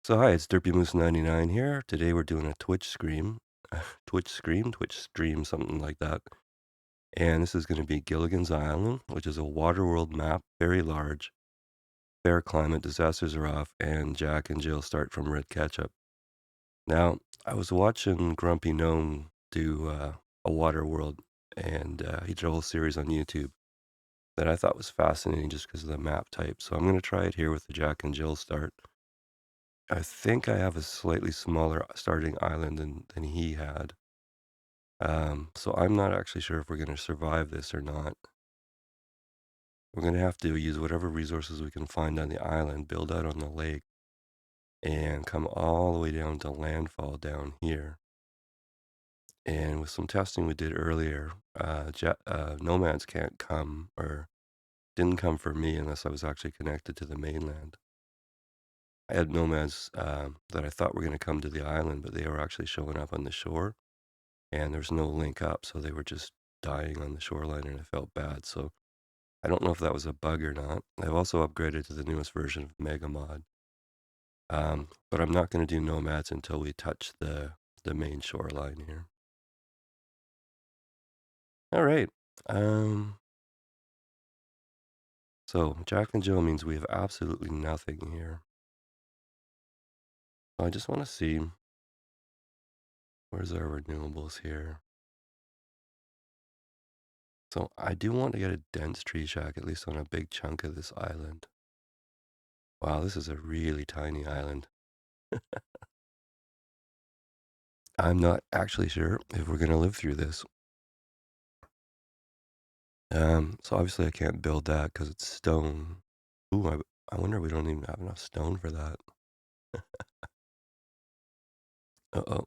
So hi, it's Moose 99 here. Today we're doing a Twitch stream, Twitch stream, something like that. And this is going to be Gilligan's Island, which is a Waterworld map, very large, fair climate, disasters are off, and Jack and Jill start from Red Ketchup. Now, I was watching Grumpy Gnome do a Waterworld, and he did a whole series on YouTube that I thought was fascinating just because of the map type. So I'm going to try it here with the Jack and Jill start. I think I have a slightly smaller starting island than he had. So I'm not actually sure if we're going to survive this or not. We're going to have to use whatever resources we can find on the island, build out on the lake, and come all the way down to landfall down here. And with some testing we did earlier, nomads can't come or didn't come for me unless I was actually connected to the mainland. I had nomads that I thought were going to come to the island, but they were actually showing up on the shore. And there's no link up, so they were just dying on the shoreline, and I felt bad. So I don't know if that was a bug or not. I've also upgraded to the newest version of MegaMod, but I'm not going to do nomads until we touch the main shoreline here. All right. So Jack and Jill means we have absolutely nothing here. So I just want to see where's our renewables here. So I do want to get a dense tree shack, at least on a big chunk of this island. Wow, this is a really tiny island. I'm not actually sure if we're going to live through this. So obviously I can't build that because it's stone. Ooh, I wonder if we don't even have enough stone for that. Uh-oh.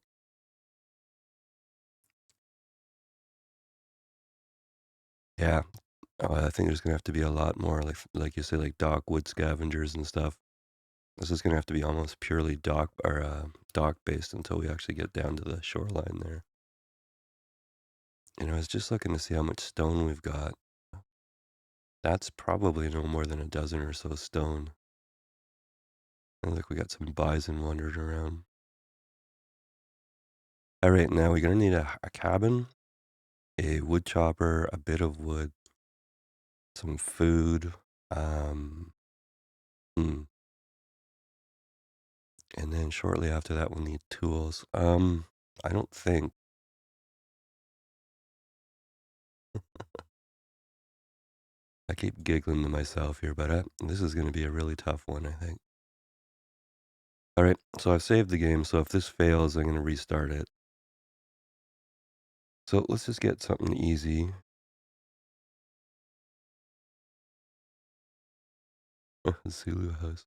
Yeah. I think there's going to have to be a lot more, like you say, like dock wood scavengers and stuff. This is going to have to be almost purely dock based until we actually get down to the shoreline there. I was just looking to see how much stone we've got. That's probably no more than a dozen or so stone. And look, we got some bison wandering around. All right, now we're gonna need a cabin, a wood chopper, a bit of wood, some food, um, hmm, and then shortly after that we'll need tools. I don't think I keep giggling to myself here, but this is gonna be a really tough one, I think. All right, so I've saved the game, so if this fails, I'm gonna restart it. So let's just get something easy. Zulu house.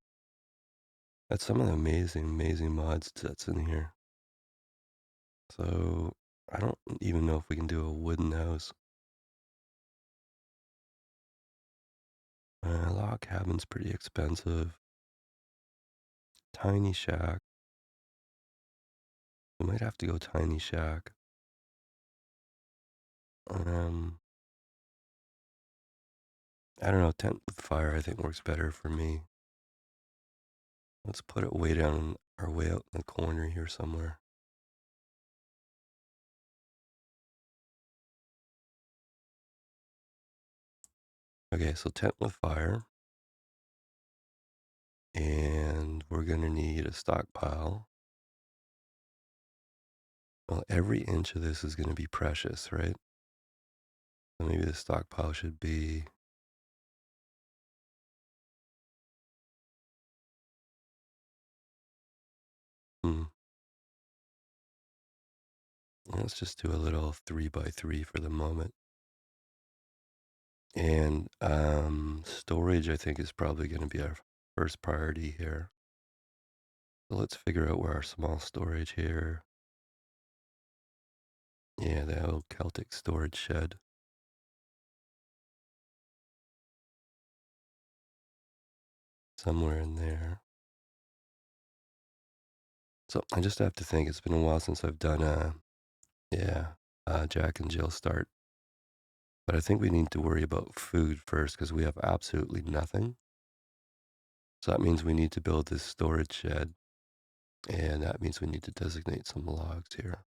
That's some of the amazing mods that's in here. So I don't even know if we can do a wooden house. Log cabin's pretty expensive. Tiny shack. We might have to go tiny shack. Um, I don't know. Tent with fire I think works better for me. Let's put it way down or way out in the corner here somewhere. Okay, so tent with fire. And we're gonna need a stockpile. Well, every inch of this is gonna be precious, right? So maybe the stockpile should be hmm. Let's just do a little 3x3 for the moment. And storage, I think, is probably going to be our first priority here. So let's figure out where our small storage here. Yeah, the old Celtic storage shed. Somewhere in there. So I just have to think. It's been a while since I've done Jack and Jill start. But I think we need to worry about food first because we have absolutely nothing. So that means we need to build this storage shed. And that means we need to designate some logs here.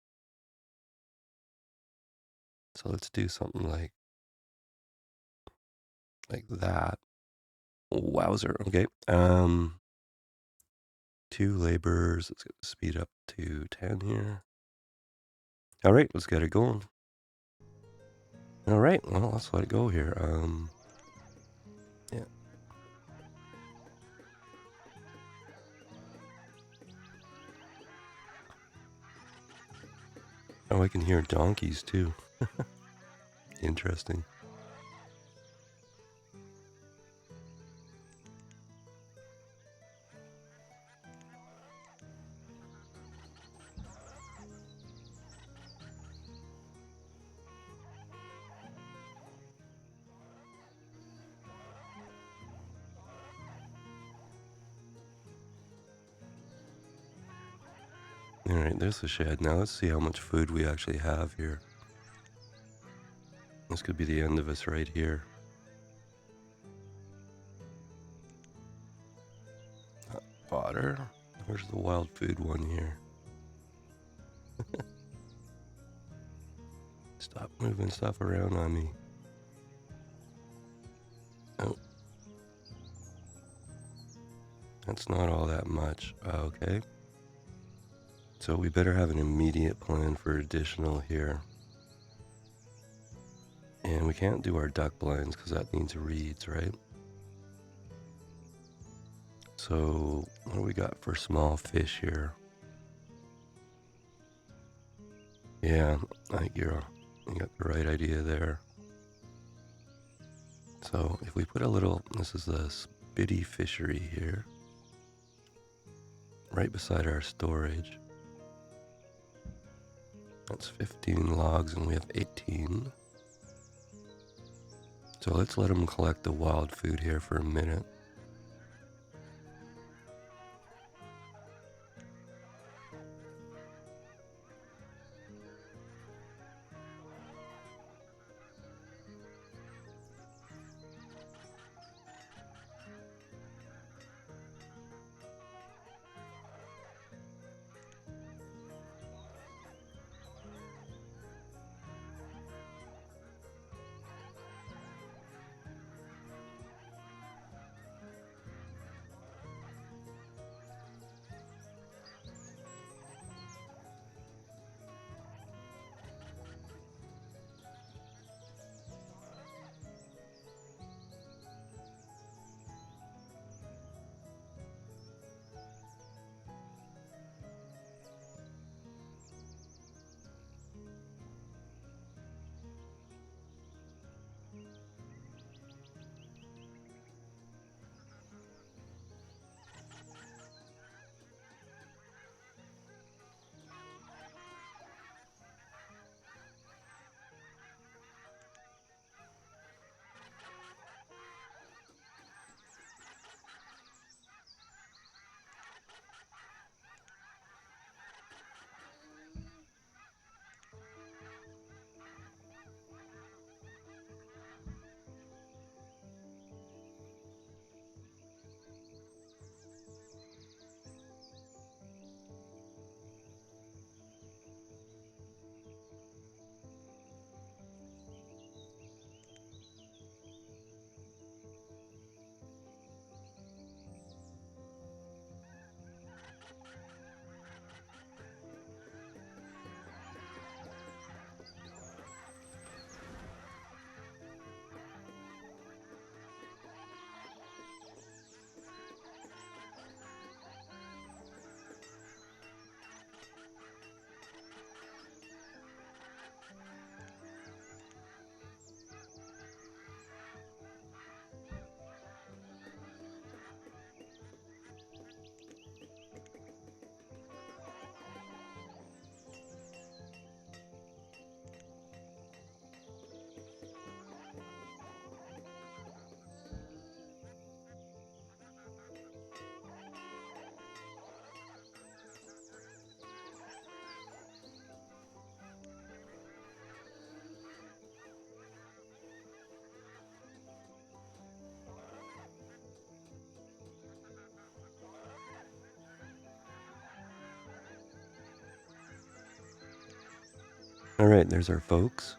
So let's do something like that. Wowzer. Okay. 2 laborers. Let's get the speed up to 10 here. All right, let's get it going. All right, well, let's let it go here. Yeah. Oh, I can hear donkeys too. Interesting. All right, there's the shed. Now let's see how much food we actually have here. This could be the end of us right here. Fodder. Where's the wild food one here? Stop moving stuff around on me. Oh. That's not all that much. Okay. So we better have an immediate plan for additional here. And we can't do our duck blinds because that needs reeds, right? So what do we got for small fish here? Yeah, I think you got the right idea there. So if we put a little, this is the Spitty fishery here, right beside our storage. That's 15 logs and we have 18. So let's let them collect the wild food here for a minute. Alright, there's our folks.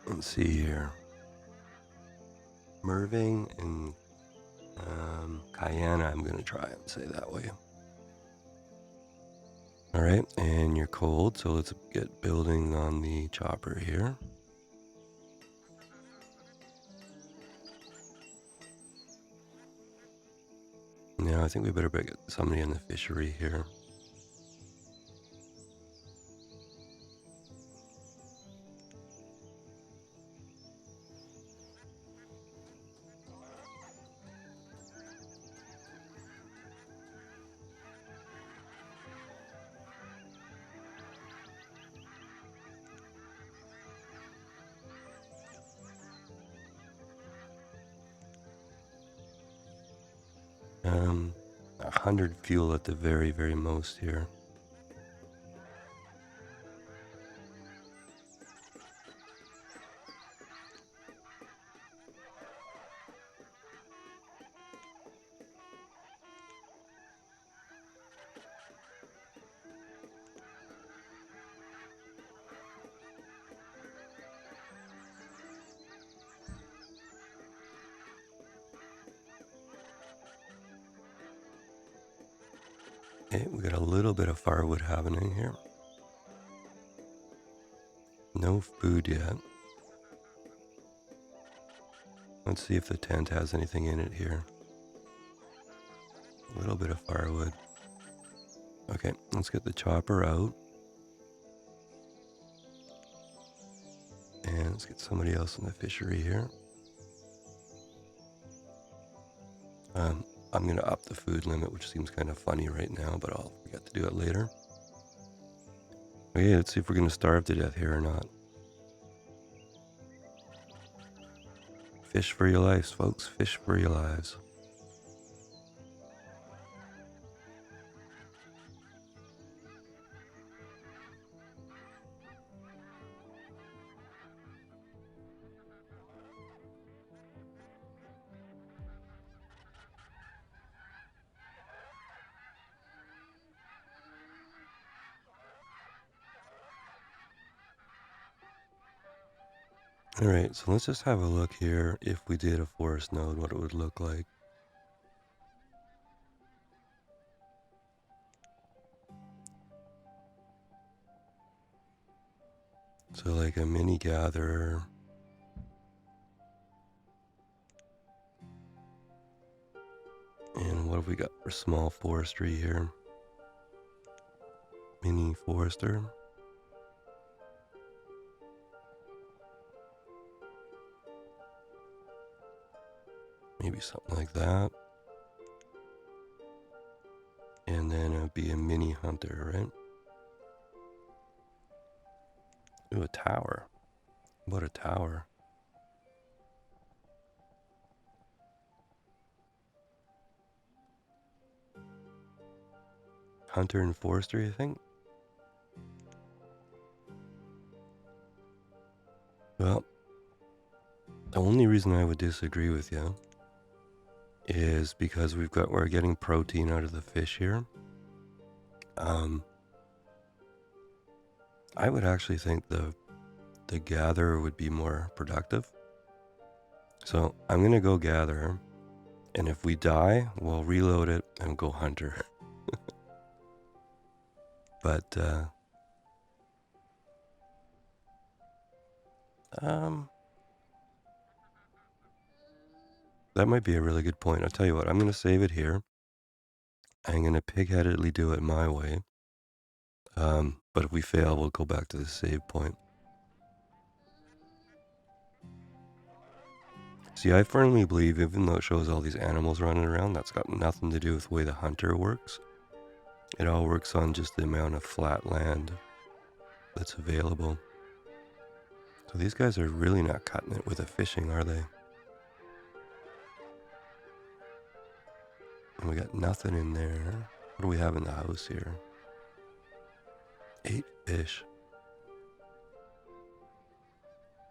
Let's see here. Merving and Cayenne, I'm going to try and say that way. Alright, and you're cold, so let's get building on the chopper here. Now I think we better get somebody in the fishery here. Um, 100 fuel at the very, very most here. Okay, we got a little bit of firewood happening here. No food yet. Let's see if the tent has anything in it here. A little bit of firewood. Okay, let's get the chopper out. And let's get somebody else in the fishery here. I'm going to up the food limit, which seems kind of funny right now, but I'll forget to do it later. Okay, let's see if we're going to starve to death here or not. Fish for your lives, folks. Fish for your lives. Alright, so let's just have a look here if we did a forest node, what it would look like. So like a mini gatherer. And what have we got for small forestry here? Mini forester. Maybe something like that. And then it would be a mini hunter, right? Ooh, a tower. What a tower. Hunter and forester, you think? Well, the only reason I would disagree with you is because we're getting protein out of the fish here. I would actually think the gatherer would be more productive. So I'm gonna go gather, and if we die, we'll reload it and go hunter. But that might be a really good point. I'll tell you what, I'm gonna save it here. I'm gonna pig-headedly do it my way. But if we fail, we'll go back to the save point. See, I firmly believe, even though it shows all these animals running around, that's got nothing to do with the way the hunter works. It all works on just the amount of flat land that's available. So these guys are really not cutting it with the fishing, are they? And we got nothing in there. What do we have in the house here? 8 fish.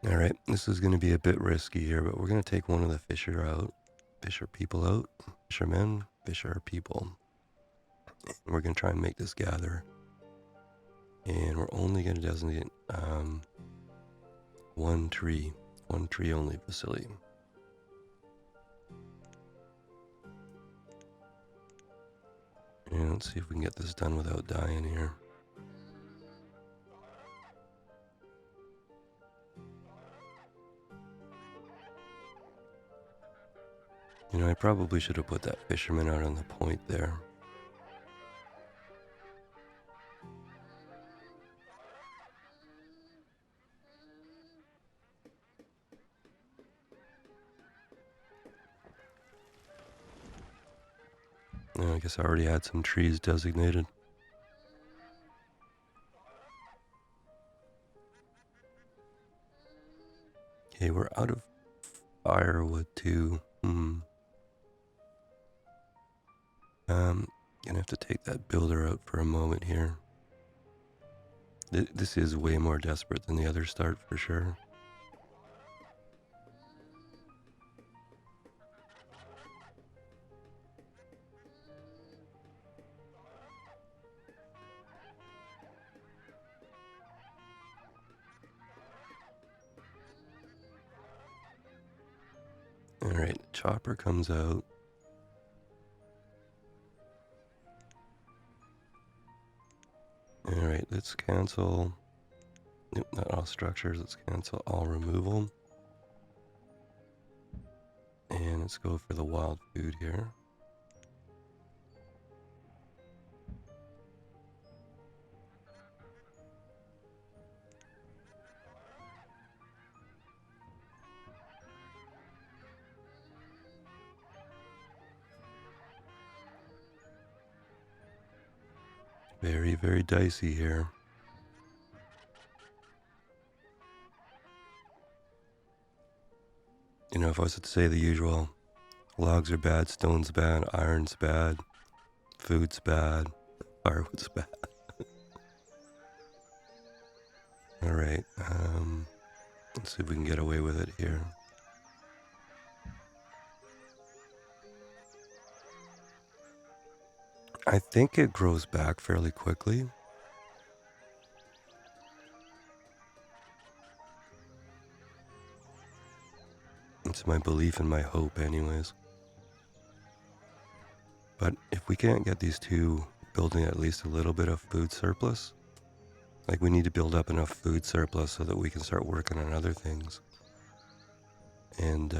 Alright, this is going to be a bit risky here, but we're going to take one of the fisher people out. Fishermen, fisher people. And we're going to try and make this gather. And we're only going to designate one tree only facility. And let's see if we can get this done without dying here. You know, I probably should have put that fisherman out on the point there. I guess I already had some trees designated. Okay, we're out of firewood too. Gonna have to take that builder out for a moment here. This is way more desperate than the other start for sure. Alright, chopper comes out. Alright, let's cancel. Nope, not all structures. Let's cancel all removal. And let's go for the wild food here. Very, very dicey here. You know, if I was to say the usual, logs are bad, stone's bad, iron's bad, food's bad, firewood's bad. Alright, let's see if we can get away with it here. I think it grows back fairly quickly. It's my belief and my hope anyways. But if we can't get these two building at least a little bit of food surplus, like we need to build up enough food surplus so that we can start working on other things. And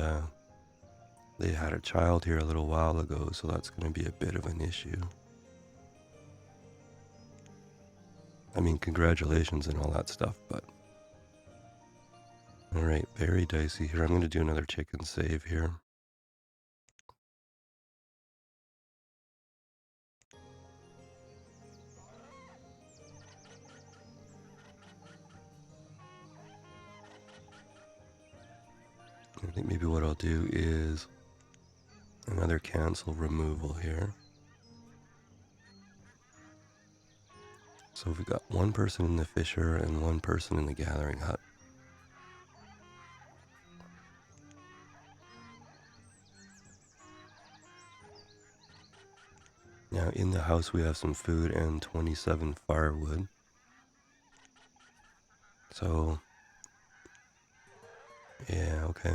they had a child here a little while ago, so that's going to be a bit of an issue. I mean, congratulations and all that stuff, but... Alright, very dicey here. I'm going to do another chicken save here. I think maybe what I'll do is another cancel removal here. So we've got one person in the fisher and one person in the gathering hut. Now in the house we have some food and 27 firewood. So, yeah, okay.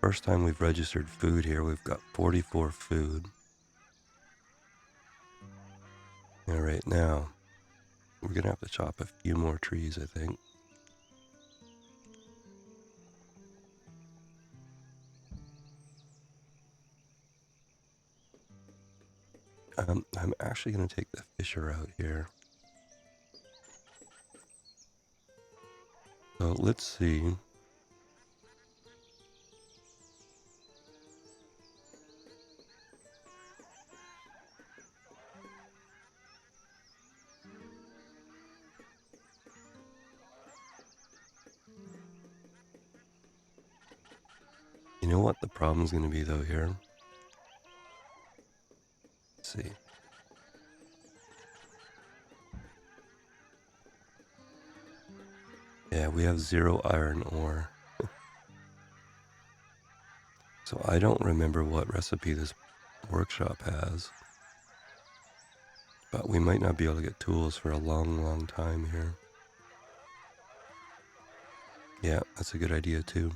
First time we've registered food here, we've got 44 food. Alright, now, we're gonna have to chop a few more trees, I think. I'm actually gonna take the fisher out here. So let's see. You know what the problem's gonna be though here? Let's see. Yeah, we have 0 iron ore. So I don't remember what recipe this workshop has. But we might not be able to get tools for a long, long time here. Yeah, that's a good idea too.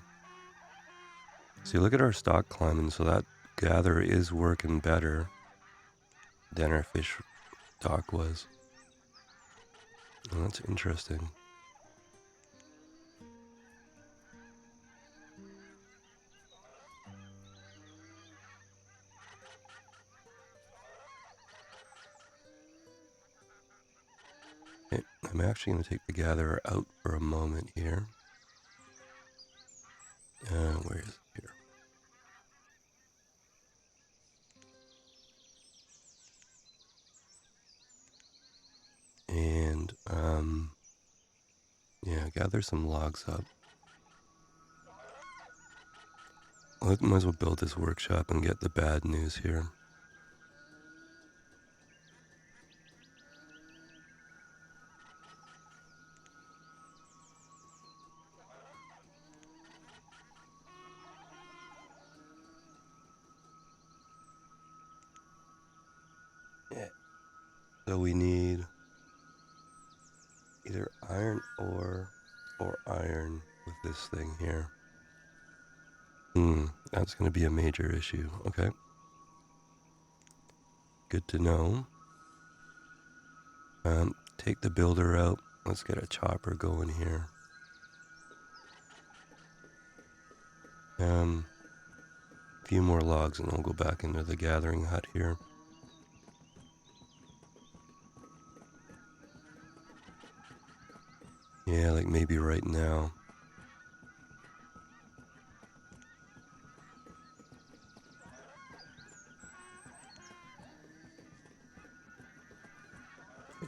See, look at our stock climbing, so that gather is working better than our fish stock was. Well, that's interesting. Okay, I'm actually going to take the gatherer out for a moment here. Where is it here? And, yeah, gather some logs up. Might as well build this workshop and get the bad news here. Yeah. So we need either iron ore or iron with this thing here. That's going to be a major issue. Okay. Good to know. Take the builder out. Let's get a chopper going here. A few more logs and we'll go back into the gathering hut here. Yeah, like maybe right now.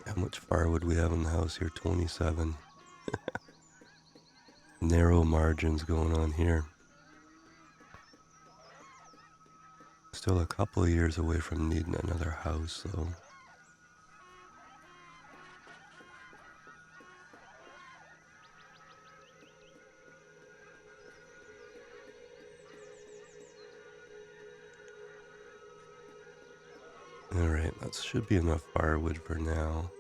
How much firewood we have in the house here? 27. Narrow margins going on here. Still a couple of years away from needing another house, though. Alright, that should be enough firewood for now.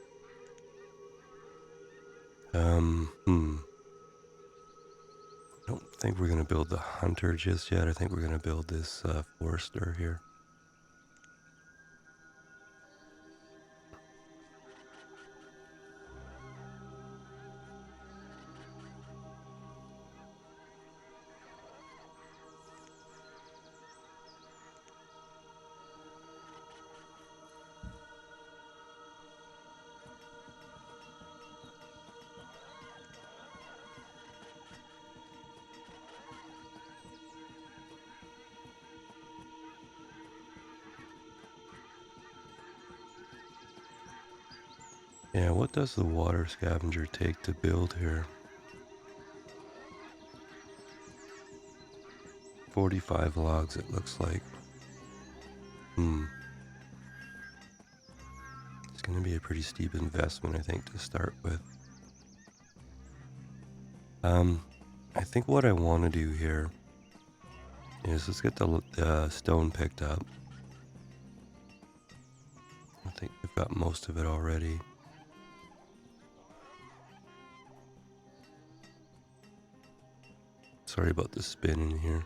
I don't think we're going to build the hunter just yet. I think we're going to build this forester here. Yeah, what does the water scavenger take to build here? 45 logs, it looks like. It's going to be a pretty steep investment, I think, to start with. I think what I want to do here is let's get the stone picked up. I think we've got most of it already. Sorry about the spin in here.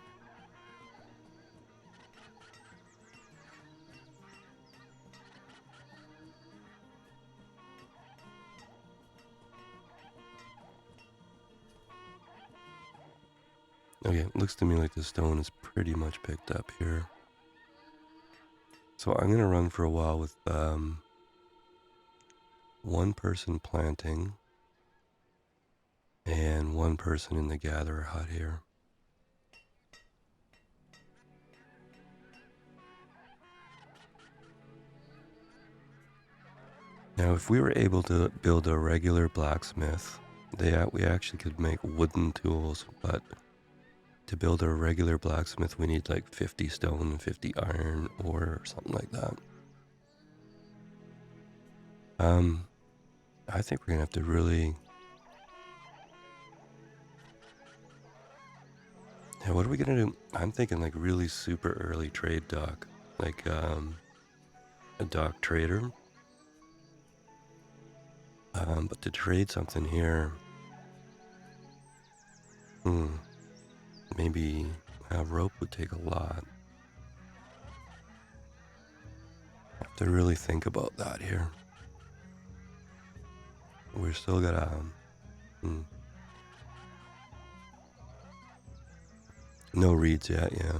Okay, it looks to me like the stone is pretty much picked up here. So I'm going to run for a while with one person planting and one person in the gatherer hut here. Now, if we were able to build a regular blacksmith, we actually could make wooden tools, but to build a regular blacksmith, we need like 50 stone and 50 iron or something like that. I think we're gonna have to really... Yeah, what are we gonna do? I'm thinking like really super early trade dock, like a dock trader. But to trade something here, maybe rope would take a lot. Have to really think about that here. We're still got no reeds yet, yeah.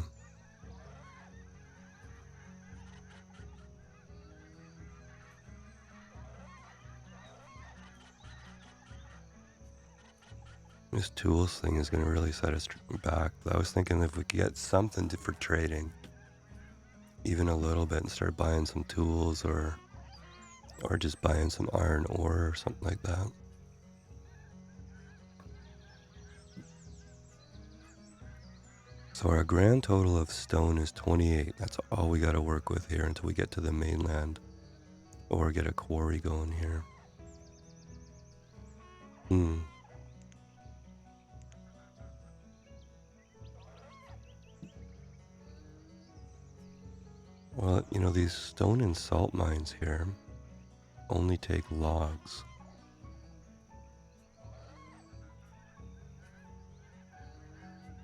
This tools thing is going to really set us back. I was thinking if we could get something for trading, even a little bit, and start buying some tools or just buying some iron ore or something like that. So our grand total of stone is 28. That's all we got to work with here until we get to the mainland or get a quarry going here. Well, you know, these stone and salt mines here only take logs.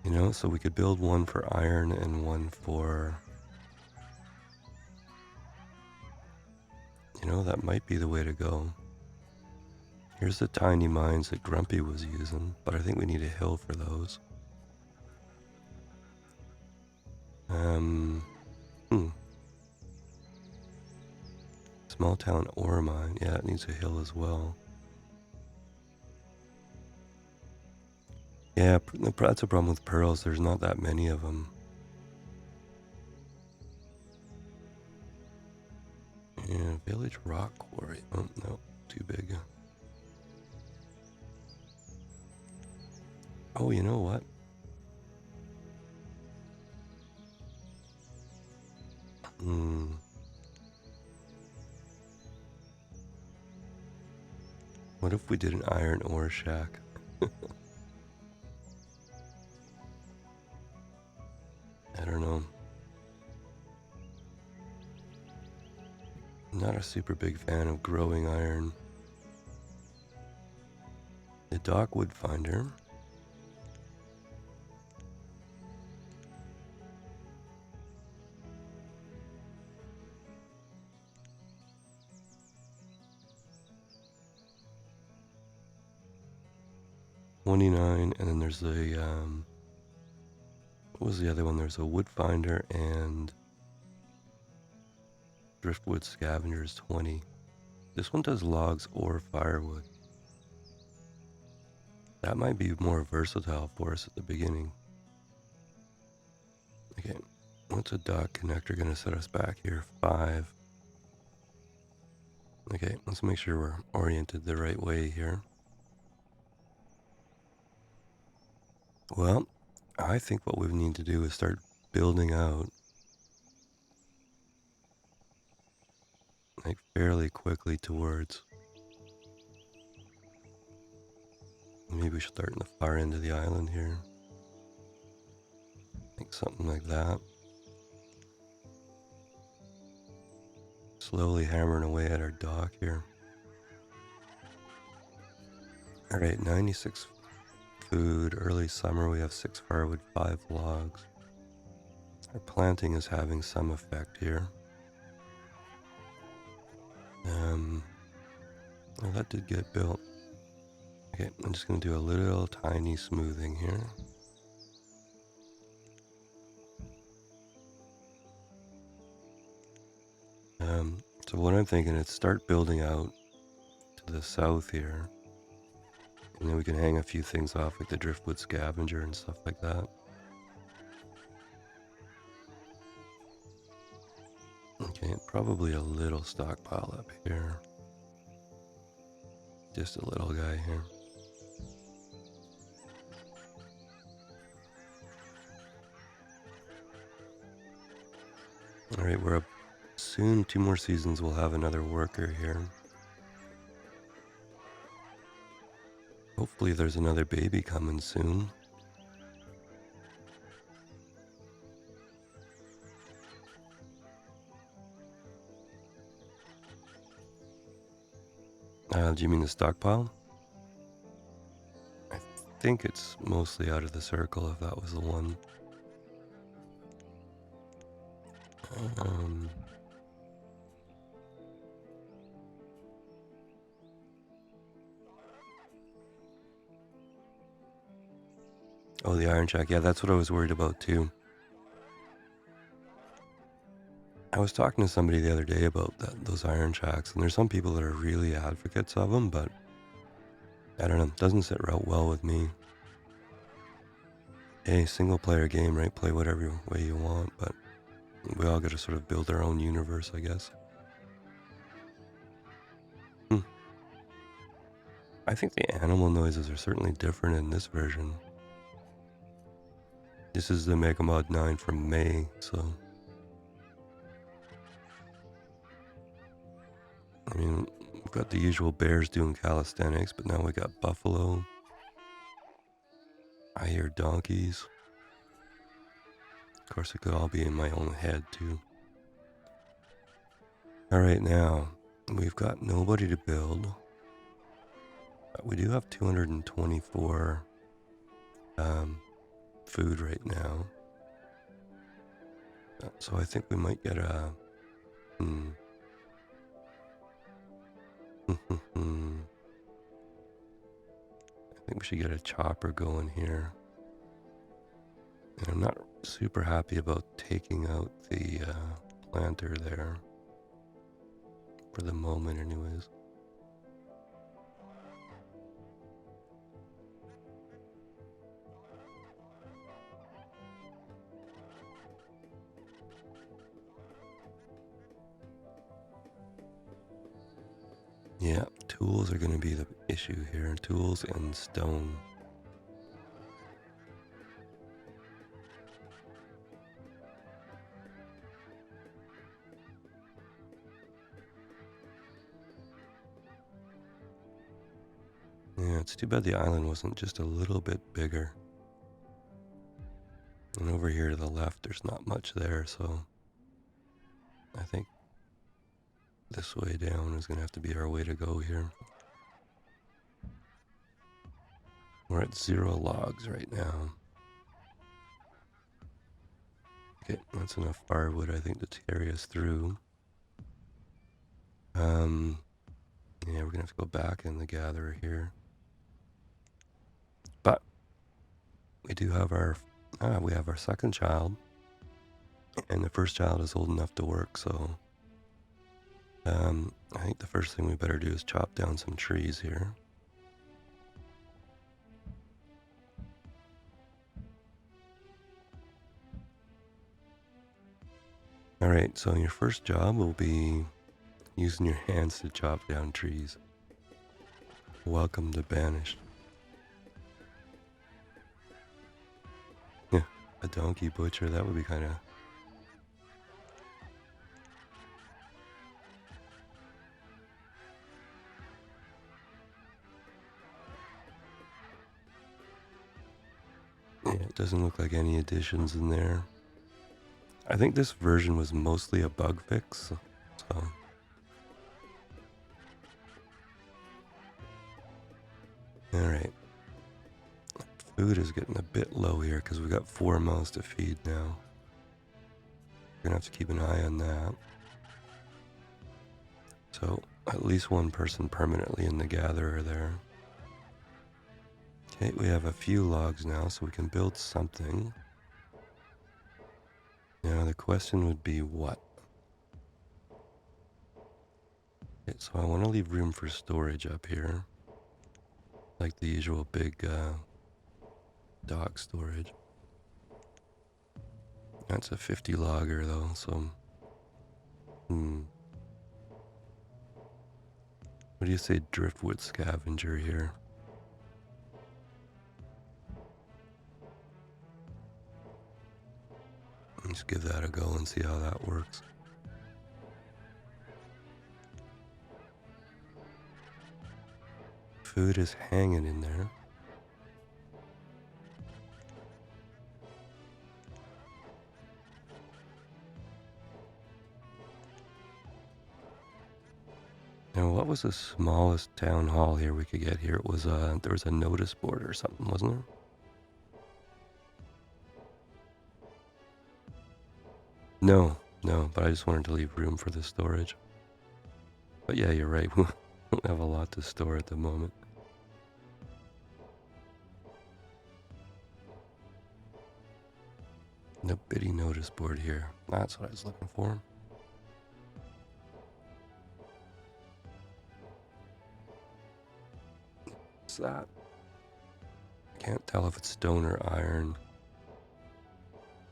You know, so we could build one for iron and one for... You know, that might be the way to go. Here's the tiny mines that Grumpy was using, but I think we need a hill for those. Small town ore mine. Yeah, it needs a hill as well. Yeah, that's a problem with pearls. There's not that many of them. Yeah, village rock quarry. Oh, no, too big. Oh, you know what? What if we did an iron ore shack? I don't know. I'm not a super big fan of growing iron. The dock wood finder. $29, and then there's a what was the other one? There's a wood finder and driftwood scavengers 20. This one does logs or firewood. That might be more versatile for us at the beginning. Okay, what's a dock connector gonna set us back here? 5. Okay, let's make sure we're oriented the right way here. Well, I think what we need to do is start building out like fairly quickly towards... Maybe we should start in the far end of the island here. Like something like that. Slowly hammering away at our dock here. Alright, 96 food. Early summer we have 6 firewood, 5 logs. Our planting is having some effect here. Oh, that did get built. Okay, I'm just going to do a little tiny smoothing here. So what I'm thinking is start building out to the south here. And then we can hang a few things off like the driftwood scavenger and stuff like that. Okay, probably a little stockpile up here. Just a little guy here. Alright, we're up soon. 2 more seasons we'll have another worker here. Hopefully there's another baby coming soon. Do you mean the stockpile? I think it's mostly out of the circle, if that was the one. Um, oh, the iron shack. Yeah, that's what I was worried about too. I was talking to somebody the other day about those iron shacks, and there's some people that are really advocates of them, but I don't know, it doesn't sit real well with me. Hey, single player game, right? Play whatever way you want, but we all got to sort of build our own universe, I guess. I think the animal noises are certainly different in this version. This is the MM9 from May, so... I mean, we've got the usual bears doing calisthenics, but now we got buffalo. I hear donkeys. Of course, it could all be in my own head, too. Alright, now, we've got nobody to build. But we do have 224 food right now. So I think we might get a... I think we should get a chopper going here. And I'm not super happy about taking out the planter there. For the moment, anyways. Yeah, tools are going to be the issue here. Tools and stone. Yeah, it's too bad the island wasn't just a little bit bigger. And over here to the left, there's not much there, so I think this way down is going to have to be our way to go here. We're at 0 logs right now. Okay, that's enough firewood, I think, to carry us through. Yeah, we're going to have to go back in the gatherer here. But we do have our second child, and the first child is old enough to work, so I think the first thing we better do is chop down some trees here. Alright, so your first job will be using your hands to chop down trees. Welcome to Banished. Yeah, a donkey butcher, that would be kind of... Yeah, it doesn't look like any additions in there. I think this version was mostly a bug fix, so... Alright. Food is getting a bit low here because we've got 4 mouths to feed now. We're gonna have to keep an eye on that. So, at least one person permanently in the gatherer there. Okay, we have a few logs now, so we can build something. Now, the question would be what? Okay, so I want to leave room for storage up here. Like the usual big dock storage. That's a 50 logger though, so... What do you say, driftwood scavenger here? Let's give that a go and see how that works. Food is hanging in there. And what was the smallest town hall here we could get here? It was there was a notice board or something, wasn't there? No, no, but I just wanted to leave room for the storage. But yeah, you're right. We don't have a lot to store at the moment. No bitty notice board here. That's what I was looking for. What's that? Can't tell if it's stone or iron.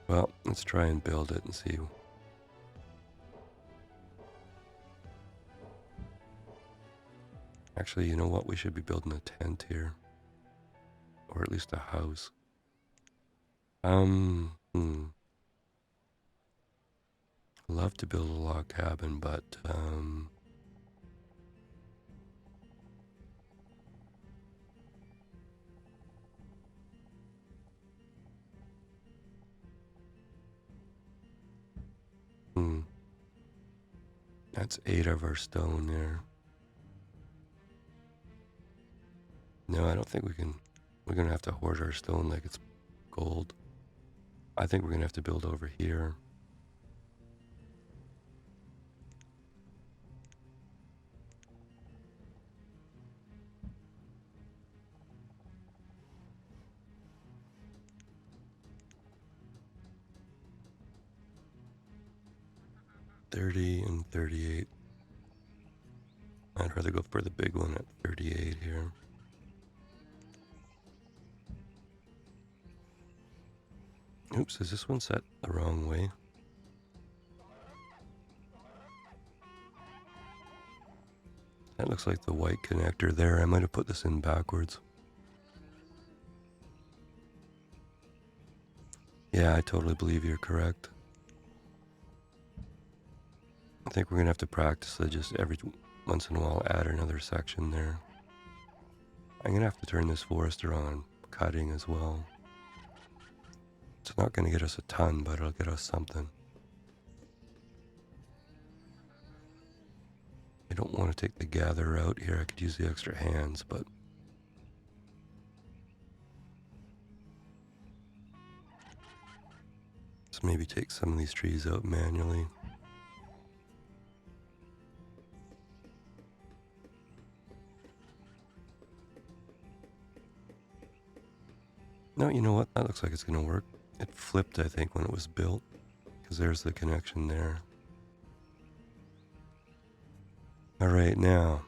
Well, let's try and build it and see. Actually, you know what? We should be building a tent here. Or at least a house. Love to build a log cabin, but, 'That's 8 of our stone there. No, I don't think we can. We're gonna have to hoard our stone like it's gold. I think we're gonna have to build over here. $30 and $38. I'd rather go for the big one at 38 here. Oops, is this one set the wrong way? That looks like the white connector there. I might have put this in backwards. Yeah, I totally believe you're correct. I think we're gonna have to practice to just every once in a while add another section there. I'm gonna have to turn this forester on cutting as well. It's not gonna get us a ton, but it'll get us something. I don't want to take the gather out here. I could use the extra hands, but let's maybe take some of these trees out manually. No, you know what? That looks like it's gonna work. It flipped, I think, when it was built, because there's the connection there. All right, now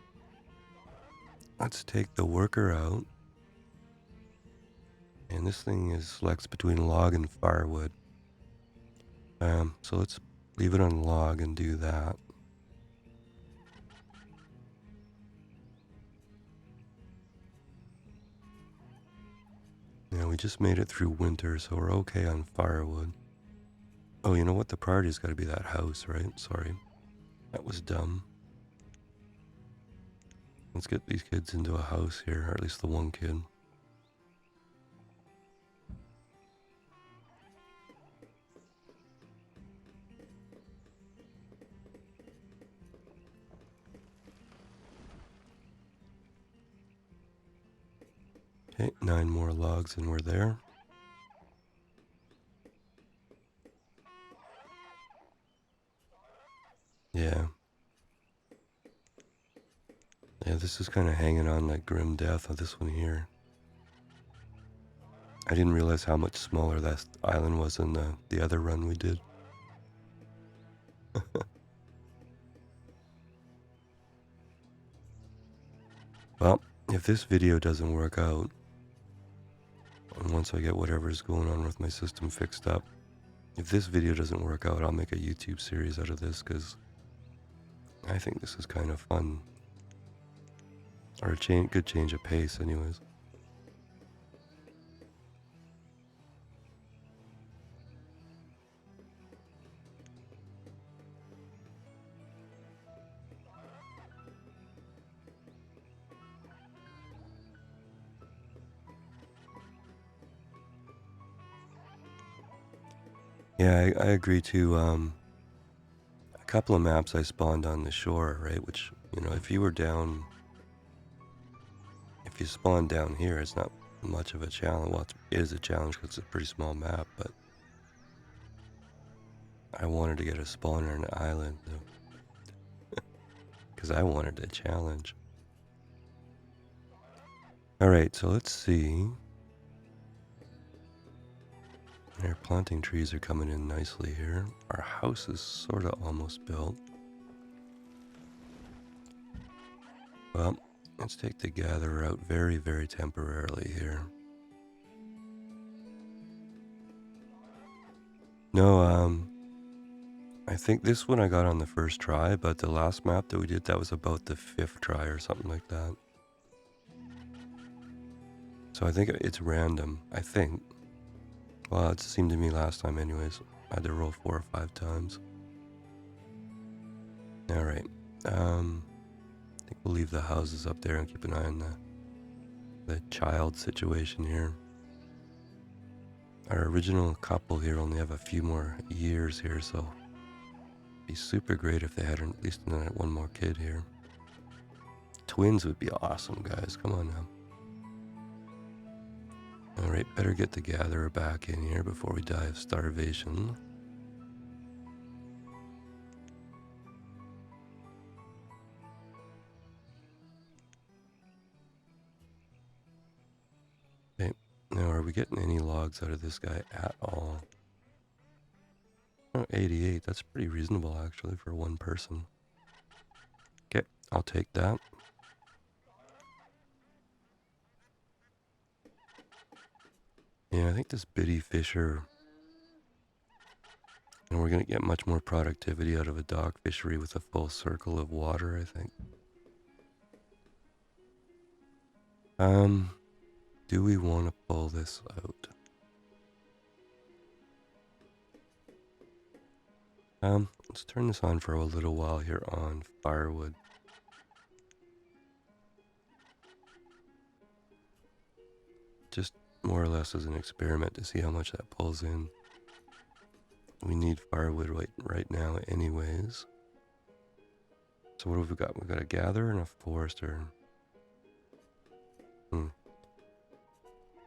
let's take the worker out. And this thing is selects between log and firewood. So let's leave it on log and do that. Yeah, we just made it through winter, so we're okay on firewood. Oh, you know what? The priority's got to be that house, right? Sorry. That was dumb. Let's get these kids into a house here, or at least the one kid. Okay, 9 more logs and we're there. Yeah. Yeah, this is kind of hanging on like grim death of this one here. I didn't realize how much smaller that island was than the other run we did. Well, if this video doesn't work out, and once I get whatever's going on with my system fixed up, if this video doesn't work out, I'll make a YouTube series out of this, because I think this is kind of fun. Or a good change of pace anyways. Yeah, I agree too. I couple of maps I spawned on the shore, right? Which, you know, if you spawn down here, it's not much of a challenge. Well, it is a challenge because it's a pretty small map, but I wanted to get a spawner on an island because I wanted a challenge. Alright, so let's see. Our planting trees are coming in nicely here. Our house is sort of almost built. Well, let's take the gatherer out very, very temporarily here. No, I think this one I got on the first try, but the last map that we did, that was about the 5th try or something like that. So I think it's random, I think. Well, it seemed to me last time anyways. I had to roll 4 or 5 times. Alright, I think we'll leave the houses up there and keep an eye on the child situation here. Our original couple here only have a few more years here, so it'd be super great if they had at least one more kid here. Twins would be awesome, guys. Come on now. Alright, better get the gatherer back in here before we die of starvation. Okay, now are we getting any logs out of this guy at all? Oh, 88, that's pretty reasonable actually for one person. Okay, I'll take that. Yeah, I think this biddy fisher, and we're going to get much more productivity out of a dock fishery with a full circle of water, I think. Do we want to pull this out? Let's turn this on for a little while here on firewood. Just more or less as an experiment to see how much that pulls in. We need firewood right now anyways. So what have we got? We've got a gatherer and a forester.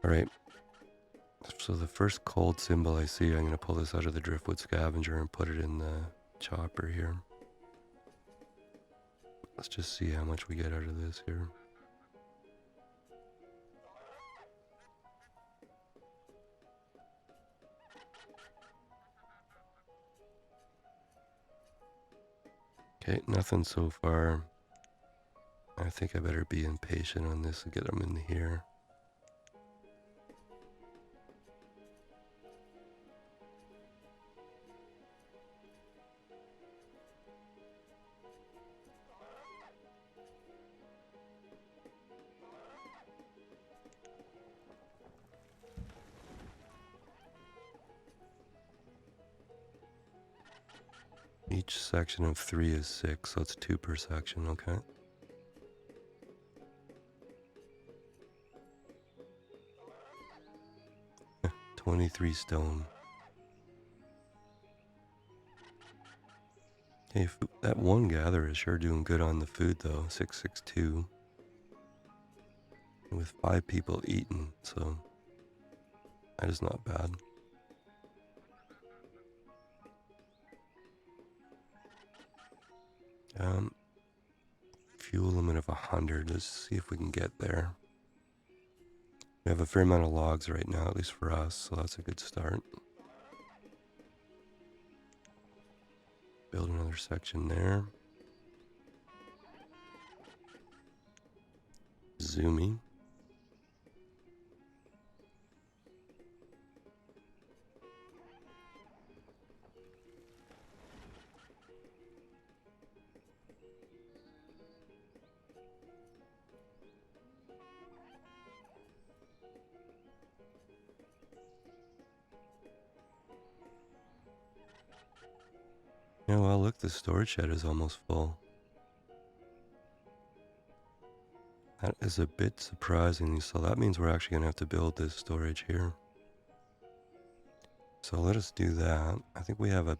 Alright. So the first cold symbol I see, I'm going to pull this out of the driftwood scavenger and put it in the chopper here. Let's just see how much we get out of this here. Okay, nothing so far. I think I better be impatient on this and get them in here. Each section of 3 is 6, so it's 2 per section, okay? $23 stone. Hey, that one gatherer is sure doing good on the food though, 662. With 5 people eating, so that is not bad. Fuel limit of 100. Let's see if we can get there. We have a fair amount of logs right now, at least for us, so that's a good start. Build another section there. Zooming. Yeah, well, look, the storage shed is almost full. That is a bit surprising, so that means we're actually going to have to build this storage here. So let us do that. I think we have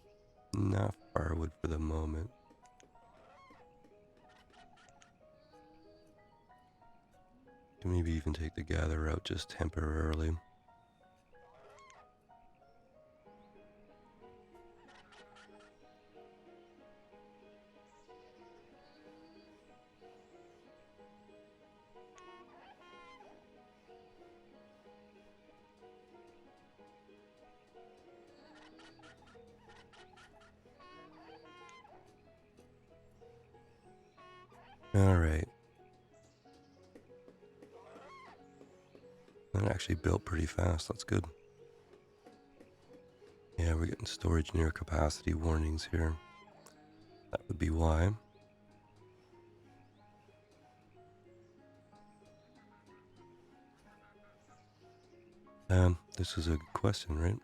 enough firewood for the moment. Can maybe even take the gather out just temporarily. All right. That actually built pretty fast. That's good. Yeah, we're getting storage near capacity warnings here. That would be why. This is a good question, right?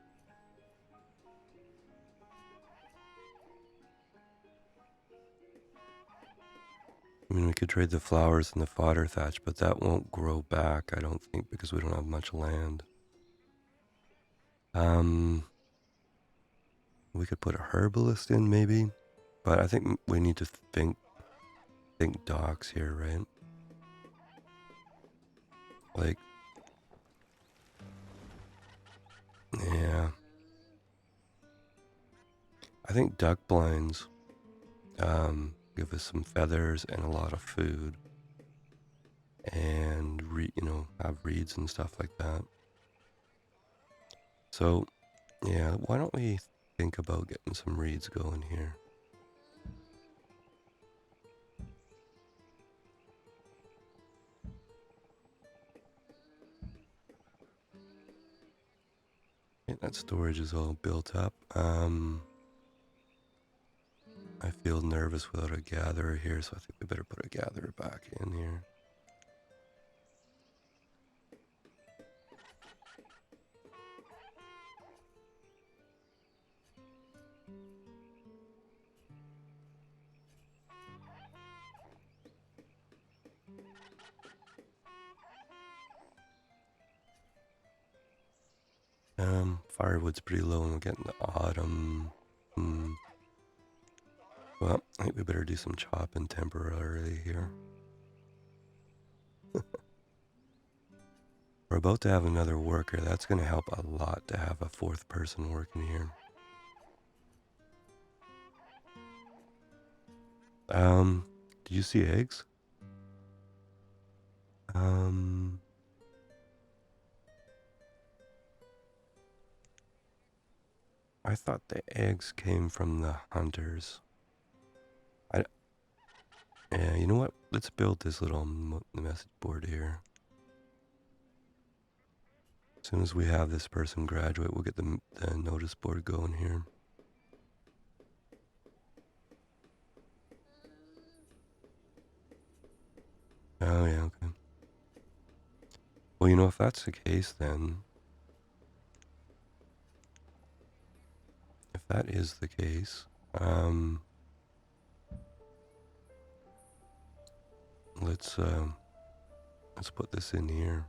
I mean, we could trade the flowers and the fodder thatch, but that won't grow back, I don't think, because we don't have much land. We could put a herbalist in, maybe, but I think we need to think docks here, right? Like, yeah. I think duck blinds give us some feathers and a lot of food, and have reeds and stuff like that. So, yeah, why don't we think about getting some reeds going here? Okay, that storage is all built up. I feel nervous without a gatherer here, so I think we better put a gatherer back in here. Firewood's pretty low and we're getting to autumn. Well, I think we better do some chopping temporarily here. We're about to have another worker. That's going to help a lot to have a fourth person working here. Did you see eggs? I thought the eggs came from the hunters. Yeah, you know what? Let's build this little message board here. As soon as we have this person graduate, we'll get the notice board going here. Oh, yeah, okay. Well, you know, if that's the case, then... If that is the case, let's put this in here.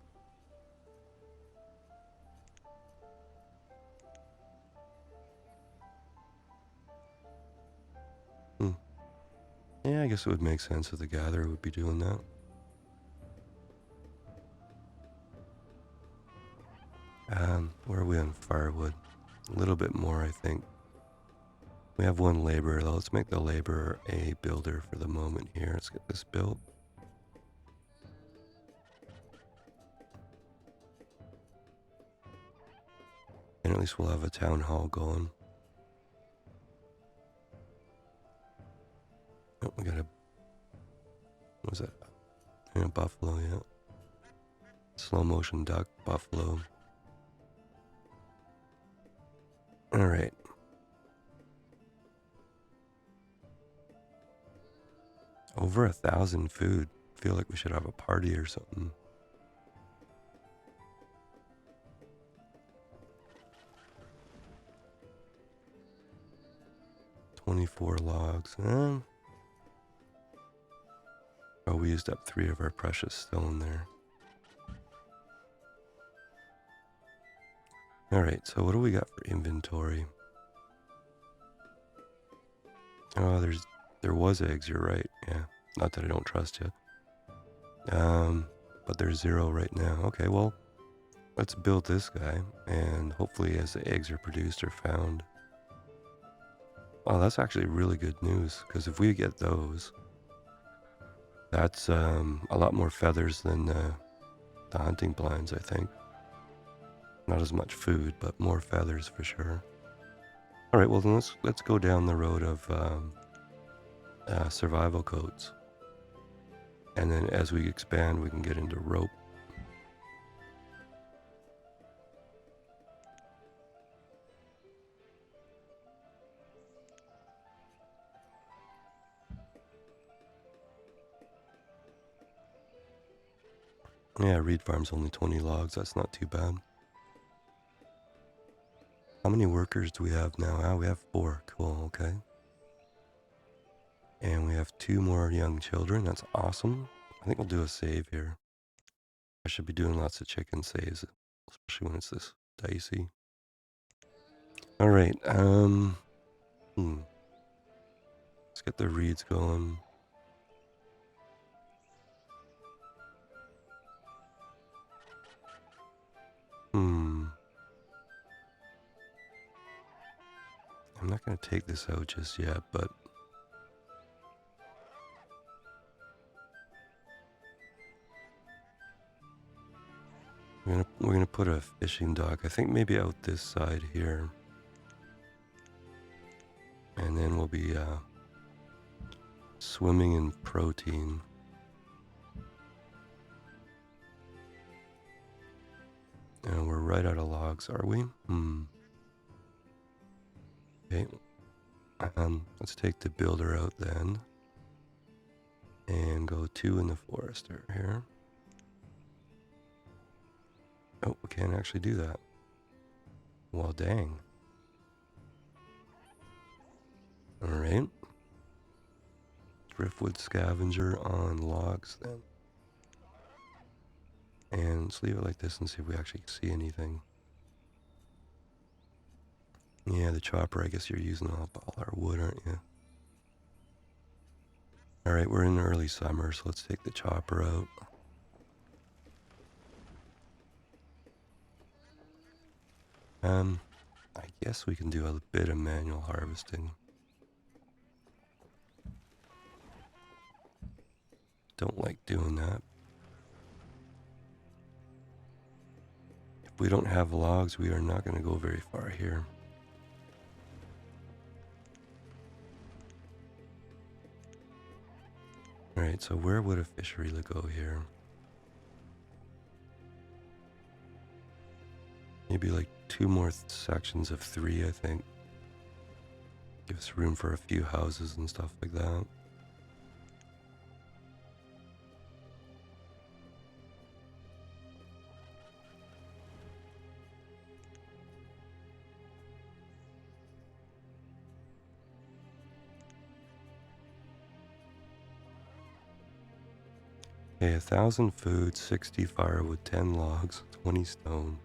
Yeah, I guess it would make sense if the gatherer would be doing that. Where are we on firewood? A little bit more, I think. We have one laborer. Let's make the laborer a builder for the moment here. Let's get this built. And at least we'll have a town hall going. Oh, we got a... What was that? Yeah, buffalo, yeah. Slow motion duck, buffalo. Alright. Over 1,000 food. Feel like we should have a party or something. 24 logs. Oh, we used up 3 of our precious stone there. Alright, so what do we got for inventory? Oh, there was eggs, you're right. Yeah. Not that I don't trust you. But there's 0 right now. Okay, well, let's build this guy, and hopefully as the eggs are produced or found. Oh, that's actually really good news, because if we get those, that's a lot more feathers than the hunting blinds, I think. Not as much food, but more feathers for sure. All right, well then let's go down the road of survival coats, and then as we expand, we can get into rope. Yeah, Reed Farm's only 20 logs. That's not too bad. How many workers do we have now? Ah, we have 4. Cool, okay. And we have 2 more young children. That's awesome. I think we'll do a save here. I should be doing lots of chicken saves, especially when it's this dicey. All right. Let's get the reeds going. I'm not gonna take this out just yet, but we're gonna put a fishing dock. I think maybe out this side here, and then we'll be swimming in protein. And we're right out of logs, are we? Okay. Let's take the builder out then, and go 2 in the forester here. Oh, we can't actually do that. Well, dang. All right. Driftwood scavenger on logs then. And let's leave it like this and see if we actually see anything. Yeah, the chopper, I guess you're using up all our wood, aren't you? All right, we're in early summer, so let's take the chopper out. I guess we can do a bit of manual harvesting. Don't like doing that. If we don't have logs, we are not going to go very far here. Alright, so where would a fishery go here? Maybe like 2 more sections of 3, I think. Gives room for a few houses and stuff like that. Okay, 1,000 food, 60 firewood, 10 logs, 20 stone.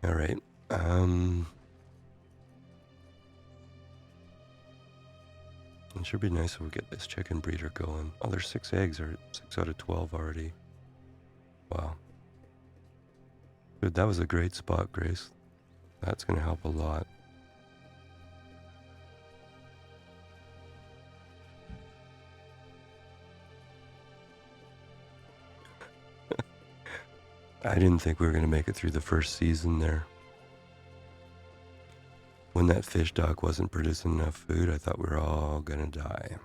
Alright, it should be nice if we get this chicken breeder going. Oh, there's 6 eggs, or 6 out of 12 already. Wow. Dude, that was a great spot, Grace. That's gonna help a lot. I didn't think we were gonna make it through the first season there. When that fish dock wasn't producing enough food, I thought we were all gonna die.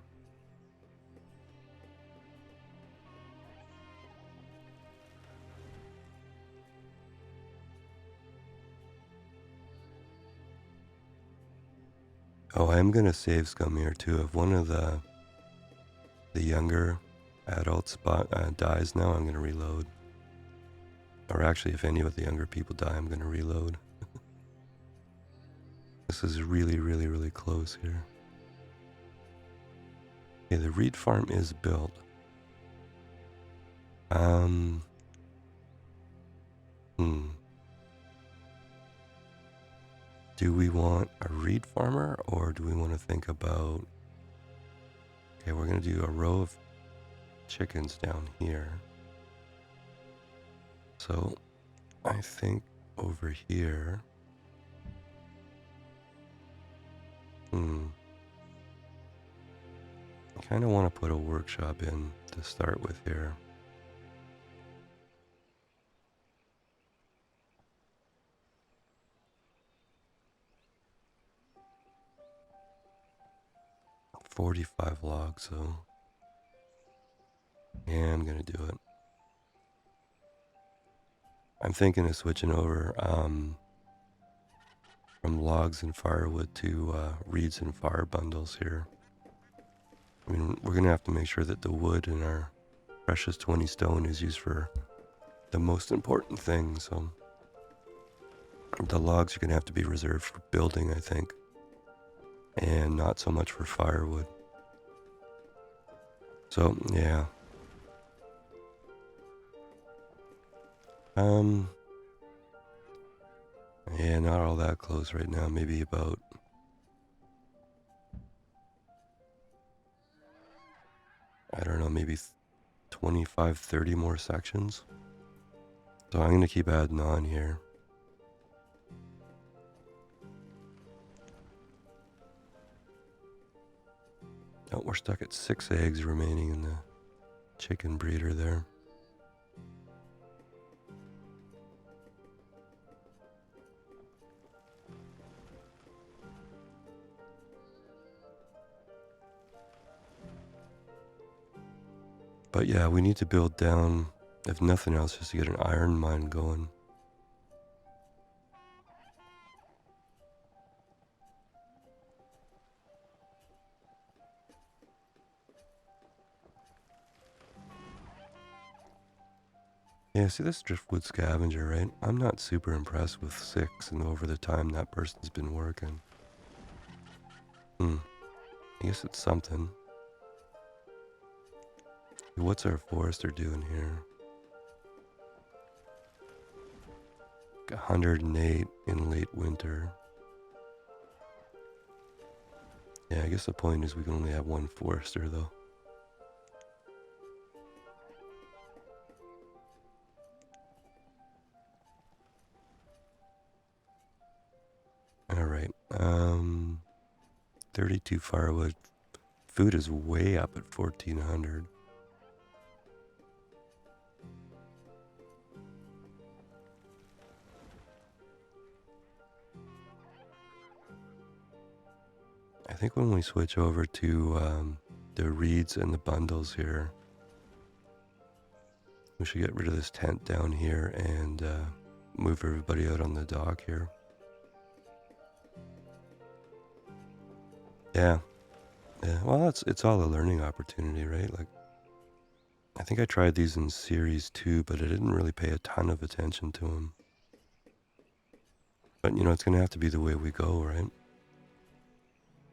Oh, I am gonna save scum here too. If one of the younger adults dies now, I'm gonna reload. Or actually, if any of the younger people die, I'm gonna reload. This is really, really, really close here. Okay, the reed farm is built. Do we want a reed farmer, or do we want to think about... Okay, we're going to do a row of chickens down here. So I think over here... I kind of want to put a workshop in to start with here. $45 logs, so yeah, I'm gonna do it. I'm thinking of switching over from logs and firewood to reeds and fire bundles here. I mean, we're gonna have to make sure that the wood in our precious 20 stone is used for the most important thing, so the logs are gonna have to be reserved for building, I think, and not so much for firewood. So yeah, yeah, not all that close right now. Maybe about, I don't know, maybe 25, 30 more sections. So I'm gonna keep adding on here. Oh, we're stuck at 6 eggs remaining in the chicken breeder there. But yeah, we need to build down, if nothing else, just to get an iron mine going. Yeah, see this driftwood scavenger, right? I'm not super impressed with 6 and over the time that person's been working. I guess it's something. What's our forester doing here? 108 in late winter. Yeah, I guess the point is we can only have one forester though. Alright, 32 firewood. Food is way up at 1400. I think when we switch over to the reeds and the bundles here, we should get rid of this tent down here and move everybody out on the dock here. Yeah, well, it's all a learning opportunity, right? Like, I think I tried these in series 2, but I didn't really pay a ton of attention to them. But, you know, it's going to have to be the way we go, right?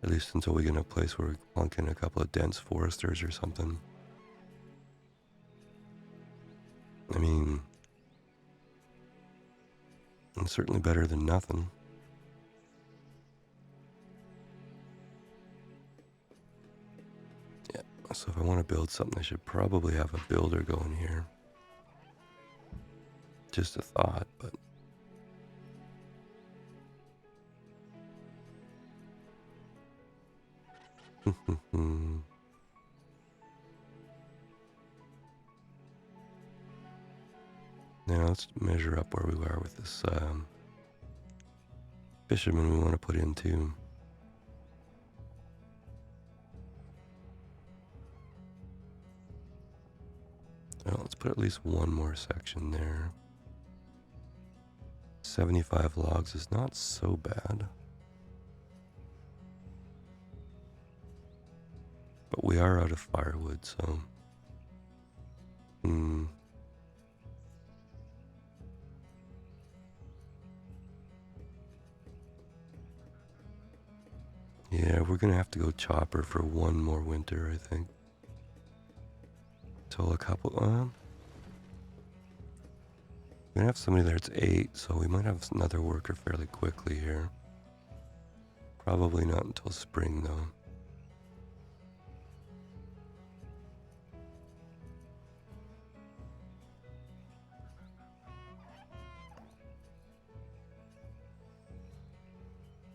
At least until we get in a place where we plunk in a couple of dense foresters or something. I mean, it's certainly better than nothing. Yeah, so if I want to build something, I should probably have a builder going here. Just a thought, but... Now let's measure up where we are with this fisherman we want to put into. Well, let's put at least one more section there. 75 logs is not so bad. But we are out of firewood, so... Yeah, we're gonna have to go chopper for one more winter, I think. Till a couple... we're gonna have somebody there, it's 8, so we might have another worker fairly quickly here. Probably not until spring, though.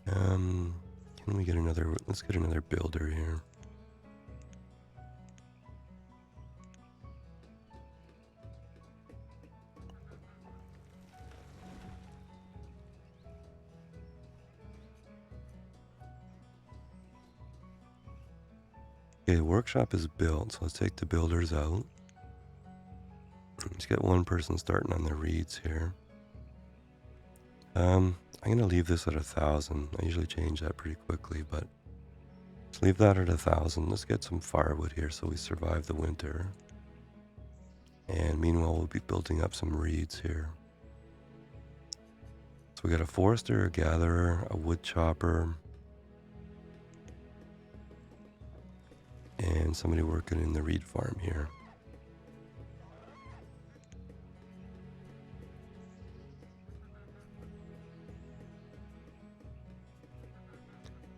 Can we get another, let's get another builder here. Okay, workshop is built, so let's take the builders out. Let's get one person starting on the reeds here. I'm gonna leave this at 1,000. I usually change that pretty quickly, but let's leave that at 1,000. Let's get some firewood here so we survive the winter. And meanwhile, we'll be building up some reeds here. So we got a forester, a gatherer, a wood chopper, and somebody working in the reed farm here.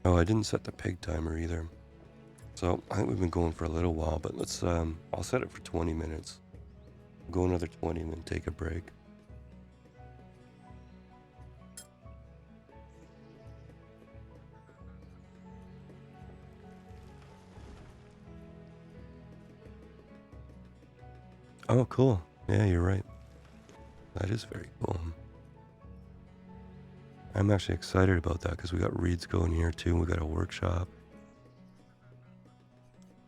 Oh, I didn't set the pig timer either. So I think we've been going for a little while, but let's, I'll set it for 20 minutes. Go another 20 and then take a break. Oh, cool. Yeah, you're right. That is very cool. I'm actually excited about that because we got reeds going here too. We got a workshop.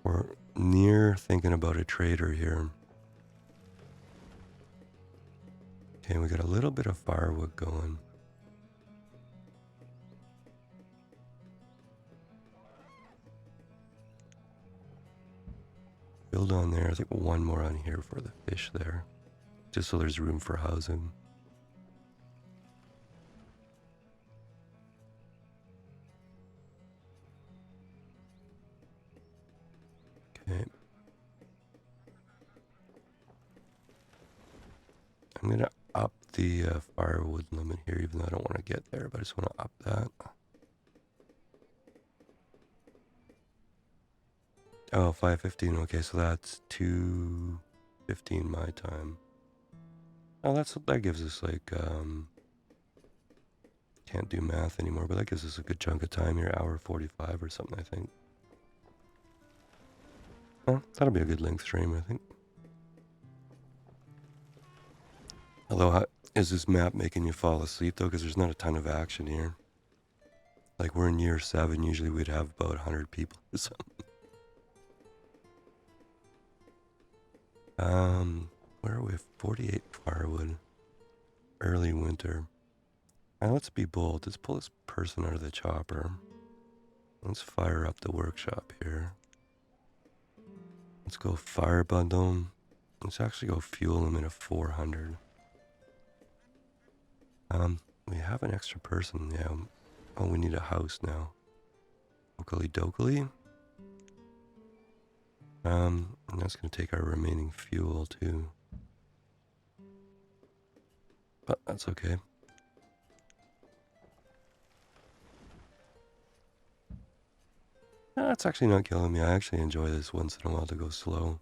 We're near thinking about a trader here. Okay, we got a little bit of firewood going. Build on there. I think one more on here for the fish there. Just so there's room for housing. Okay. I'm going to up the firewood limit here, even though I don't want to get there, but I just want to up that. Oh, 5:15. Okay, so that's 2:15 my time. Oh, that gives us like, can't do math anymore, but that gives us a good chunk of time here, hour 45 or something, I think. Well, that'll be a good length stream, I think. Although, is this map making you fall asleep, though? Because there's not a ton of action here. Like, we're in year 7, usually we'd have about 100 people or something. Where are we? 48 firewood. Early winter. Now, let's be bold. Let's pull this person out of the chopper. Let's fire up the workshop here. Let's go fire bundle him. Let's actually go fuel him in a 400. We have an extra person, yeah. Oh, we need a house now. Okily dokily. And that's gonna take our remaining fuel too. But that's okay. That's actually not killing me. I actually enjoy this once in a while to go slow.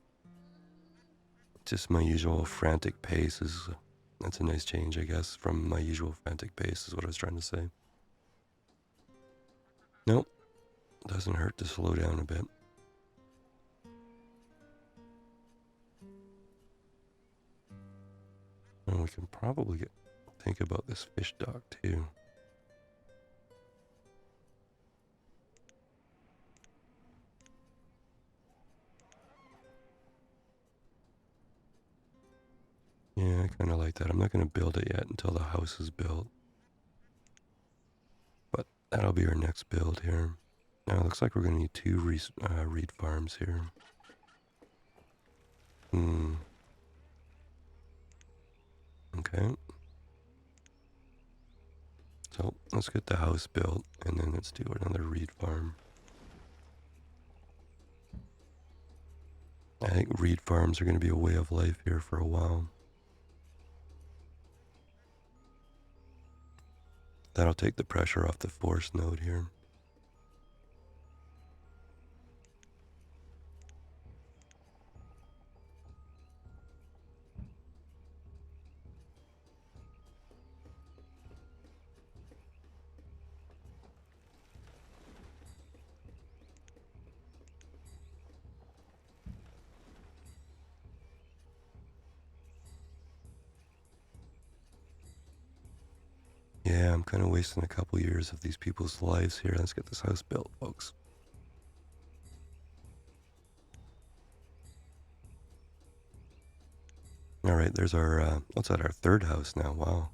Just my usual frantic pace is, that's a nice change, I guess, from my usual frantic pace is what I was trying to say. Nope, doesn't hurt to slow down a bit. And we can probably think about this fish dock too. Yeah, I kind of like that. I'm not going to build it yet until the house is built. But that'll be our next build here. Now, it looks like we're going to need 2 reed farms here. Okay. So, let's get the house built, and then let's do another reed farm. I think reed farms are going to be a way of life here for a while. That'll take the pressure off the forest node here. Yeah, I'm kind of wasting a couple years of these people's lives here. Let's get this house built, folks. All right, there's our, what's that, our third house now. Wow.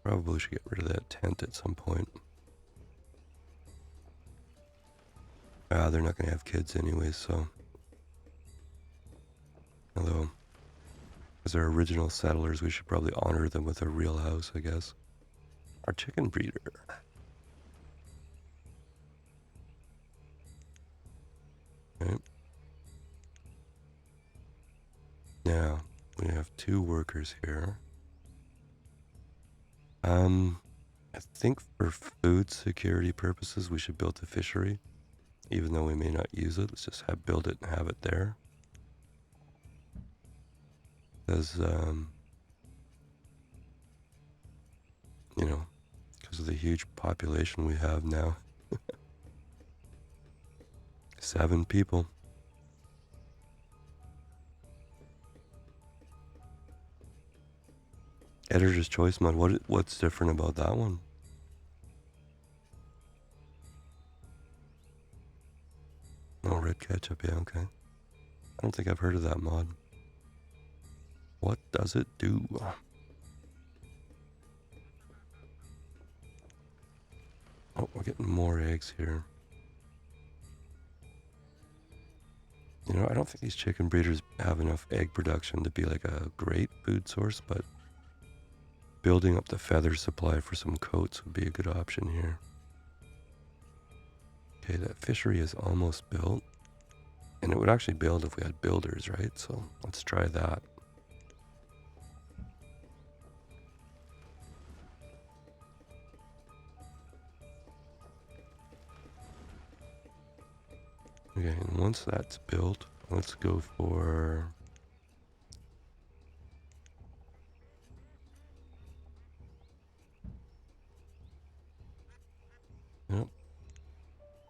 Probably should get rid of that tent at some point. They're not going to have kids anyways, so. Although, as our original settlers, we should probably honor them with a real house, I guess. Our chicken breeder. Okay. Now, we have 2 workers here. I think for food security purposes, we should build a fishery. Even though we may not use it, let's just build it and have it there. Because, you know, because of the huge population we have now. 7 people. Editor's Choice mod. What's different about that one? Oh, red ketchup. Yeah, okay. I don't think I've heard of that mod. What does it do? Oh, we're getting more eggs here. You know, I don't think these chicken breeders have enough egg production to be like a great food source, but building up the feather supply for some coats would be a good option here. Okay, that fishery is almost built. And it would actually build if we had builders, right? So let's try that. Okay, and once that's built, let's go for... Yep.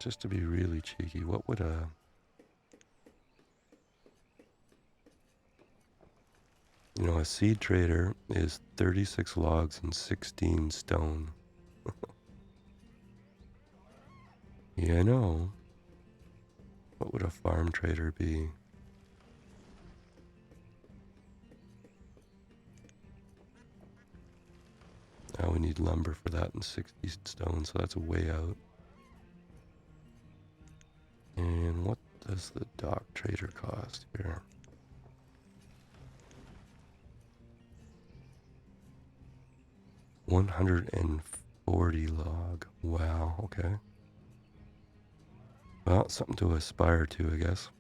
Just to be really cheeky, what would a... You know, a seed trader is 36 logs and 16 stone. Yeah, I know. What would a farm trader be? Now we need lumber for that and 60 stone, so that's way out. And what does the dock trader cost here? 140 log. Wow, okay. Well, something to aspire to, I guess.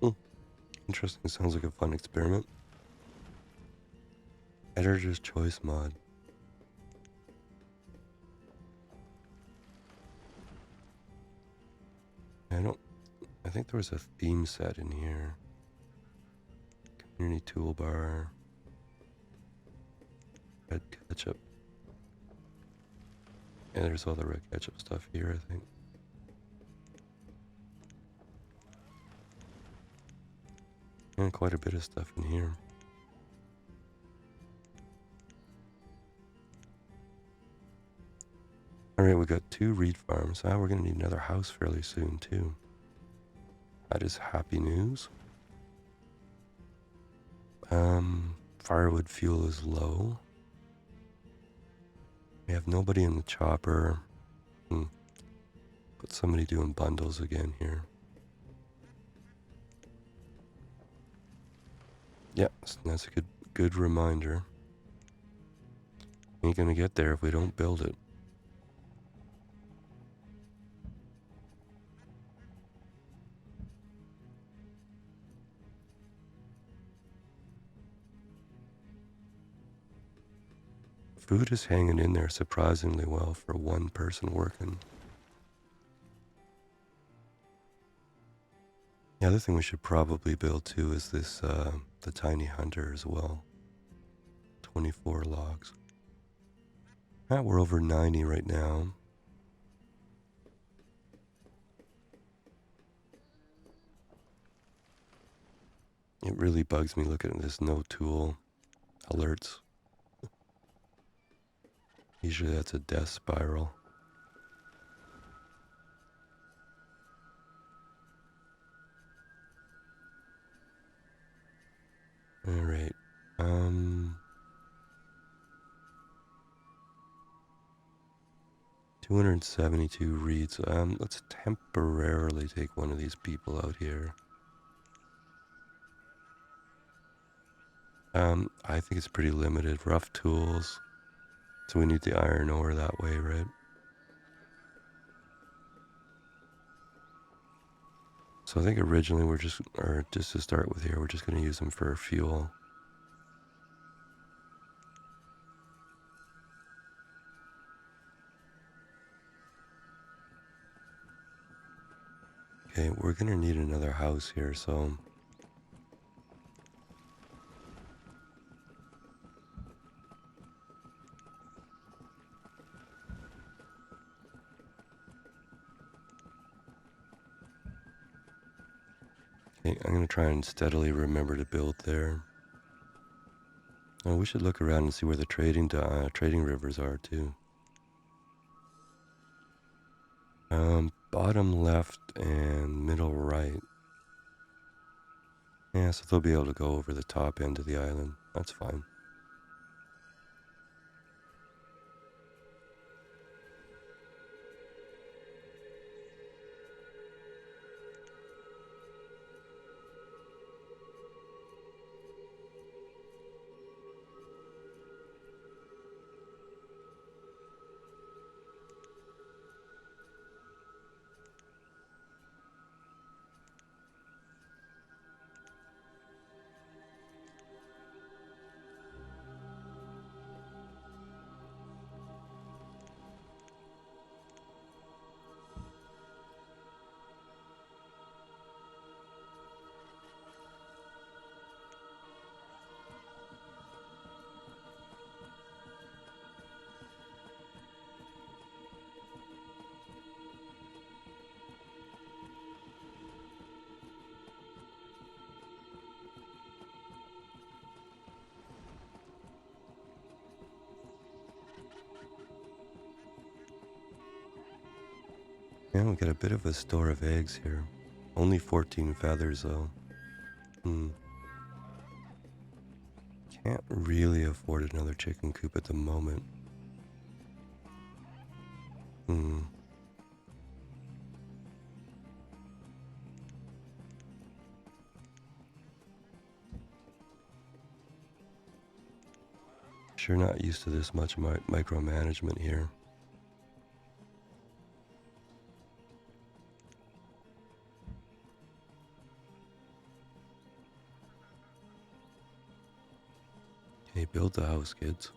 Hmm. Interesting. Sounds like a fun experiment. Editor's Choice mod. I think there was a theme set in here. Community toolbar. Red ketchup. And there's all the red ketchup stuff here, I think. And quite a bit of stuff in here. Alright, we got 2 reed farms. We're gonna need another house fairly soon, too. That is happy news. Firewood fuel is low. We have nobody in the chopper. Put somebody doing bundles again here. Yeah, that's a good reminder. Ain't gonna get there if we don't build it. Food is hanging in there surprisingly well for one person working. The other thing we should probably build too is this, the tiny hunter as well. 24 logs. We're over 90 right now. It really bugs me looking at this no tool alerts. Usually that's a death spiral. All right. 272 reads. Let's temporarily take one of these people out here. I think it's pretty limited. Rough tools. So we need the iron ore that way, right? So I think originally we're just to start with here, we're just going to use them for fuel. Okay, we're going to need another house here, so... Okay, I'm going to try and steadily remember to build there. Oh, we should look around and see where the trading rivers are, too. Bottom left and middle right. Yeah, so they'll be able to go over the top end of the island. That's fine. Yeah, we got a bit of a store of eggs here. Only 14 feathers, though. Can't really afford another chicken coop at the moment. Sure not used to this much micromanagement here. Okay, build the house, kids.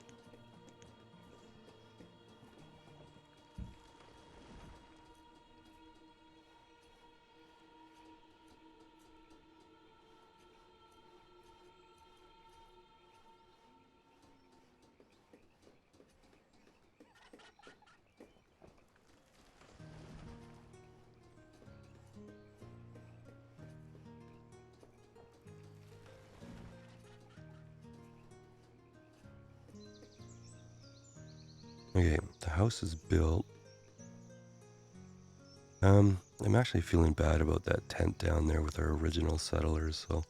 Okay, the house is built. I'm actually feeling bad about that tent down there with our original settlers, so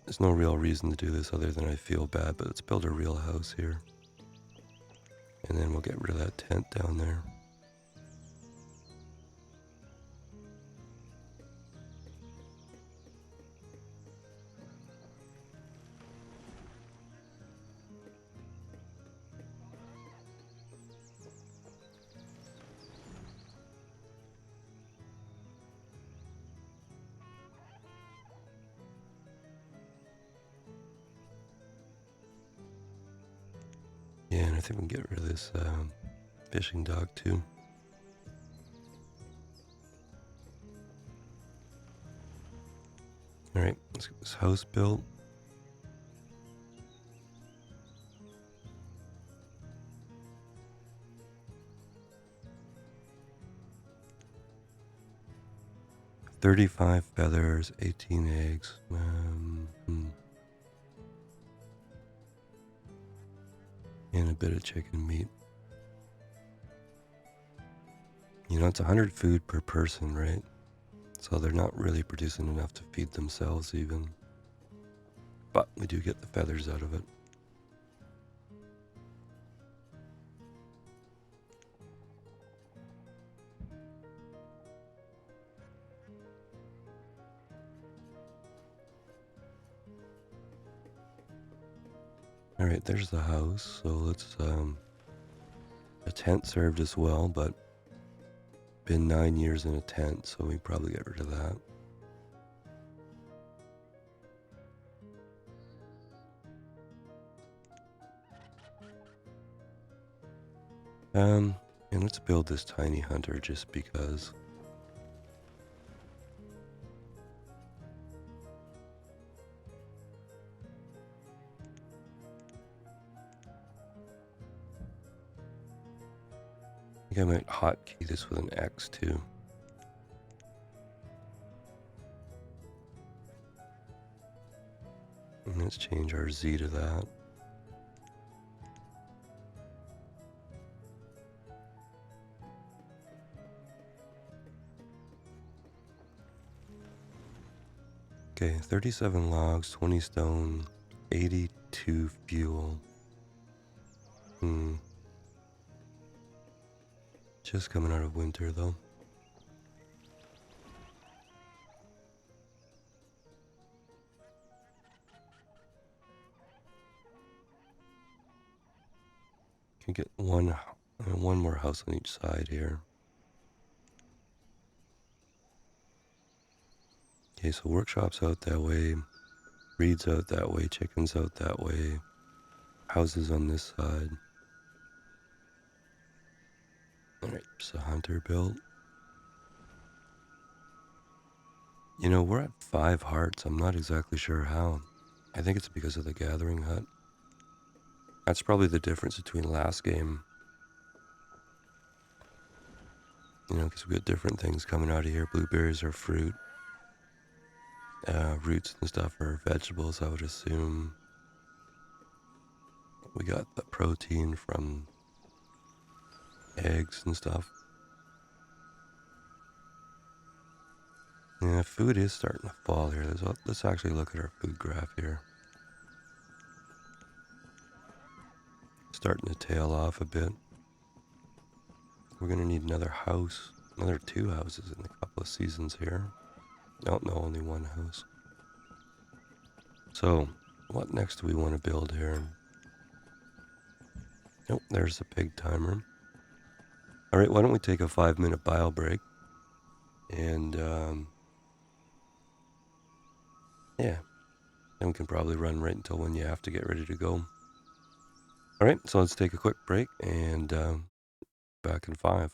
there's no real reason to do this other than I feel bad, but let's build a real house here. And then we'll get rid of that tent down there. I think we can get rid of this fishing dock too. Alright, let's get this house built. $35 feathers, 18 eggs. And a bit of chicken meat. You know, it's 100 food per person, right? So they're not really producing enough to feed themselves even. But we do get the feathers out of it. Alright, there's the house. So let's, a tent served as well, but been 9 years in a tent, so we probably get rid of that. And let's build this tiny hunter just because. I think I might hotkey this with an X too. And let's change our Z to that. Okay, 37 logs, 20 stone, 82 fuel. Just coming out of winter though. Can get one more house on each side here. Okay, so workshops out that way, breeds out that way, chickens out that way, houses on this side. Alright, there's a hunter built. You know, we're at 5 hearts. I'm not exactly sure how. I think it's because of the gathering hut. That's probably the difference between last game. You know, because we got different things coming out of here. Blueberries are fruit. Roots and stuff are vegetables, I would assume. We got the protein from eggs and stuff. Yeah, food is starting to fall here. Let's actually look at our food graph here. Starting to tail off a bit. We're going to need another house. Another 2 houses in a couple of seasons here. No, only 1 house. So, what next do we want to build here? Nope, there's the pig timer. Alright, why don't we take a 5-minute bio break? And, yeah. Then we can probably run right until when you have to get ready to go. Alright, so let's take a quick break and back in 5.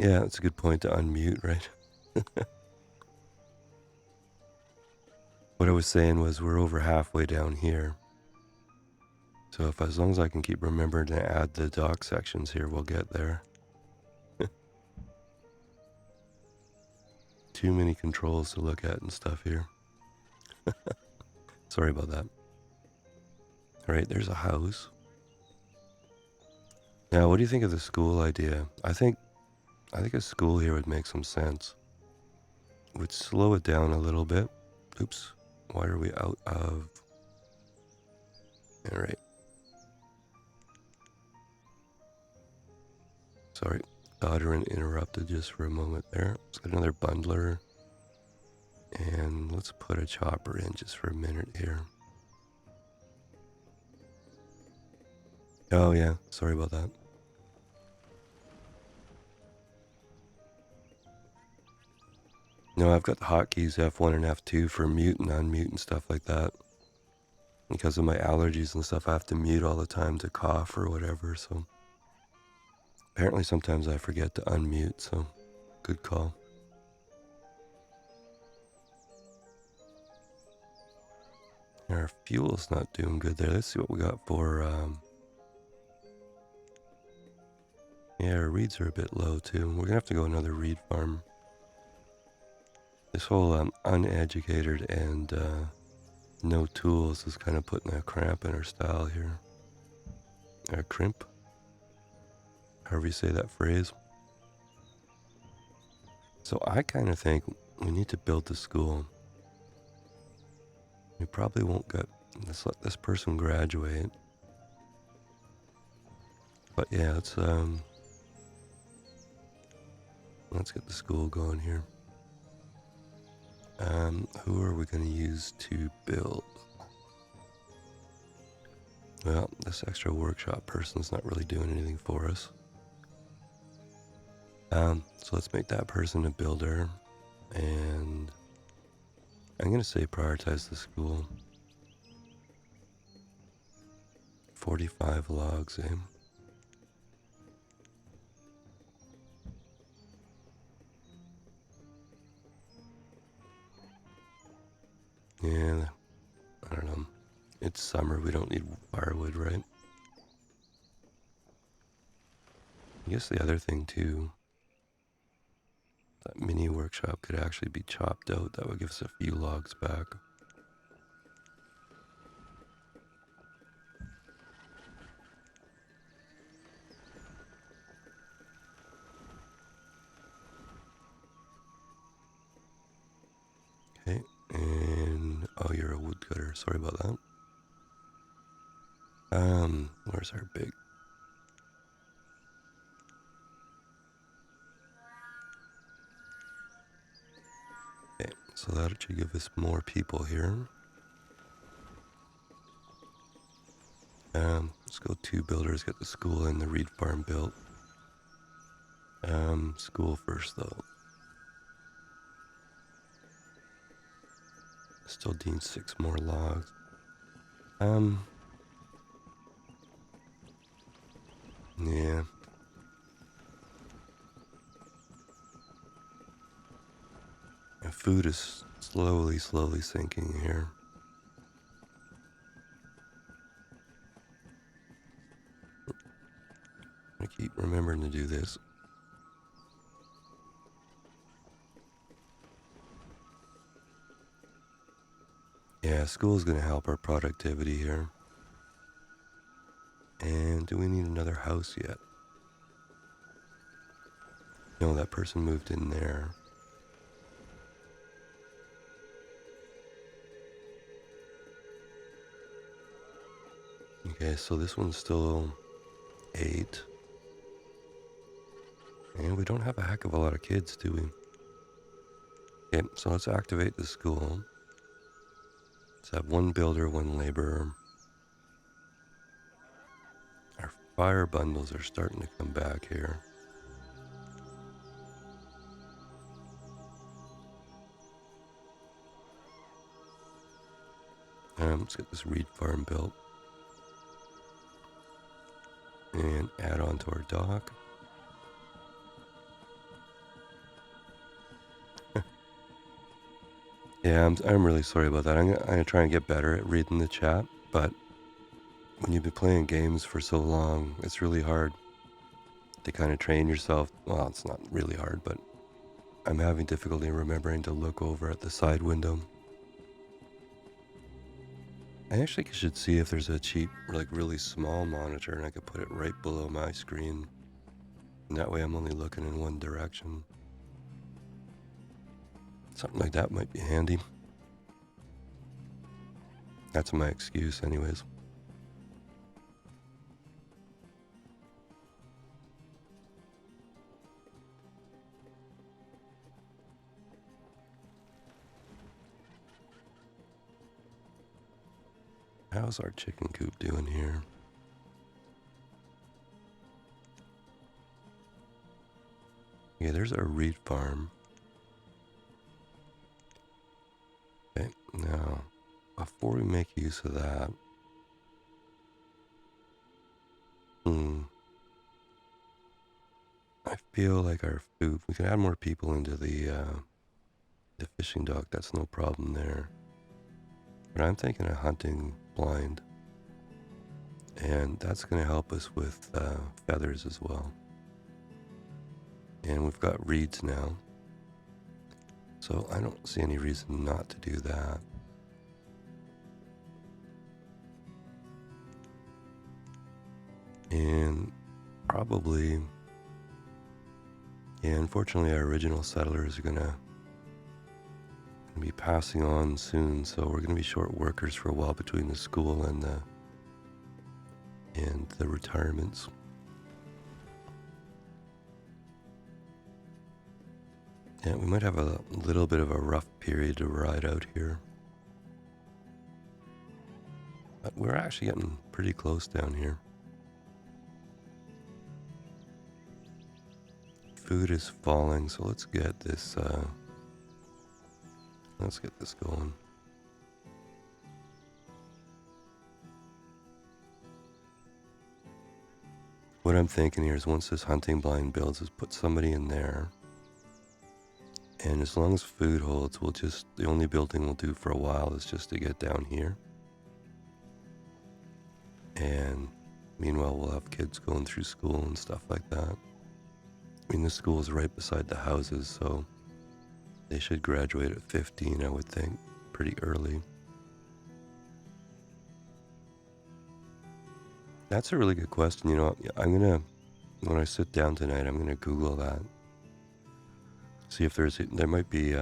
Yeah, that's a good point to unmute, right? What I was saying was we're over halfway down here. So if as long as I can keep remembering to add the dock sections here, we'll get there. Too many controls to look at and stuff here. Sorry about that. All right, there's a house. Now, what do you think of the school idea? I think a school here would make some sense. Would slow it down a little bit. Oops. Why are we out of... All right. Sorry. Daughter interrupted just for a moment there. Let's get another bundler. And let's put a chopper in just for a minute here. Oh, yeah. Sorry about that. No, I've got the hotkeys F1 and F2 for mute and unmute and stuff like that. Because of my allergies and stuff, I have to mute all the time to cough or whatever, so... Apparently sometimes I forget to unmute, so good call. Our fuel's not doing good there. Let's see what we got for... Yeah, our reeds are a bit low too. We're gonna have to go another reed farm. This whole uneducated and no tools is kind of putting a cramp in our style here. Or crimp. However you say that phrase. So I kind of think we need to build the school. We probably won't get... Let's let this person graduate. But yeah, let's get the school going here. Who are we going to use to build? Well, this extra workshop person's not really doing anything for us. So let's make that person a builder. And I'm going to say prioritize the school. 45 logs, eh? Yeah, I don't know. It's summer, we don't need firewood, right? I guess the other thing too, that mini workshop could actually be chopped out. That would give us a few logs back. Okay, and oh, you're a woodcutter. Sorry about that. Where's our big? Okay, so that should give us more people here. Let's go 2 builders, get the school and the reed farm built. School first though. Still need 6 more logs. Yeah. My food is slowly sinking here. I keep remembering to do this. Yeah, school is going to help our productivity here. And do we need another house yet? No, that person moved in there. Okay, so this one's still 8. And we don't have a heck of a lot of kids, do we? Okay, so let's activate the school. Let's have 1 builder, 1 laborer. Our fire bundles are starting to come back here. Let's get this reed farm built. And add on to our dock. Yeah, I'm really sorry about that. I'm gonna try and get better at reading the chat, but when you've been playing games for so long, it's really hard to kind of train yourself. Well, it's not really hard, but I'm having difficulty remembering to look over at the side window. I actually should see if there's a cheap, like really small monitor and I could put it right below my screen. And that way I'm only looking in one direction. Something like that might be handy. That's my excuse anyways. How's our chicken coop doing here? Yeah, there's our reed farm. Okay, now, before we make use of that, I feel like our food, we can add more people into the fishing dock, that's no problem there. But I'm thinking a hunting blind, and that's going to help us with feathers as well. And we've got reeds now, so I don't see any reason not to do that. And probably, yeah, unfortunately our original settlers are going to be passing on soon, so we're going to be short workers for a while between the school and the retirements. Yeah, we might have a little bit of a rough period to ride out here. But we're actually getting pretty close down here. Food is falling, so let's get this going. What I'm thinking here is once this hunting blind builds is put somebody in there. And as long as food holds, the only building we'll do for a while is just to get down here. And meanwhile, we'll have kids going through school and stuff like that. I mean, the school is right beside the houses, so they should graduate at 15, I would think, pretty early. That's a really good question. You know, when I sit down tonight, I'm gonna Google that. See if there might be,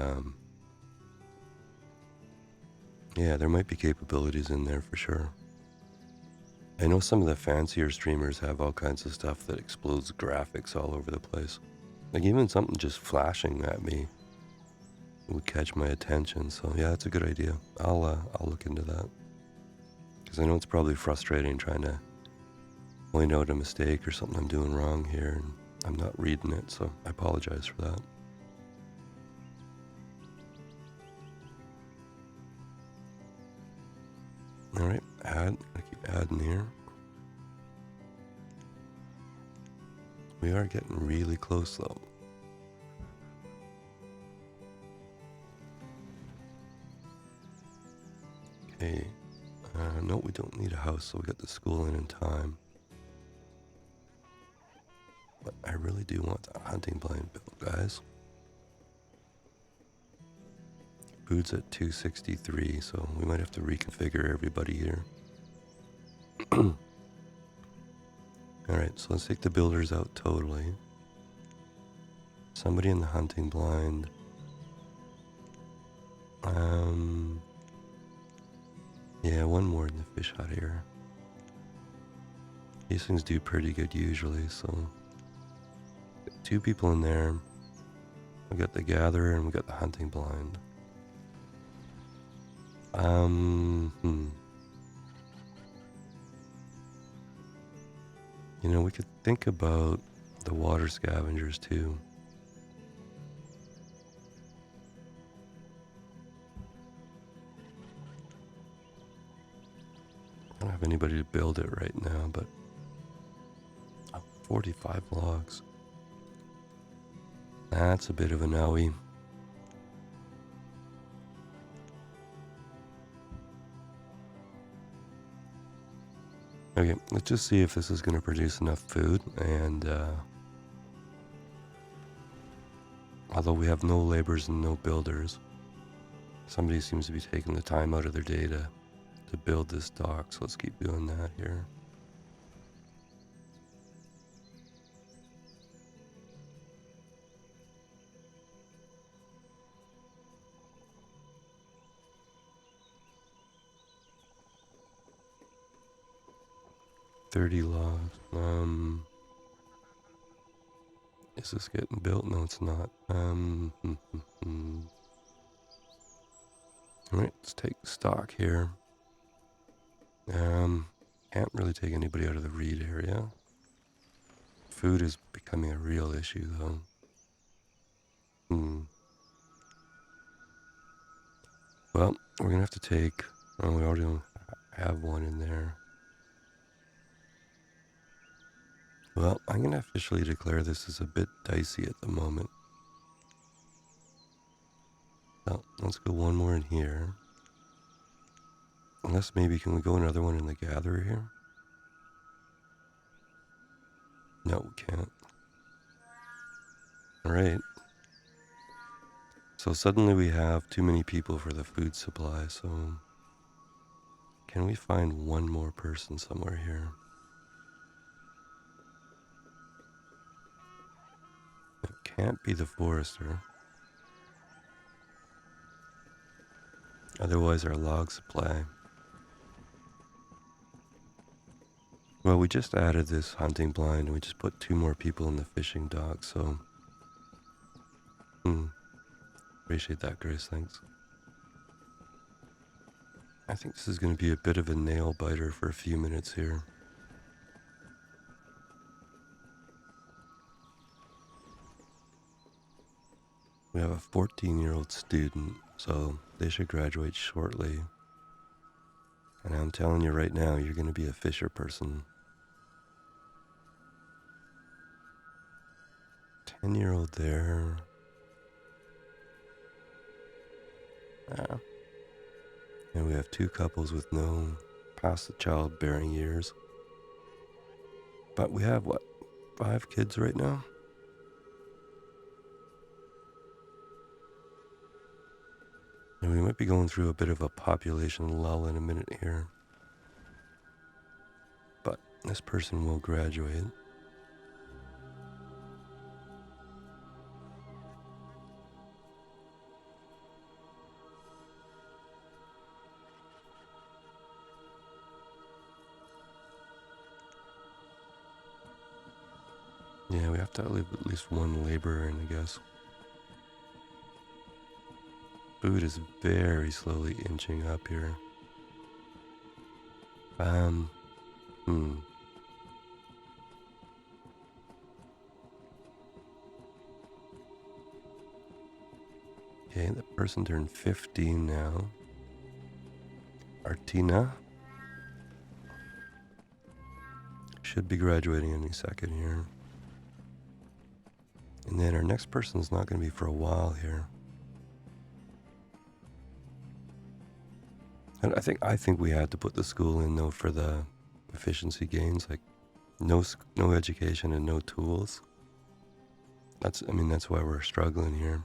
there might be capabilities in there for sure. I know some of the fancier streamers have all kinds of stuff that explodes graphics all over the place. Like even something just flashing at me would catch my attention. So yeah, that's a good idea. I'll look into that. Because I know it's probably frustrating trying to point out a mistake or something I'm doing wrong here, and I'm not reading it, so I apologize for that. Alright, I keep adding here. We are getting really close though. Okay, no, we don't need a house, so we got the school in time. But I really do want that hunting blind built, guys. Food's at 263, so we might have to reconfigure everybody here. Alright, so let's take the builders out totally. Somebody in the hunting blind. Yeah, one more in the fish hut here. These things do pretty good usually, so 2 people in there. We got the gatherer and we got the hunting blind. You know, we could think about the water scavengers too. I don't have anybody to build it right now, but 45 logs. That's a bit of a nowie. Okay, let's just see if this is going to produce enough food. And although we have no laborers and no builders, somebody seems to be taking the time out of their day to build this dock. So let's keep doing that here. $30 logs. Is this getting built? No, it's not. Alright, let's take stock here. Can't really take anybody out of the reed area. Food is becoming a real issue, though. Well, we're gonna have to take... Oh, we already have one in there. Well, I'm gonna officially declare this is a bit dicey at the moment. So, let's go one more in here. Unless maybe, can we go another one in the gatherer here? No, we can't. Alright. So suddenly we have too many people for the food supply, so... Can we find one more person somewhere here? It can't be the forester. Otherwise our log supply. Well, we just added this hunting blind and we just put 2 more people in the fishing dock, so... Appreciate that, Grace, thanks. I think this is going to be a bit of a nail biter for a few minutes here. We have a 14-year-old student, so they should graduate shortly. And I'm telling you right now, you're going to be a fisher person. 10-year-old there. And we have 2 couples with no past the childbearing years. But we have, what, 5 kids right now? And we might be going through a bit of a population lull in a minute here. But this person will graduate. Yeah, we have to leave at least 1 laborer in, I guess. Food is very slowly inching up here. Okay, the person turned 15 now. Artina. Should be graduating any second here. And then our next person's not going to be for a while here. And I think we had to put the school in though for the efficiency gains, like no education and no tools. That's why we're struggling here.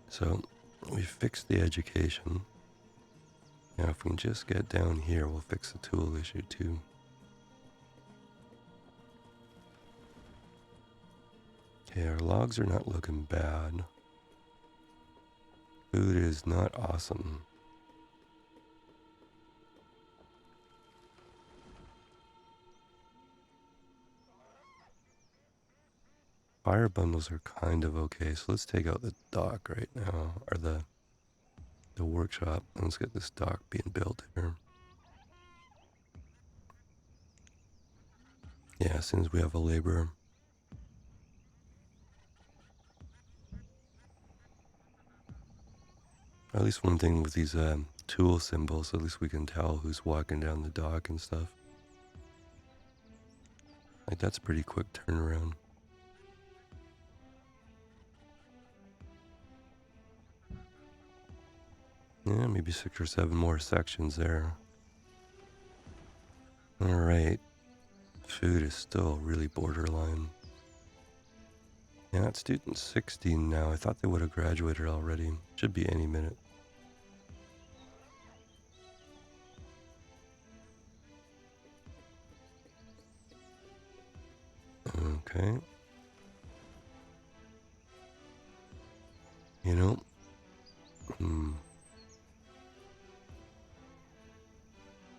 So we fixed the education. Now if we can just get down here, we'll fix the tool issue too. Okay, our logs are not looking bad. Food is not awesome. Fire bundles are kind of okay, so let's take out the dock right now, or the workshop, and let's get this dock being built here. Yeah, as soon as we have a laborer. At least one thing with these tool symbols, at least we can tell who's walking down the dock and stuff. Like, that's a pretty quick turnaround. Yeah, maybe 6 or 7 more sections there. Alright. Food is still really borderline. Yeah, that student's 16 now. I thought they would have graduated already. Should be any minute. Okay. You know,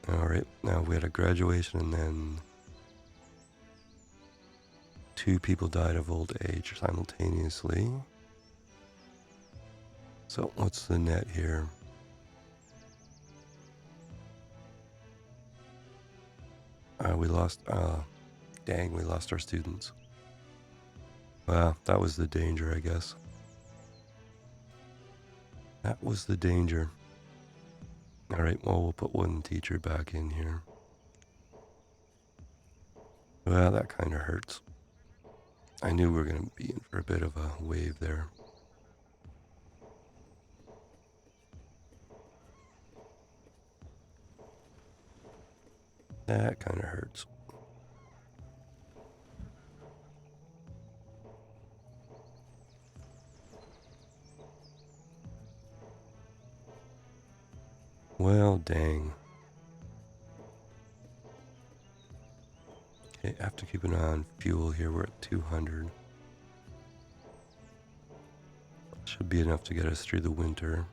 Alright, now we had a graduation and then 2 people died of old age simultaneously. So what's the net here? We lost our students. Well, that was the danger, I guess. That was the danger. Alright, well, we'll put one teacher back in here. Well, that kind of hurts. I knew we were going to be in for a bit of a wave there. That kind of hurts. Well, dang. Okay, I have to keep an eye on fuel here. We're at 200. Should be enough to get us through the winter.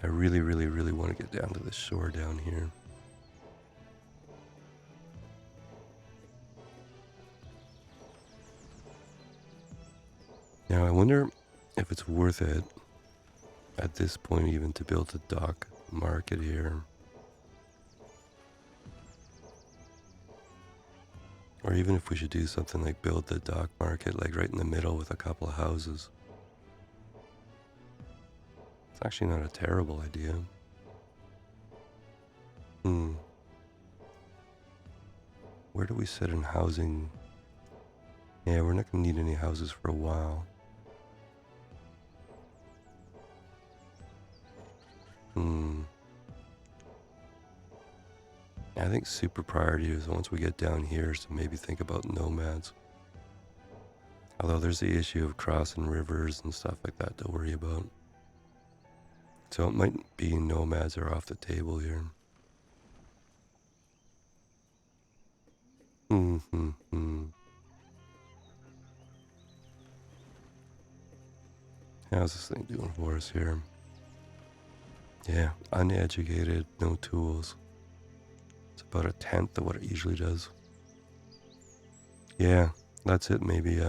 I really, really, really want to get down to the shore down here. Now, I wonder if it's worth it at this point even to build a dock market here. Or even if we should do something like build the dock market like right in the middle with a couple of houses. It's actually not a terrible idea. Where do we sit in housing? Yeah, we're not going to need any houses for a while. I think super priority is once we get down here is to maybe think about nomads. Although there's the issue of crossing rivers and stuff like that to worry about. So it might be nomads are off the table here. How's this thing doing for us here? Yeah, uneducated, no tools. It's about a tenth of what it usually does. Yeah, that's it. Maybe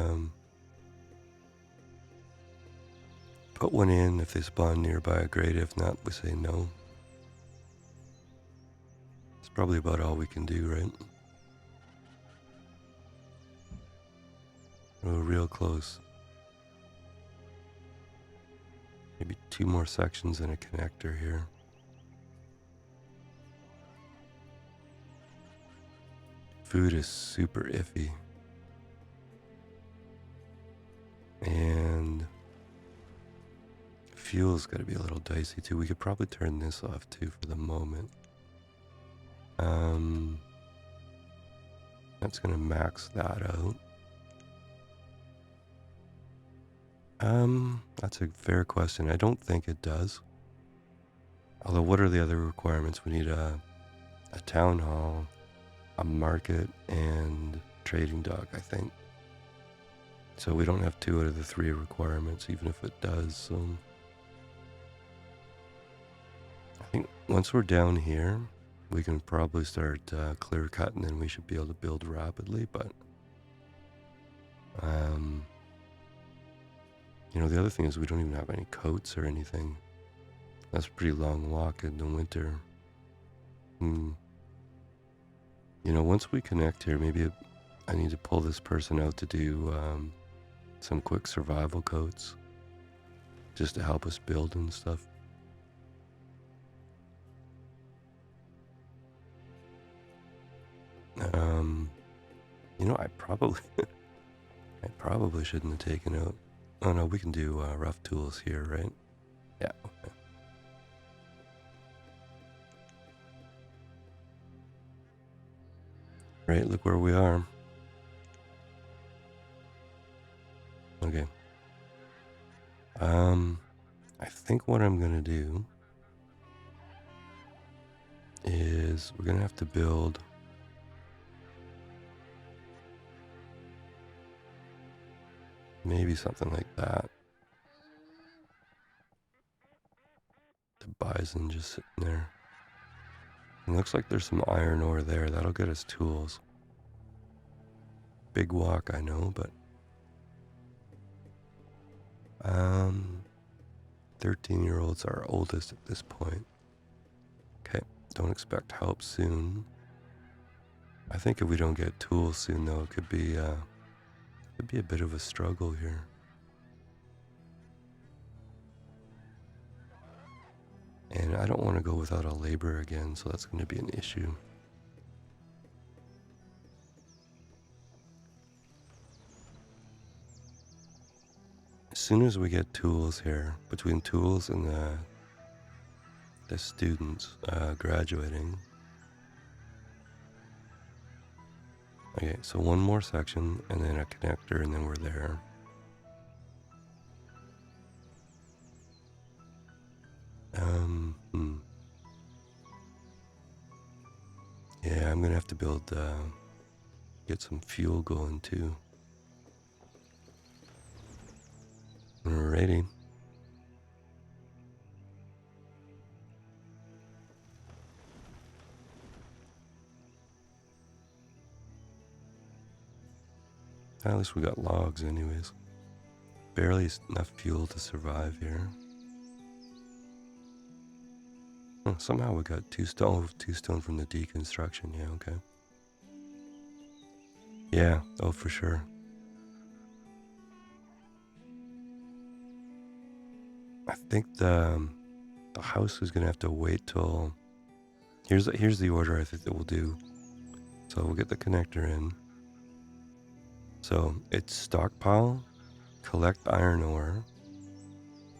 put one in if they spawn nearby, great. If not, we say no. It's probably about all we can do, right? We're real close. Maybe 2 more sections and a connector here. Food is super iffy. And fuel's got to be a little dicey too. We could probably turn this off too for the moment. That's going to max that out. That's a fair question. I don't think it does. Although, what are the other requirements? We need a town hall, a market, and trading dock, I think. So we don't have 2 out of the 3 requirements, even if it does. So I think once we're down here, we can probably start clear cutting, and we should be able to build rapidly. But you know, the other thing is we don't even have any coats or anything. That's a pretty long walk in the winter. You know, once we connect here, maybe I need to pull this person out to do some quick survival coats just to help us build and stuff. You know, I probably shouldn't have taken out. Oh no, we can do rough tools here, right? Yeah. Okay. Right, look where we are. Okay. I think what I'm gonna do is we're gonna have to build maybe something like that. The bison just sitting there. It looks like there's some iron ore there. That'll get us tools. Big walk, I know, but 13-year-olds are oldest at this point. Okay, don't expect help soon. I think if we don't get tools soon, though, it could be a bit of a struggle here. And I don't want to go without a labor again, so that's going to be an issue. As soon as we get tools here, between tools and the students graduating. Okay, so one more section and then a connector and then we're there. Yeah, I'm gonna have to build, get some fuel going too. Alrighty. At least we got logs anyways. Barely enough fuel to survive here. Oh, somehow we got two stone from the deconstruction. Yeah, okay. Yeah, oh for sure. I think the house is gonna have to wait till. Here's the order I think that we'll do. So we'll get the connector in. So it's stockpile, collect iron ore,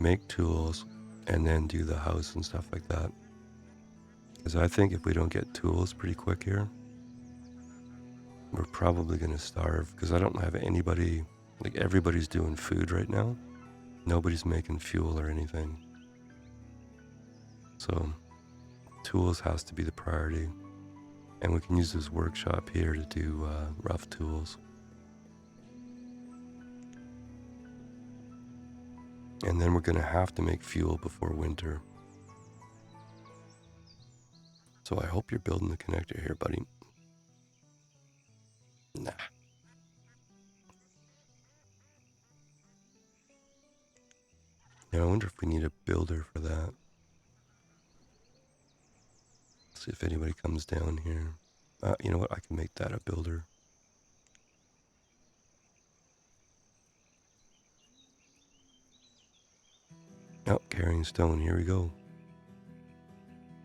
make tools, and then do the house and stuff like that. Because I think if we don't get tools pretty quick here, we're probably gonna starve. Because I don't have anybody, like everybody's doing food right now. Nobody's making fuel or anything. So tools has to be the priority. And we can use this workshop here to do rough tools. And then we're gonna have to make fuel before winter. So I hope you're building the connector here, buddy. Nah. Yeah, I wonder if we need a builder for that. See if anybody comes down here. You know what? I can make that a builder. Oh, carrying stone. Here we go.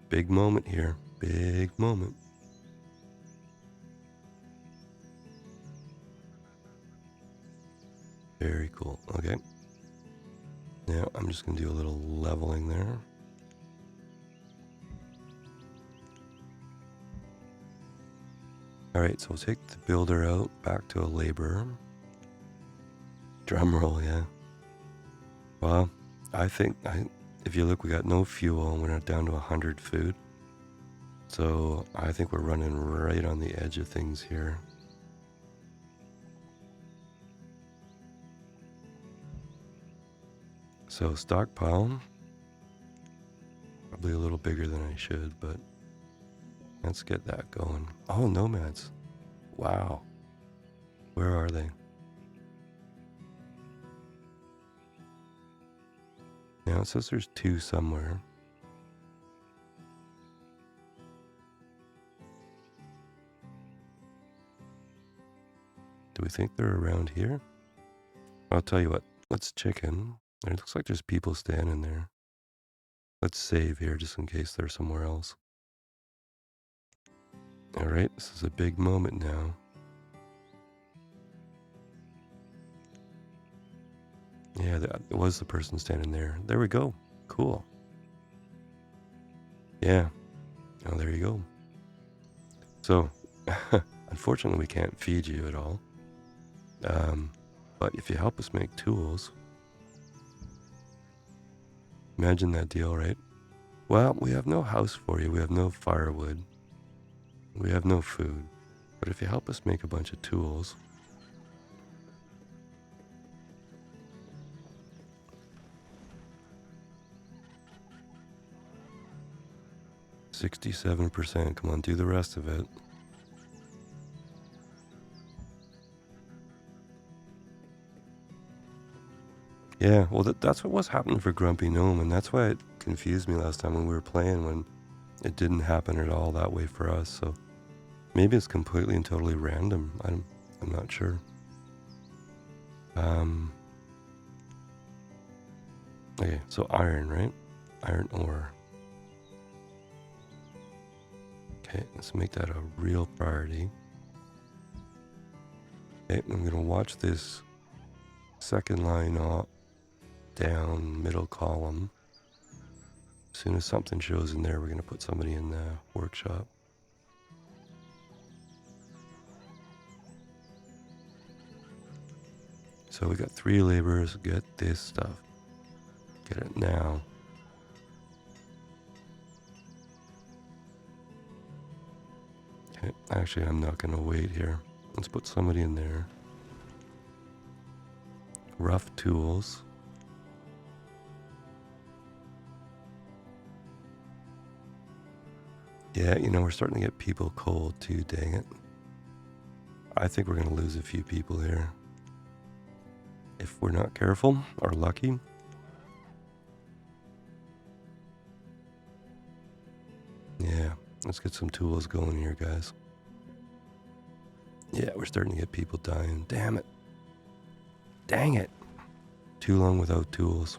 Big moment here. Big moment. Very cool. Okay. Now I'm just going to do a little leveling there. All right, so we'll take the builder out, back to a laborer. Drum roll, yeah. Well, I think, if you look, we got no fuel and we're down to 100 food. So I think we're running right on the edge of things here. So stockpile, probably a little bigger than I should, but let's get that going. Oh, nomads. Wow. Where are they? Now it says there's 2 somewhere. Do we think they're around here? I'll tell you what, let's check in. It looks like there's people standing there. Let's save here just in case they're somewhere else. All right, this is a big moment now. Yeah, it was the person standing there. There we go. Cool. Yeah. Oh, there you go. So, Unfortunately, we can't feed you at all. But if you help us make tools, imagine that deal, right? Well, we have no house for you. We have no firewood. We have no food. But if you help us make a bunch of tools, 67%. Come on, do the rest of it. Yeah, well, that's what was happening for Grumpy Gnome, and that's why it confused me last time when we were playing, when it didn't happen at all that way for us. So maybe it's completely and totally random. I'm not sure. Okay, so iron, right? Iron ore. Okay, let's make that a real priority. Okay, I'm gonna watch this second line off, down, middle column. As soon as something shows in there, we're gonna put somebody in the workshop. So we got 3 laborers. Get this stuff. Get it now. Okay, actually, I'm not gonna wait here. Let's put somebody in there. Rough tools. Yeah, you know, we're starting to get people cold too, dang it. I think we're gonna lose a few people here. If we're not careful or lucky. Yeah, let's get some tools going here, guys. Yeah, we're starting to get people dying. Damn it. Dang it. Too long without tools.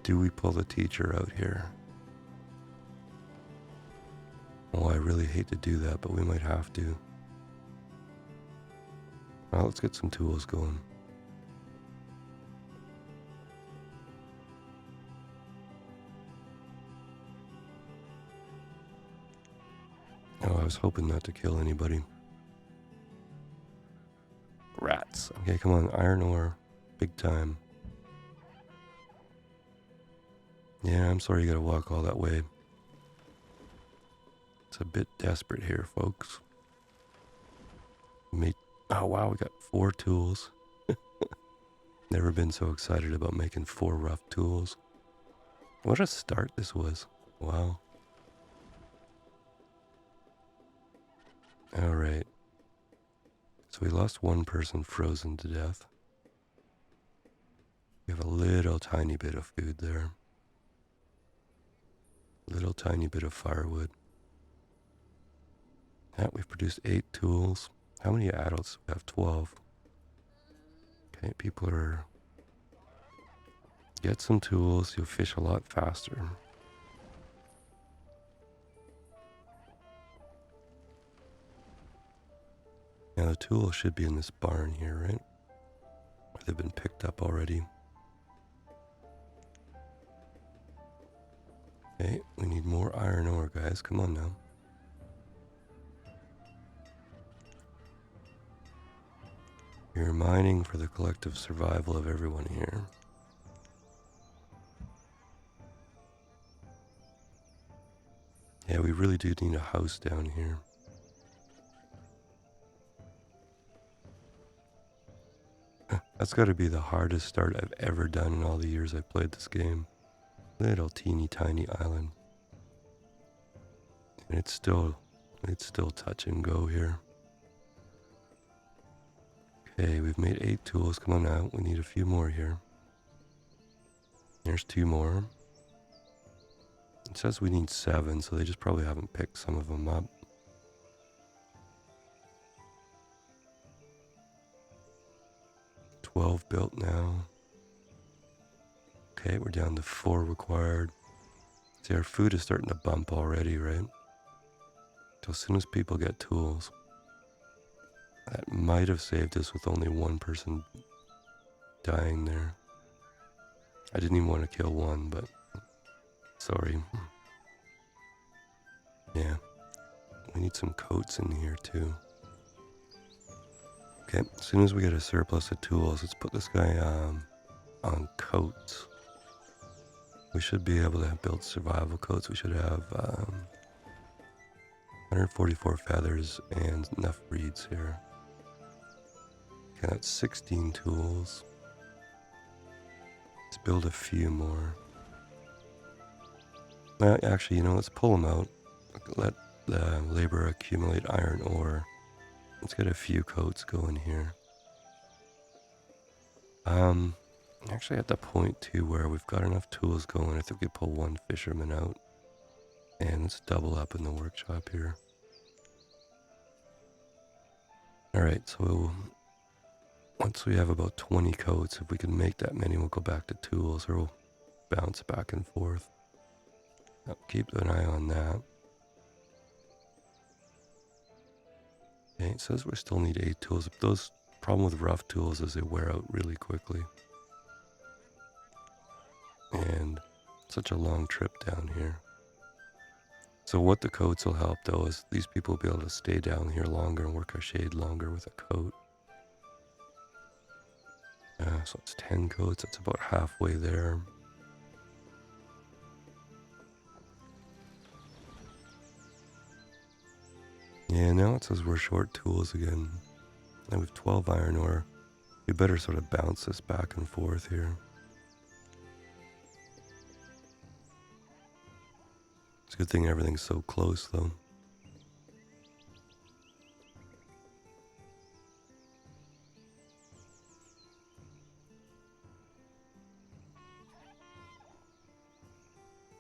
Do we pull the teacher out here? Oh, I really hate to do that, but we might have to. Well, let's get some tools going. Oh, I was hoping not to kill anybody. Rats. Okay, come on, iron ore. Big time. Yeah, I'm sorry you gotta walk all that way. It's a bit desperate here, folks. Oh wow, we got 4 tools. Never been so excited about making 4 rough tools. What a start this was. Wow. Alright. So we lost 1 person frozen to death. We have a little tiny bit of food there. Little tiny bit of firewood. Yeah, we've produced 8 tools. How many adults? We have 12. Okay, people are... Get some tools, you'll fish a lot faster. Now the tools should be in this barn here, right? Or they've been picked up already. Okay, we need more iron ore, guys. Come on now. You're mining for the collective survival of everyone here. Yeah, we really do need a house down here. That's got to be the hardest start I've ever done in all the years I've played this game. Little teeny tiny island. And it's still touch and go here. Okay, we've made 8 tools. Come on now, we need a few more here. There's 2 more. It says we need 7, so they just probably haven't picked some of them up. $12 built now. Okay, we're down to 4 required. See, our food is starting to bump already, right? So as soon as people get tools, that might have saved us with only 1 person dying there. I didn't even want to kill 1, but sorry. Yeah, we need some coats in here too. Okay, as soon as we get a surplus of tools, let's put this guy on coats. We should be able to build survival coats. We should have 144 feathers and enough reeds here. Okay, that's 16 tools. Let's build a few more. Actually, let's pull them out. Let the labor accumulate iron ore. Let's get a few coats going here. Actually at the point too where we've got enough tools going, I think we pull one fisherman out. And let's double up in the workshop here. Alright, so once we have about 20 coats, if we can make that many, we'll go back to tools, or we'll bounce back and forth. Keep an eye on that. Okay, it says we still need 8 tools. Those problem with rough tools is they wear out really quickly. And such a long trip down here. So what the coats will help though is these people will be able to stay down here longer and work our shade longer with a coat. So it's 10 coats, that's about halfway there. Yeah, now it says we're short tools again. And we have 12 iron ore. We better sort of bounce this back and forth here. It's a good thing everything's so close though.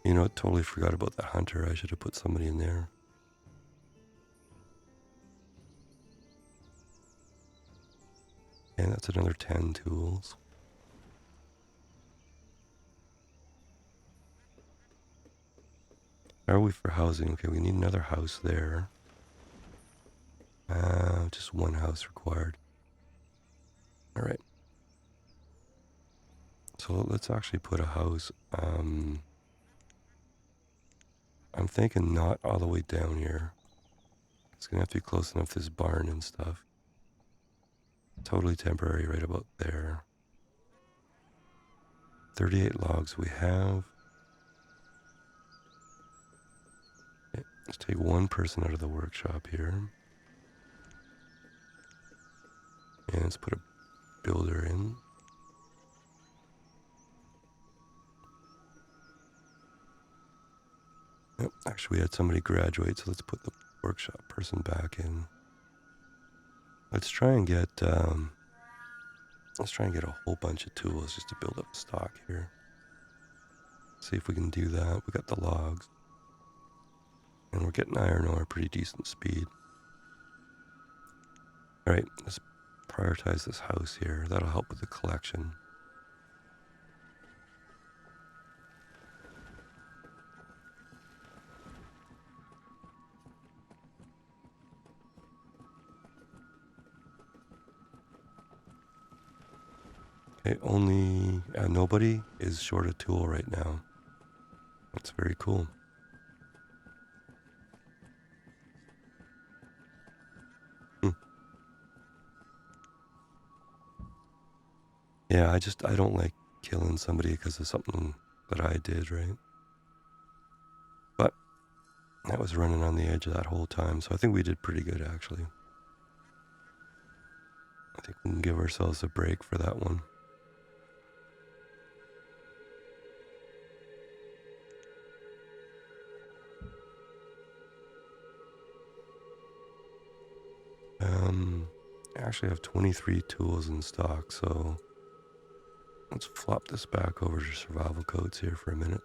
You know, I totally forgot about the hunter. I should have put somebody in there. And that's another 10 tools. How are we for housing? Okay, we need another house there. Just one house required. Alright. So let's actually put a house. I'm thinking not all the way down here. It's gonna have to be close enough to this barn and stuff. Totally temporary right about there. 38 logs we have. Okay, let's take one person out of the workshop here. And let's put a builder in. Yep, actually we had somebody graduate, so let's put the workshop person back in. Let's try and get a whole bunch of tools just to build up stock here. See if we can do that. We got the logs. And we're getting iron ore at pretty decent speed. Alright, let's prioritize this house here. That'll help with the collection. Okay, nobody is short a tool right now. That's very cool. Yeah, I don't like killing somebody because of something that I did, right? But I was running on the edge of that whole time, so I think we did pretty good, actually. I think we can give ourselves a break for that one. I actually have 23 tools in stock, so let's flop this back over to survival codes here for a minute.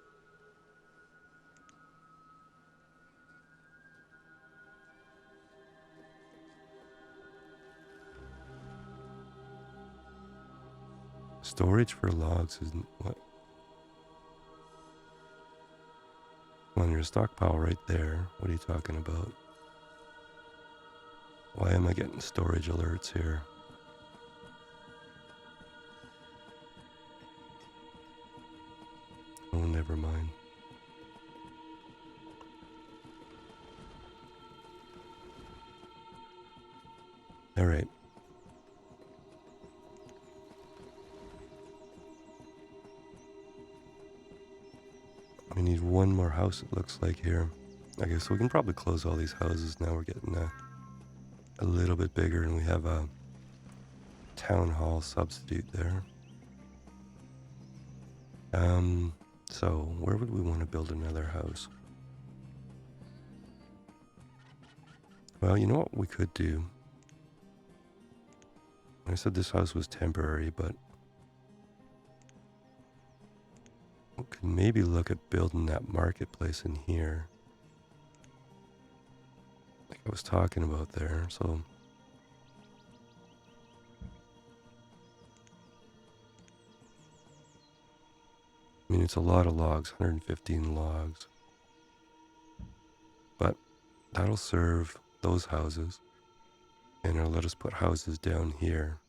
Storage for logs isn't what? Come on, your stockpile right there. What are you talking about? Why am I getting storage alerts here? Oh, never mind. All right. We need one more house, it looks like here. Okay, so we can probably close all these houses now. We're getting a little bit bigger, and we have a town hall substitute there. So where would we want to build another house? Well, you know what we could do? I said this house was temporary, but we could maybe look at building that marketplace in here, like I was talking about there. So I mean, it's a lot of logs, 115 logs, but that'll serve those houses, and it'll let us put houses down here.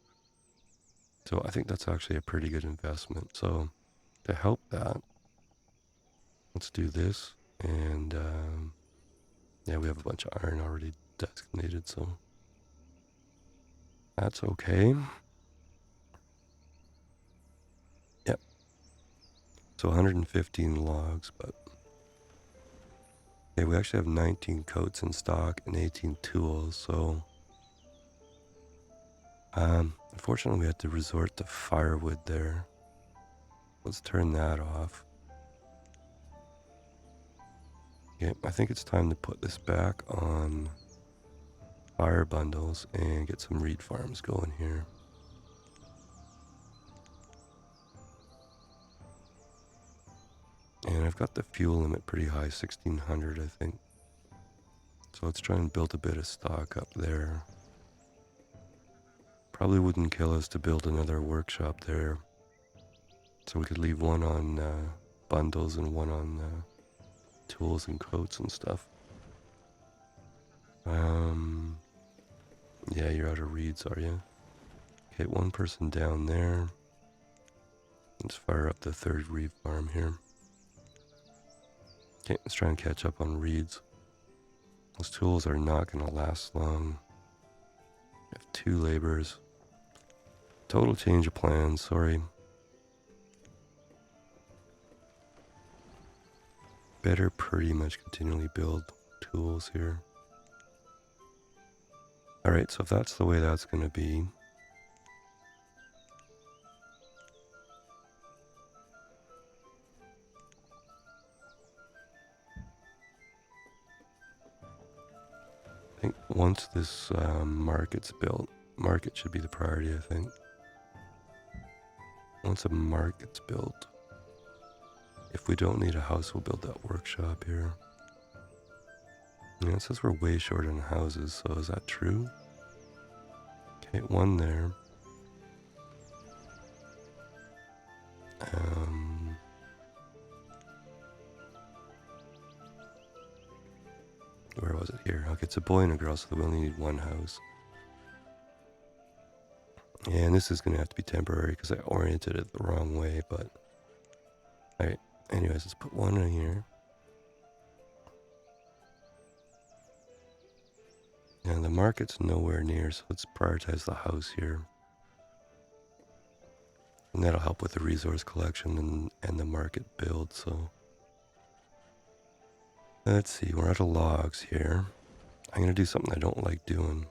So I think that's actually a pretty good investment. So to help that, let's do this. And yeah, we have a bunch of iron already designated, so that's okay. Yep. So 115 logs, but okay, we actually have 19 coats in stock and 18 tools. So unfortunately, we had to resort to firewood there. Let's turn that off. Okay, I think it's time to put this back on fire bundles and get some reed farms going here. And I've got the fuel limit pretty high, 1600 I think. So let's try and build a bit of stock up there. Probably wouldn't kill us to build another workshop there. So we could leave one on bundles and one on tools and coats and stuff. Yeah, you're out of reeds, are you? Okay, one person down there. Let's fire up the third reed farm here. Okay, let's try and catch up on reeds. Those tools are not going to last long. We have 2 laborers. Total change of plans, sorry. Better pretty much continually build tools here. Alright, so if that's the way that's going to be, I think once this market's built, market should be the priority, I think. Once a market's built, if we don't need a house, we'll build that workshop here. Yeah, it says we're way short on houses, so is that true? Okay, one there. Where was it here? Okay, it's a boy and a girl, so we only need one house. And this is going to have to be temporary because I oriented it the wrong way, but... Alright, anyways, let's put one in here. And the market's nowhere near, so let's prioritize the house here. And that'll help with the resource collection and the market build, so... Let's see, we're out of logs here. I'm going to do something I don't like doing.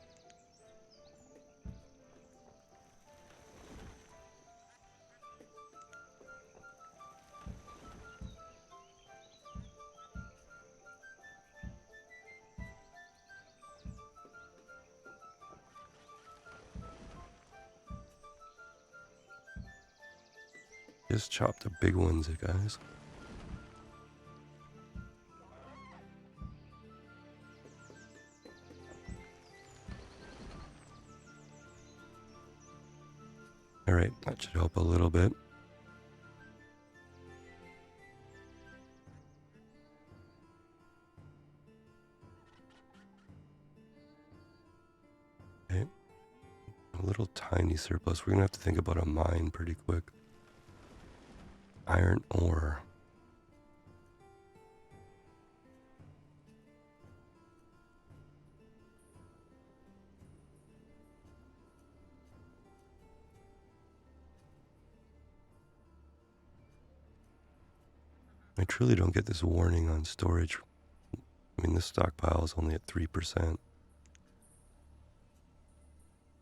Just chop the big ones, guys. Alright, that should help a little bit. Okay. A little tiny surplus. We're going to have to think about a mine pretty quick. Iron ore. I truly don't get this warning on storage. I mean, this stockpile is only at 3%.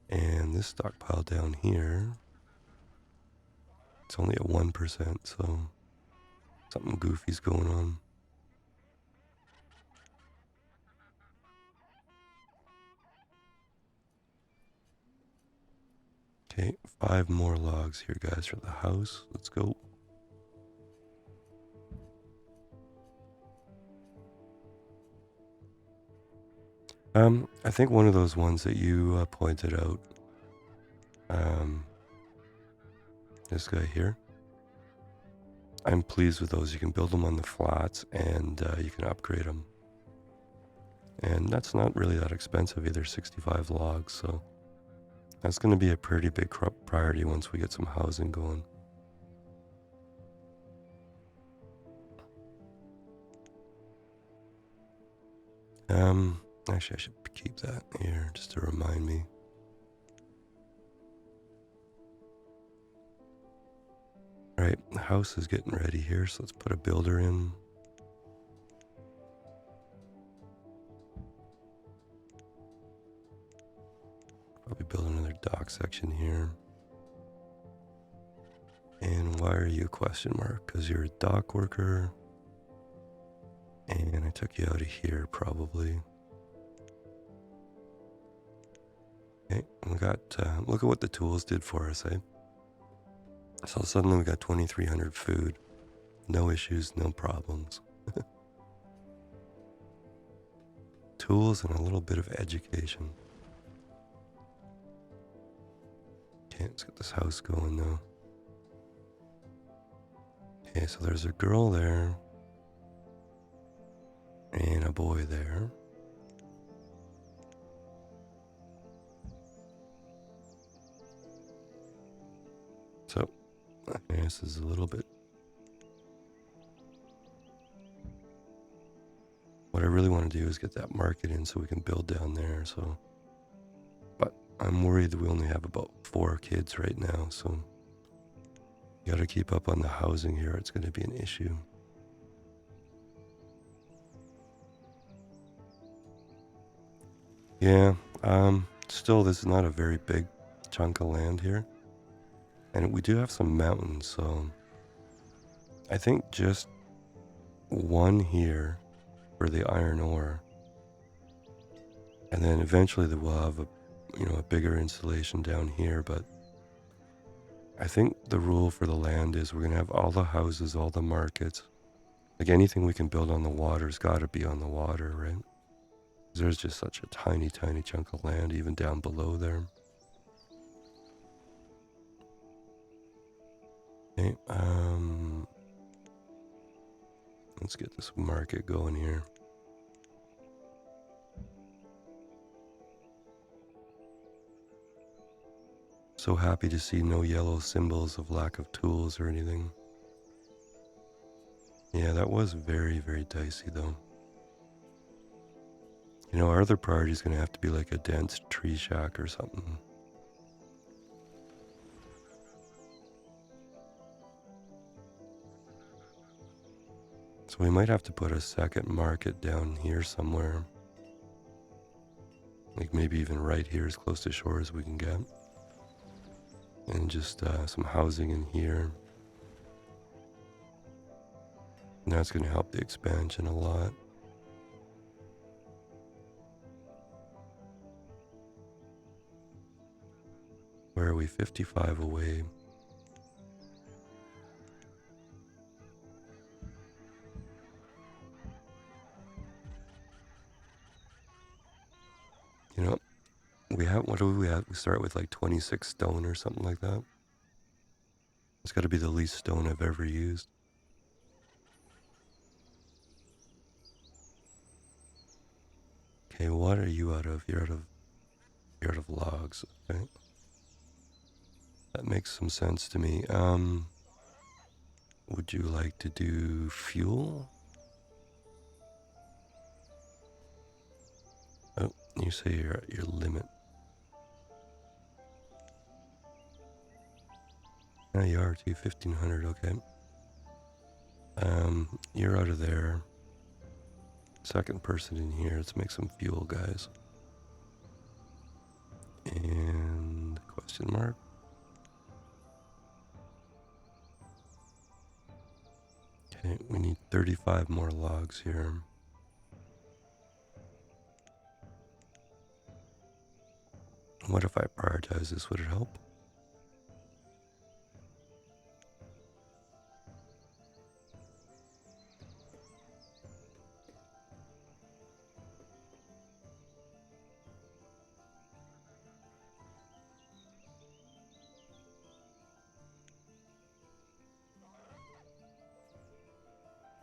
And this stockpile down here, it's only at 1%, so something goofy's going on. Okay, 5 more logs here, guys, for the house. Let's go. I think one of those ones that you pointed out, this guy here, I'm pleased with those. You can build them on the flats and you can upgrade them. And that's not really that expensive either, 65 logs, so that's going to be a pretty big priority once we get some housing going. Actually, I should keep that here just to remind me. All right, the house is getting ready here, so let's put a builder in. Probably build another dock section here. And why are you a question mark? Because you're a dock worker. And I took you out of here, probably. Okay, we got, look at what the tools did for us, eh? So suddenly we got 2,300 food. No issues, no problems. Tools and a little bit of education. Okay, let's get this house going now. Okay, so there's a girl there. And a boy there. So, this is a little bit. What I really want to do is get that market in so we can build down there, so. But I'm worried that we only have about 4 kids right now, so. You gotta keep up on the housing here, it's gonna be an issue. Yeah, still this is not a very big chunk of land here. And we do have some mountains, so I think just one here for the iron ore. And then eventually we'll have a bigger installation down here, but I think the rule for the land is we're gonna have all the houses, all the markets. Like anything we can build on the water's gotta be on the water, right? There's just such a tiny, tiny chunk of land even down below there. Okay, let's get this market going here. So happy to see no yellow symbols of lack of tools or anything. Yeah, that was very, very dicey though. Our other priority is going to have to be like a dense tree shack or something. So we might have to put a second market down here somewhere. Like maybe even right here as close to shore as we can get. And just some housing in here. And that's going to help the expansion a lot. Where are we? 55 away. What do we have? We start with like 26 stone or something like that. It's got to be the least stone I've ever used. Okay, what are you out of? You're out of logs, okay? That makes some sense to me. Would you like to do fuel? Oh, you say you're at your limit. Yeah, you are too, 1,500, okay. You're out of there. Second person in here. Let's make some fuel, guys. And question mark. Okay, we need 35 more logs here. What if I prioritize this? Would it help?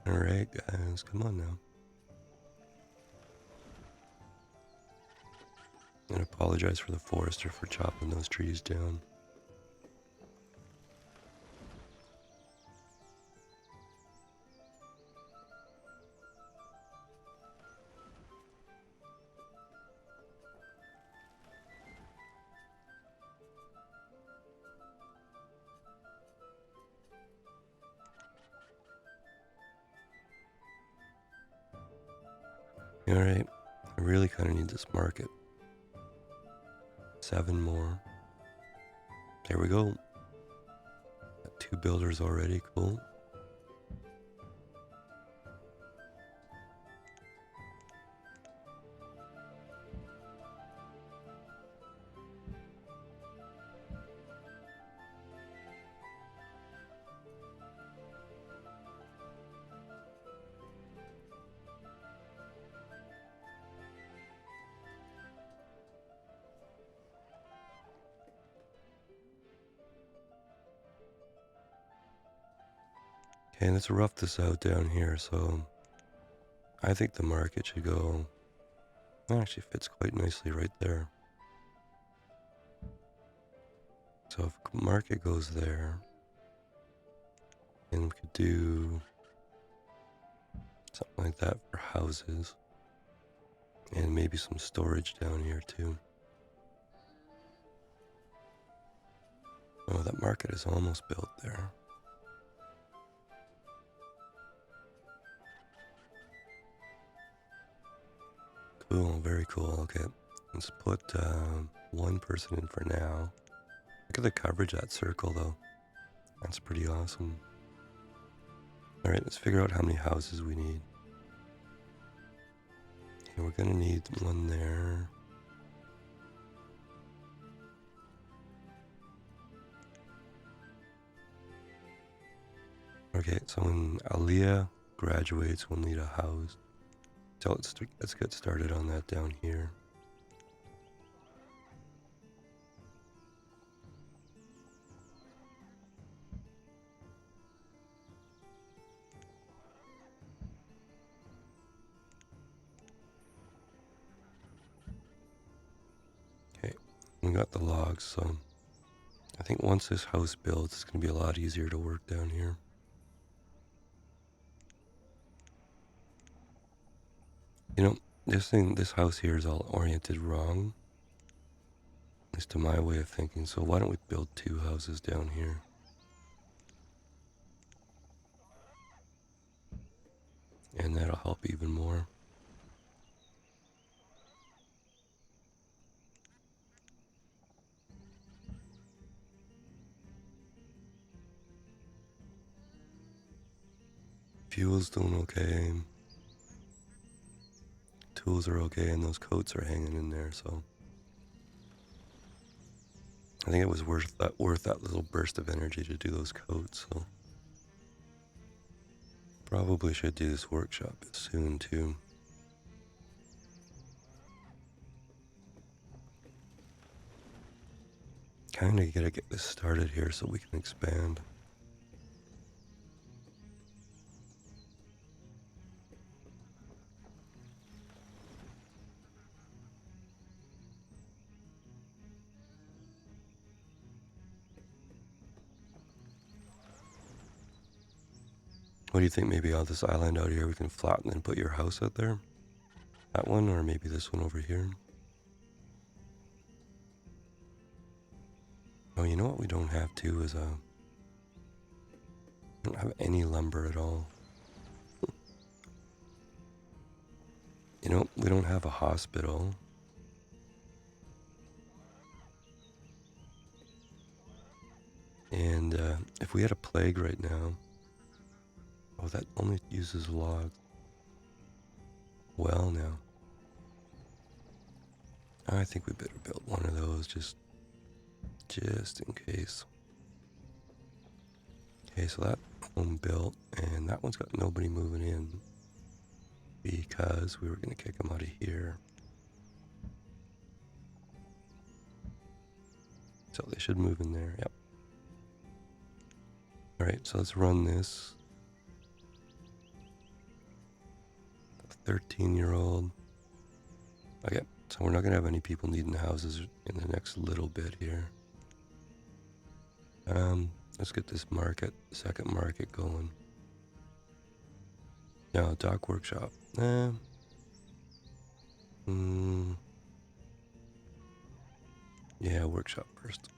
Alright, guys, come on now. And apologize for the forester for chopping those trees down. Alright, I really kind of need this market. 7 more. There we go. Got 2 builders already, cool. Okay, let's rough this out down here. So I think the market should go, that actually fits quite nicely right there. So if market goes there, and we could do something like that for houses, and maybe some storage down here too. Oh, that market is almost built there. Cool, very cool. Okay, let's put 1 person in for now. Look at the coverage of that circle though. That's pretty awesome. Alright, let's figure out how many houses we need. Okay, we're gonna need 1 there. Okay, so when Aliyah graduates, we'll need a house. So let's get started on that down here. Okay, we got the logs, so I think once this house builds, it's going to be a lot easier to work down here. You know, this house here is all oriented wrong. At least to my way of thinking, so why don't we build 2 houses down here? And that'll help even more. Fuel's doing okay. Tools are okay, and those coats are hanging in there, so I think it was worth that little burst of energy to do those coats, so probably should do this workshop soon too. Kinda gotta get this started here so we can expand. What do you think? Maybe on this island out here we can flatten and put your house out there? That one, or maybe this one over here? Oh, you know what we don't have too is we don't have any lumber at all. You know, we don't have a hospital. And if we had a plague right now, oh, that only uses logs. Well, now, I think we better build one of those just in case. Okay, so that home built, and that one's got nobody moving in because we were going to kick them out of here. So they should move in there, yep. Alright, so let's run this. 13-year-old. Okay, so we're not going to have any people needing houses in the next little bit here. Let's get this second market going. No, dock workshop. Yeah, workshop first.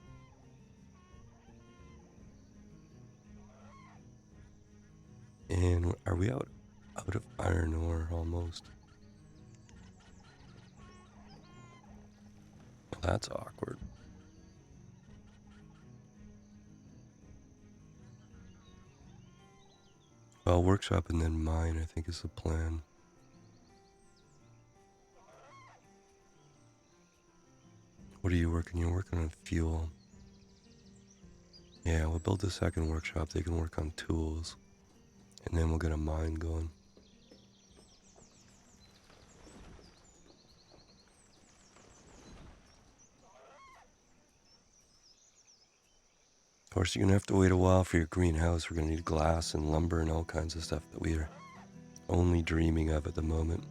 And are we out of iron ore almost? Well, that's awkward. Well, workshop and then mine, I think, is the plan. What are you working? You're working on fuel. Yeah, we'll build the second workshop. They can work on tools. And then we'll get a mine going. Of course, you're going to have to wait a while for your greenhouse. We're going to need glass and lumber and all kinds of stuff that we are only dreaming of at the moment.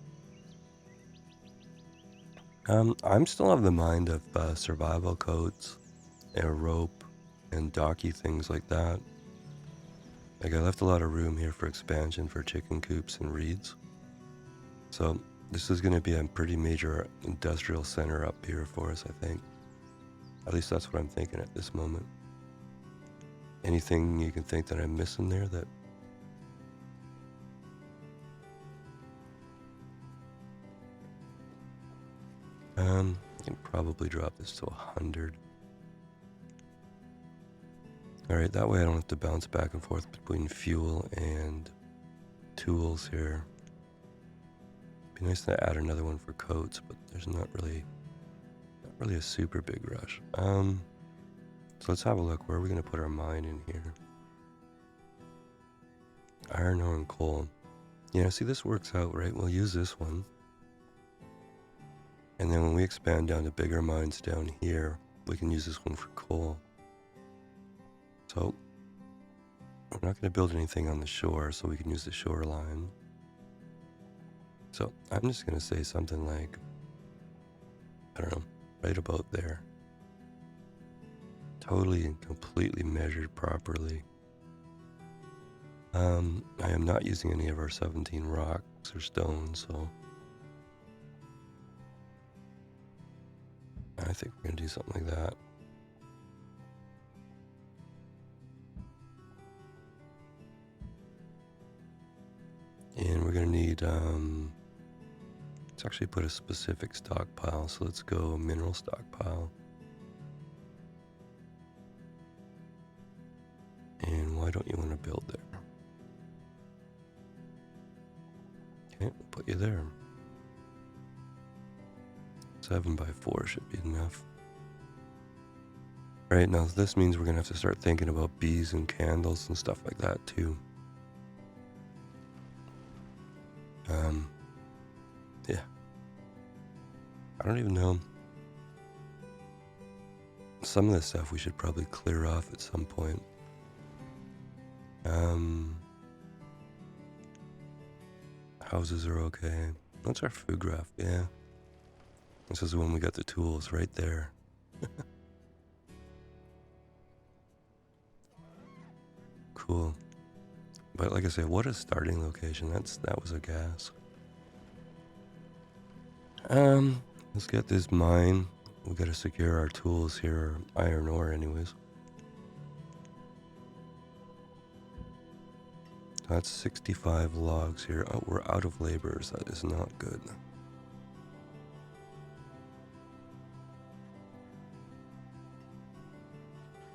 I'm still of the mind of survival coats and rope and docky things like that. Like, I left a lot of room here for expansion for chicken coops and reeds. So this is going to be a pretty major industrial center up here for us, I think. At least that's what I'm thinking at this moment. Anything you can think that I'm missing there that... I can probably drop this to 100. Alright, that way I don't have to bounce back and forth between fuel and tools here. Be nice to add another one for coats, but there's not really a super big rush. So let's have a look. Where are we going to put our mine in here? Iron ore and coal. Yeah, see, this works out, right? We'll use this one. And then when we expand down to bigger mines down here, we can use this one for coal. So we're not going to build anything on the shore, so we can use the shoreline. So I'm just going to say something like, I don't know, right about there. Totally and completely measured properly. I am not using any of our 17 rocks or stones, so I think we're going to do something like that. And we're going to need, let's actually put a specific stockpile, so let's go mineral stockpile. And why don't you want to build there? Okay, we'll put you there. 7x4 should be enough. Right, now this means we're going to have to start thinking about bees and candles and stuff like that too. Yeah. I don't even know. Some of this stuff we should probably clear off at some point. Houses are okay. What's our food graph? Yeah. This is when we got the tools right there. Cool. But like I said, what a starting location. That was a gas. Let's get this mine. We gotta secure our tools here, iron ore anyways. That's 65 logs here. Oh, we're out of laborers. That is not good.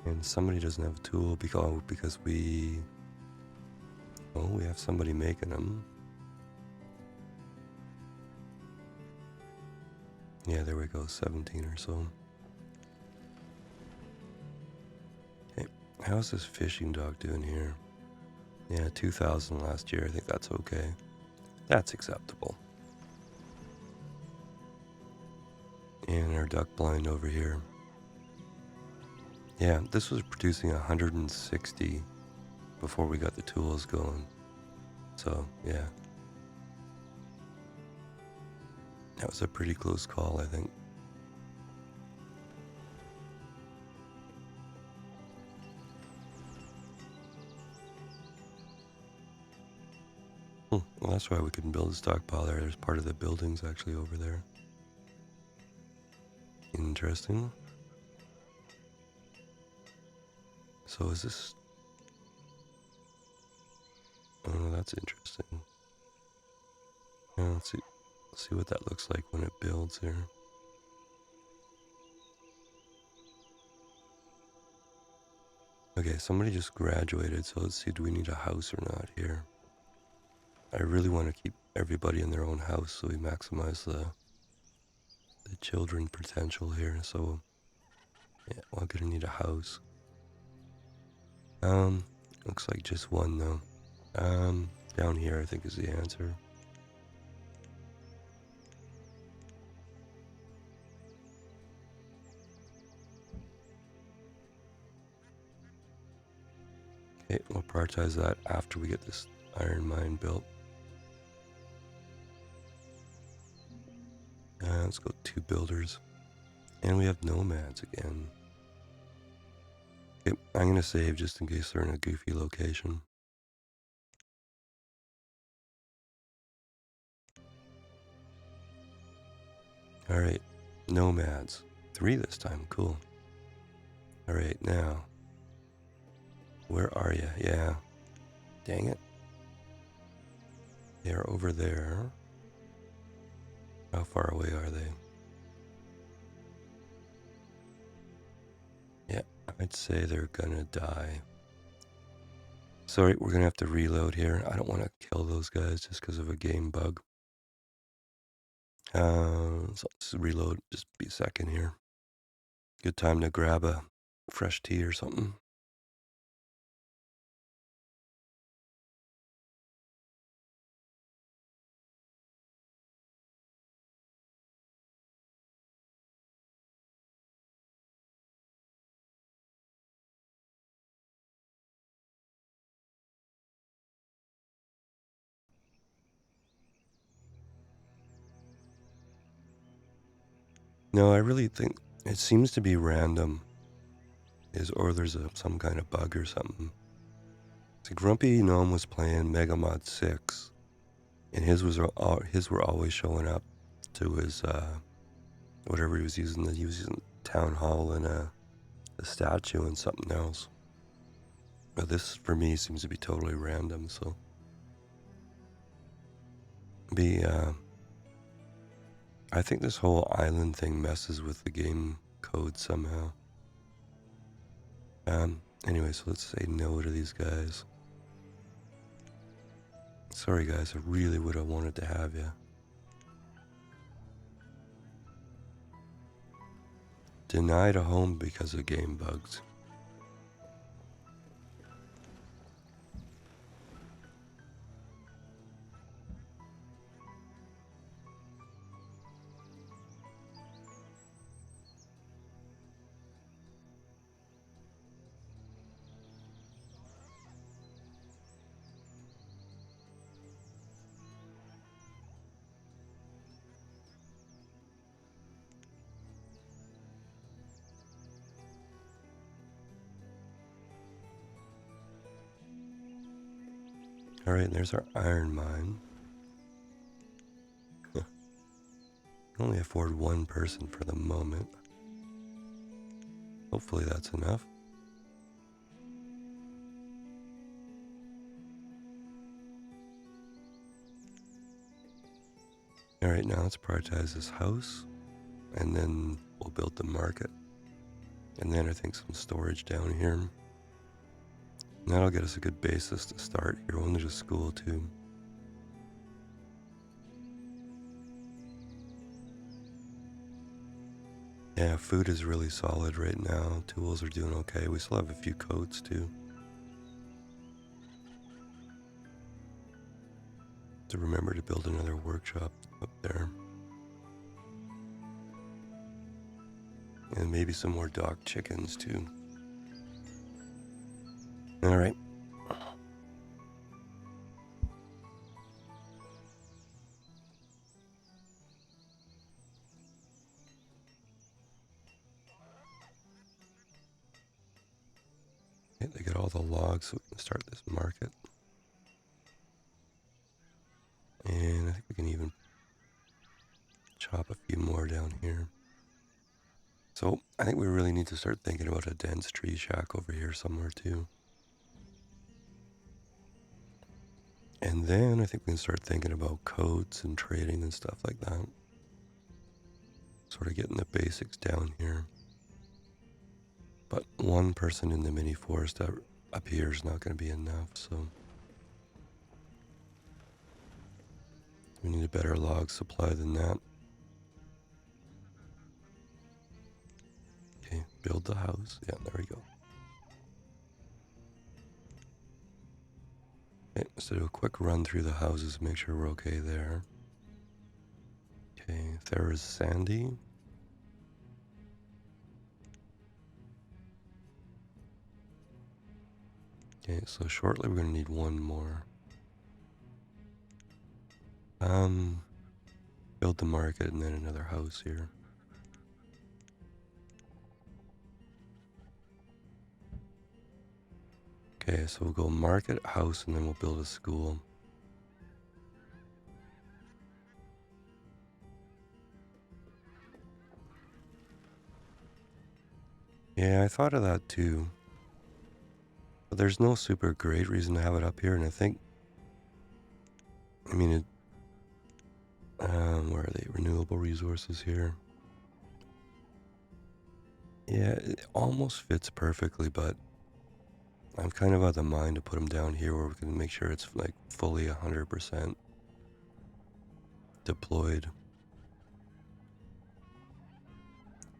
And somebody doesn't have a tool because we have somebody making them. Yeah, there we go, 17 or so. Hey, how's this fishing dock doing here? Yeah, 2,000 last year. I think that's okay. That's acceptable. And our duck blind over here. Yeah, this was producing 160 before we got the tools going. So, yeah. That was a pretty close call, I think. Well, that's why we couldn't build a stockpile there. There's part of the buildings actually over there. Interesting. So is this... Oh, that's interesting. Yeah, let's see what that looks like when it builds here. Okay, somebody just graduated, so let's see, do we need a house or not here? I really want to keep everybody in their own house so we maximize the children potential here. So, yeah, we're gonna need a house. Looks like just one though. Down here I think is the answer. Okay, we'll prioritize that after we get this iron mine built. Let's go 2 builders. And we have nomads again. Okay, I'm gonna save just in case they're in a goofy location. Alright, nomads. 3 this time, cool. Alright, now. Where are you? Yeah. Dang it. They're over there. How far away are they? Yeah, I'd say they're gonna die. Sorry, we're gonna have to reload here. I don't want to kill those guys just because of a game bug. So let's reload. Just be a second here. Good time to grab a fresh tea or something. No, I really think it seems to be random. Or there's some kind of bug or something. So Grumpy Gnome was playing Mega Mod 6, and his were always showing up to his whatever he was using. He was using Town Hall and a statue and something else. But this for me seems to be totally random. So I think this whole island thing messes with the game code somehow. Anyway, so let's say no to these guys. Sorry guys, I really would have wanted to have you. Denied a home because of game bugs. Alright, there's our iron mine. Can only afford 1 person for the moment. Hopefully that's enough. Alright, now let's prioritize this house, and then we'll build the market. And then I think some storage down here. And that'll get us a good basis to start here. We'll need a school too. Yeah, food is really solid right now. Tools are doing okay. We still have a few coats too. To remember to build another workshop up there. And maybe some more dock chickens too. All right. Okay, they got all the logs so we can start this market. And I think we can even chop a few more down here. So I think we really need to start thinking about a dense tree shack over here somewhere too. And then I think we can start thinking about coats and trading and stuff like that. Sort of getting the basics down here. But one person in the mini forest up here is not going to be enough, so we need a better log supply than that. Okay, build the house. Yeah, there we go. Okay, let's do a quick run through the houses, make sure we're okay there. Okay, there is Sandy. Okay, so shortly we're going to need one more. Build the market and then another house here. Okay, so we'll go market, house, and then we'll build a school. Yeah, I thought of that too. But there's no super great reason to have it up here, and I think, I mean, where are they? Renewable resources here. Yeah, it almost fits perfectly, but I'm kind of of the mind to put them down here where we can make sure it's like fully 100% deployed.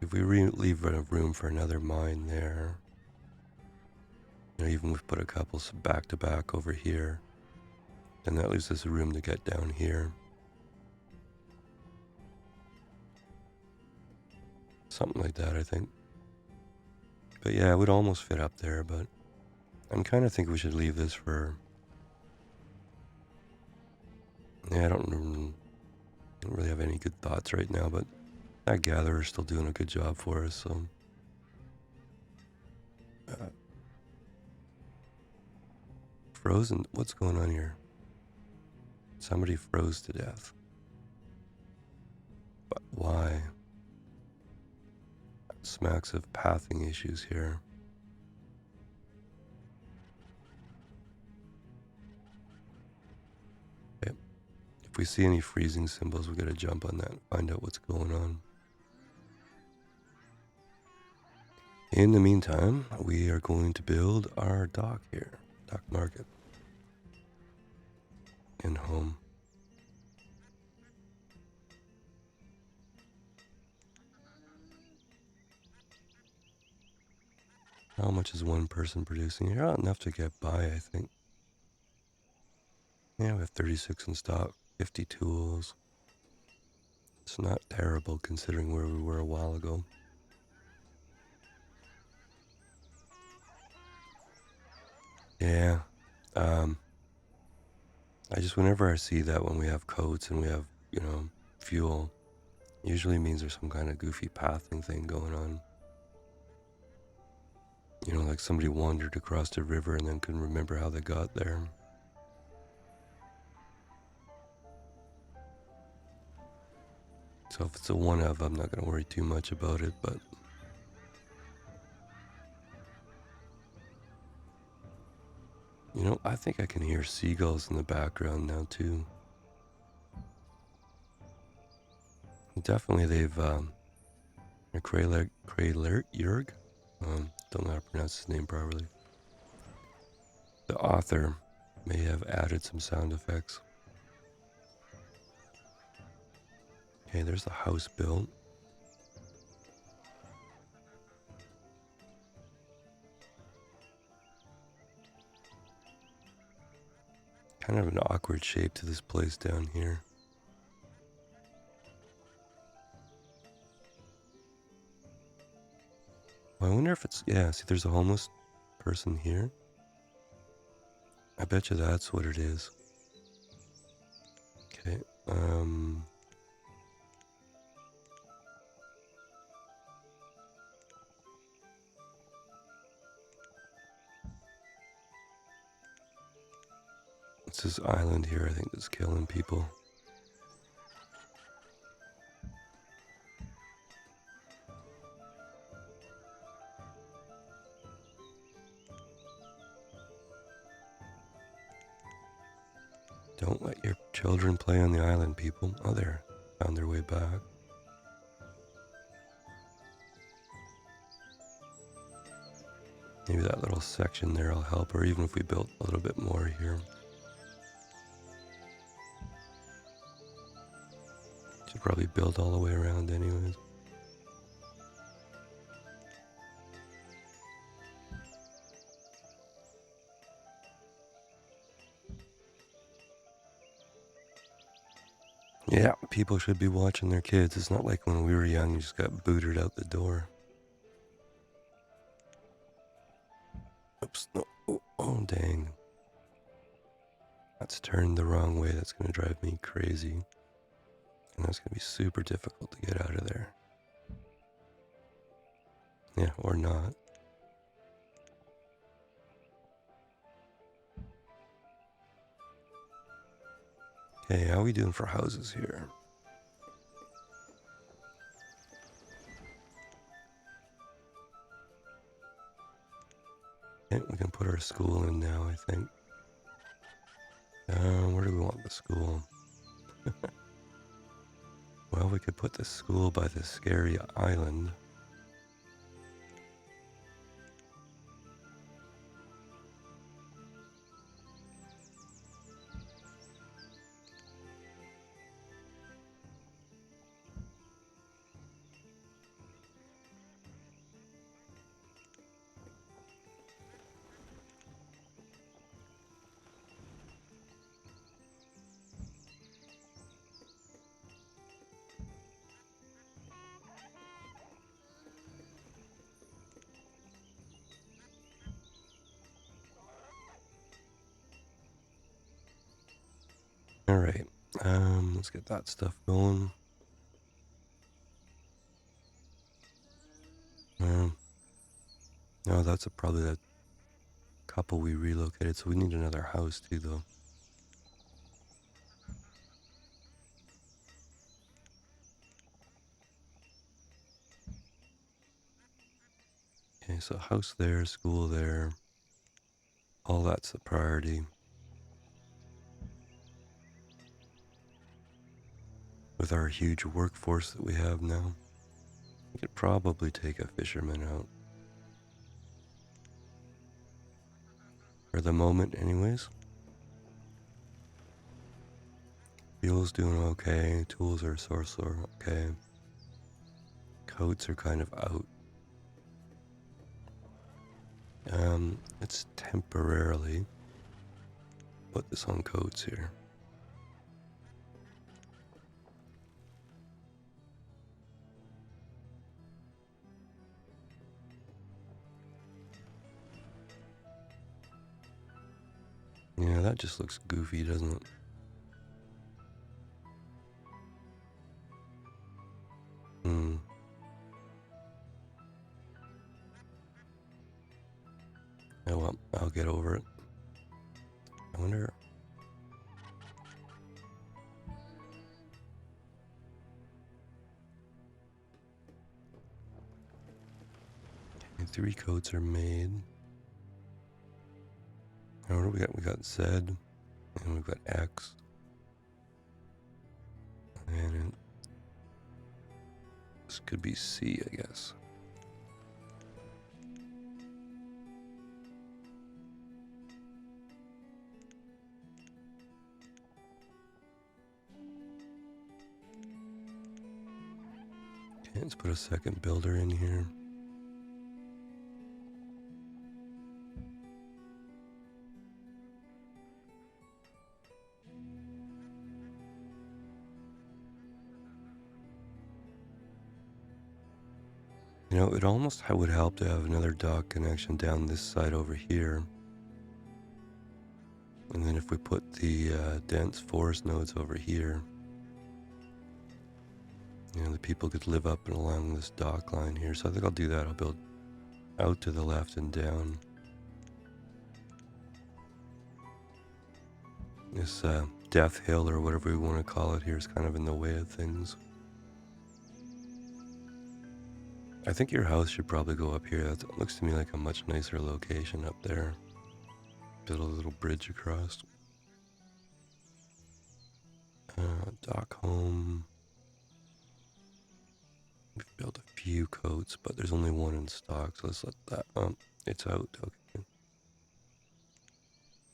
If we leave room for another mine there, you know, even if we put a couple back to back over here, then that leaves us room to get down here. Something like that, I think. But yeah, it would almost fit up there, but I'm kind of think we should leave this for... Yeah, I don't really have any good thoughts right now, but that gatherer's still doing a good job for us, so... Frozen? What's going on here? Somebody froze to death. But why? Smacks of pathing issues here. Okay. If we see any freezing symbols, we gotta jump on that and find out what's going on. In the meantime, we are going to build our dock here. Dock market. And home. How much is one person producing here? Oh, enough to get by, I think. Yeah, we have 36 in stock, 50 tools. It's not terrible considering where we were a while ago. Yeah. I just, whenever I see that when we have coats and we have, you know, fuel, usually means there's some kind of goofy pathing thing going on. You know, like somebody wandered across the river and then couldn't remember how they got there. So if it's a one of, I'm not going to worry too much about it, but... You know, I think I can hear seagulls in the background now, too. Definitely they've, Yerg? Don't know how to pronounce his name properly. The author may have added some sound effects. Okay, there's the house built. Kind of an awkward shape to this place down here. Well, I wonder if it's, yeah, see there's a homeless person here. I bet you that's what it is. Okay, it's this island here, I think, that's killing people. Don't let your children play on the island, people. Oh, there. Found their way back. Maybe that little section there will help, or even if we built a little bit more here. Should probably build all the way around anyways. Yeah, people should be watching their kids. It's not like when we were young, you just got booted out the door. Oops, no. Oh, dang. That's turned the wrong way. That's going to drive me crazy. And that's going to be super difficult to get out of there. Yeah, or not. Okay, how are we doing for houses here? Okay, we can put our school in now, I think. Where do we want the school? Well, we could put the school by the scary island. All right, let's get that stuff going. No, that's probably that couple we relocated, so we need another house too, though. Okay, so house there, school there. All that's the priority. With our huge workforce that we have now, we could probably take a fisherman out. For the moment, anyways. Fuel's doing okay. Tools are so okay. Coats are kind of out. Let's temporarily put this on coats here. Yeah, that just looks goofy, doesn't it? Oh well, I'll get over it. I wonder... Okay, 3 coats are made. Now what do we got? We got Z, and we've got X. And this could be C, I guess. Okay, let's put a second builder in here. You know, it almost would help to have another dock connection down this side over here. And then if we put the dense forest nodes over here, you know, the people could live up and along this dock line here. So I think I'll do that. I'll build out to the left and down. This Death Hill, or whatever we want to call it here, is kind of in the way of things. I think your house should probably go up here. That looks to me like a much nicer location up there. Build a little bridge across. Dock home. We've built a few coats, but there's only one in stock, so let's let that. It's out. Okay.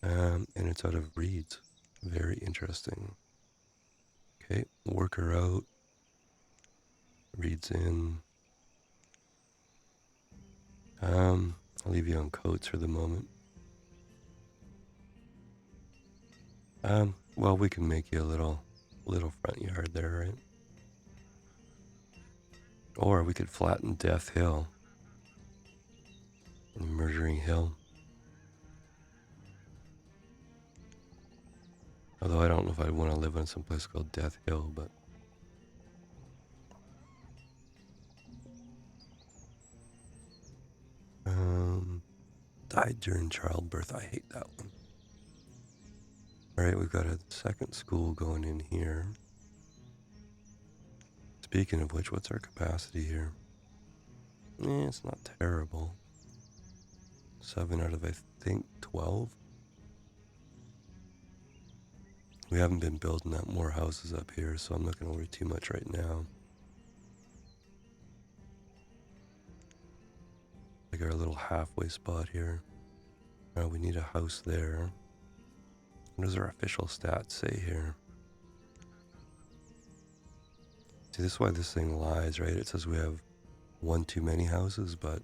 And it's out of reeds. Very interesting. Okay, worker out. Reeds in. I'll leave you on coats for the moment. Well, we can make you a little front yard there, right? Or we could flatten Death Hill and Murdering Hill. Although I don't know if I'd want to live in some place called Death Hill, but died during childbirth. I hate that one. All right, we've got a second school going in here. Speaking of which, what's our capacity here? It's not terrible. 7 out of, I think, 12. We haven't been building up more houses up here, so I'm not going to worry too much right now. Like our little halfway spot here. We need a house there. What does our official stats say here? See, this is why this thing lies, right? It says we have one too many houses, but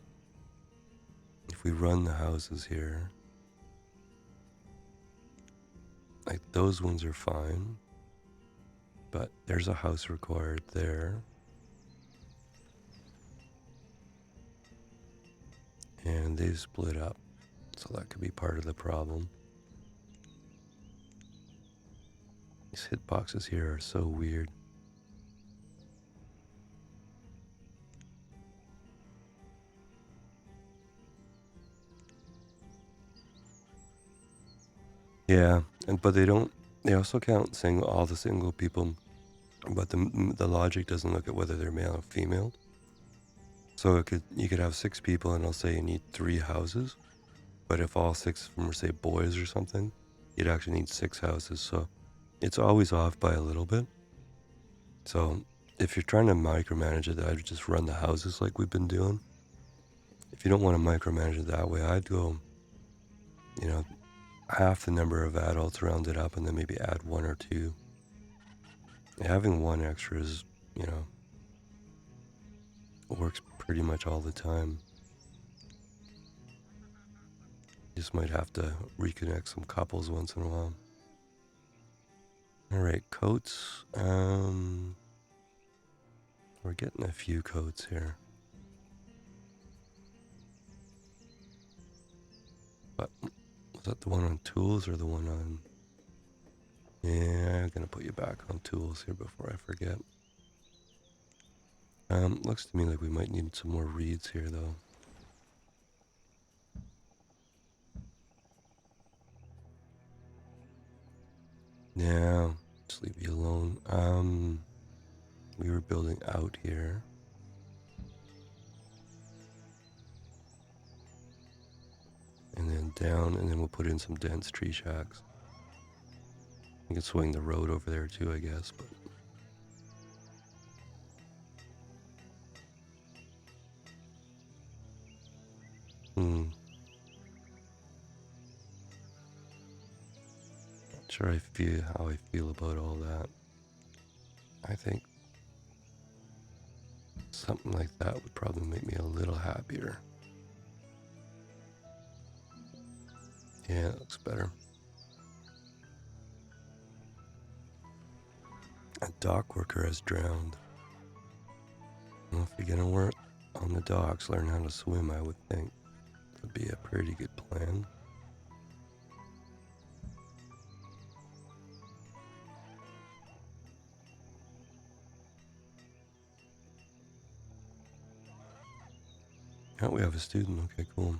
if we run the houses here, like those ones are fine, but there's a house required there. And they've split up, so that could be part of the problem. These hitboxes here are so weird. Yeah, but they also count all the single people, but the logic doesn't look at whether they're male or female. So you could have 6 people and it'll say you need 3 houses, but if all 6 of them were, say, boys or something, you'd actually need 6 houses. So it's always off by a little bit. So if you're trying to micromanage it, I'd just run the houses like we've been doing. If you don't want to micromanage it that way, I'd go, you know, half the number of adults, round it up, and then maybe add 1 or 2. Having 1 extra is, you know, works pretty much all the time. Just might have to reconnect some couples once in a while. All right, coats. We're getting a few coats here. But was that the one on tools or the one on... Yeah, I'm gonna put you back on tools here before I forget. Looks to me like we might need some more reeds here, though. Yeah, just leave you alone. We were building out here. And then down, and then we'll put in some dense tree shacks. You can swing the road over there too, I guess, but... Not sure how I feel about all that. I think Something like that would probably make me a little happier. Yeah, it looks better. A dock worker has drowned. Well, if you're gonna work on the docks, learn how to swim, I would think. Would be a pretty good plan. Oh, we have a student. Okay, cool.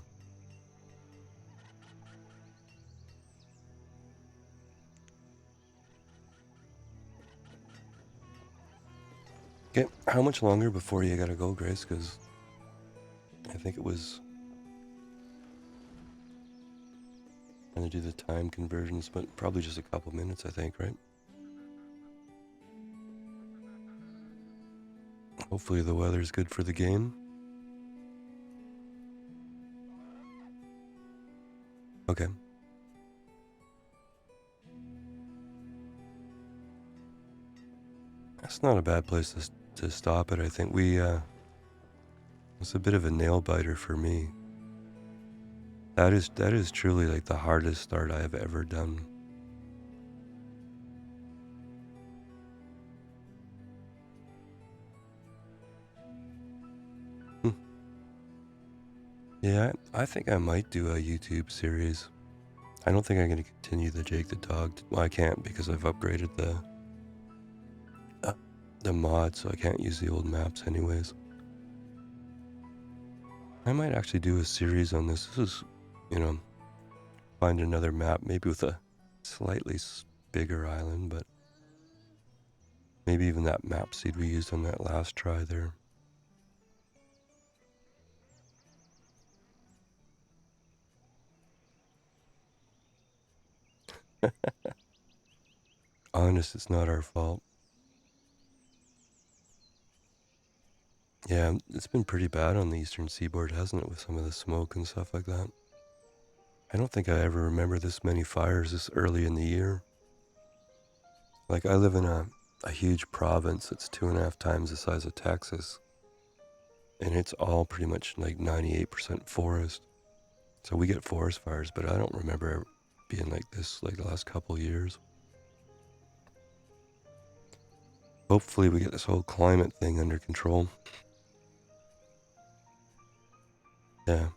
Okay, how much longer before you gotta go, Grace? Because I think it was trying to do the time conversions, but probably just a couple minutes, I think, right? Hopefully the weather's good for the game. Okay. That's not a bad place to stop it. I think it's a bit of a nail biter for me. That is truly like the hardest start I have ever done. Yeah, I think I might do a YouTube series. I don't think I'm going to continue the Jake the Dog. Well, I can't because I've upgraded the mod, so I can't use the old maps anyways. I might actually do a series on this. This is, find another map, maybe with a slightly bigger island, but maybe even that map seed we used on that last try there. Honest, it's not our fault. Yeah, it's been pretty bad on the eastern seaboard, hasn't it, with some of the smoke and stuff like that? I don't think I ever remember this many fires this early in the year. Like, I live in a huge province that's 2.5 times the size of Texas, and it's all pretty much like 98% forest. So we get forest fires, but I don't remember it being like this like the last couple years. Hopefully we get this whole climate thing under control. Yeah.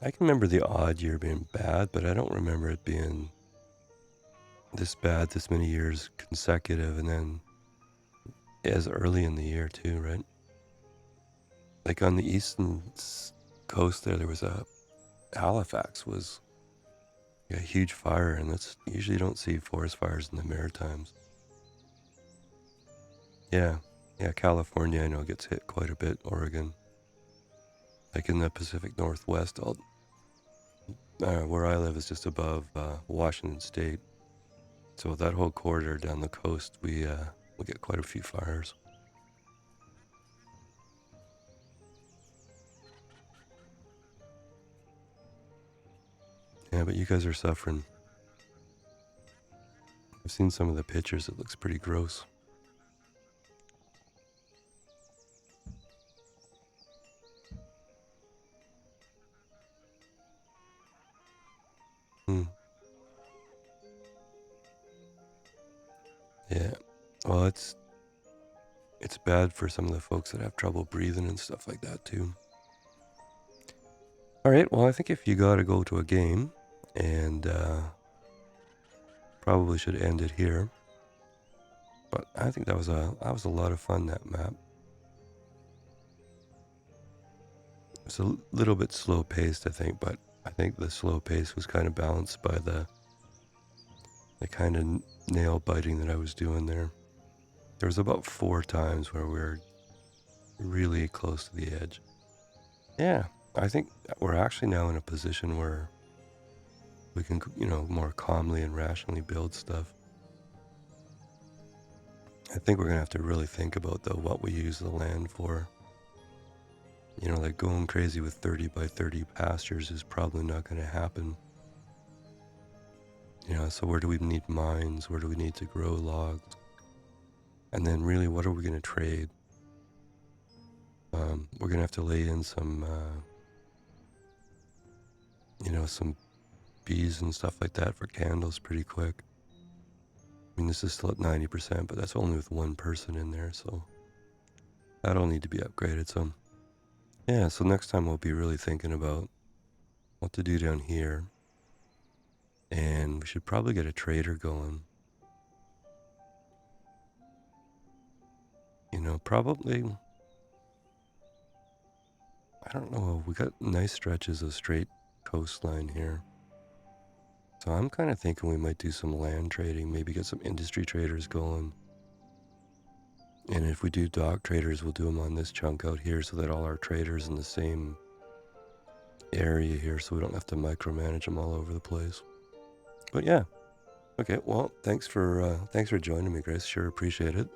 I can remember the odd year being bad, but I don't remember it being this bad this many years consecutive, and then as early in the year too, right? Like on the eastern coast there was a Halifax was a huge fire, and that's usually you don't see forest fires in the Maritimes. Yeah, California I know gets hit quite a bit. Oregon, like in the Pacific Northwest, where I live is just above Washington State, so that whole corridor down the coast we get quite a few fires. Yeah, but you guys are suffering. I've seen some of the pictures. It looks pretty gross. Hmm. Yeah. Well, it's bad for some of the folks that have trouble breathing and stuff like that too. All right. Well, I think if you got to go to a game, and probably should end it here. But I think that was a lot of fun, that map. It's a little bit slow paced, I think, but I think the slow pace was kind of balanced by the kind of nail biting that I was doing there. There was about 4 times where we were really close to the edge. Yeah, I think we're actually now in a position where we can, more calmly and rationally build stuff. I think we're gonna have to really think about though what we use the land for. Like going crazy with 30 by 30 pastures is probably not gonna happen. So where do we need mines? Where do we need to grow logs? And then really, what are we gonna trade? We're gonna have to lay in some, some bees and stuff like that for candles pretty quick. I mean, this is still at 90%, but that's only with one person in there, so that'll need to be upgraded some. Yeah, so next time we'll be really thinking about what to do down here. And we should probably get a trader going. Probably, I don't know, we got nice stretches of straight coastline here. So I'm kind of thinking we might do some land trading, maybe get some industry traders going. And if we do dock traders, we'll do them on this chunk out here so that all our traders in the same area here so we don't have to micromanage them all over the place. But yeah. Okay, well, thanks for joining me, Grace. Sure appreciate it.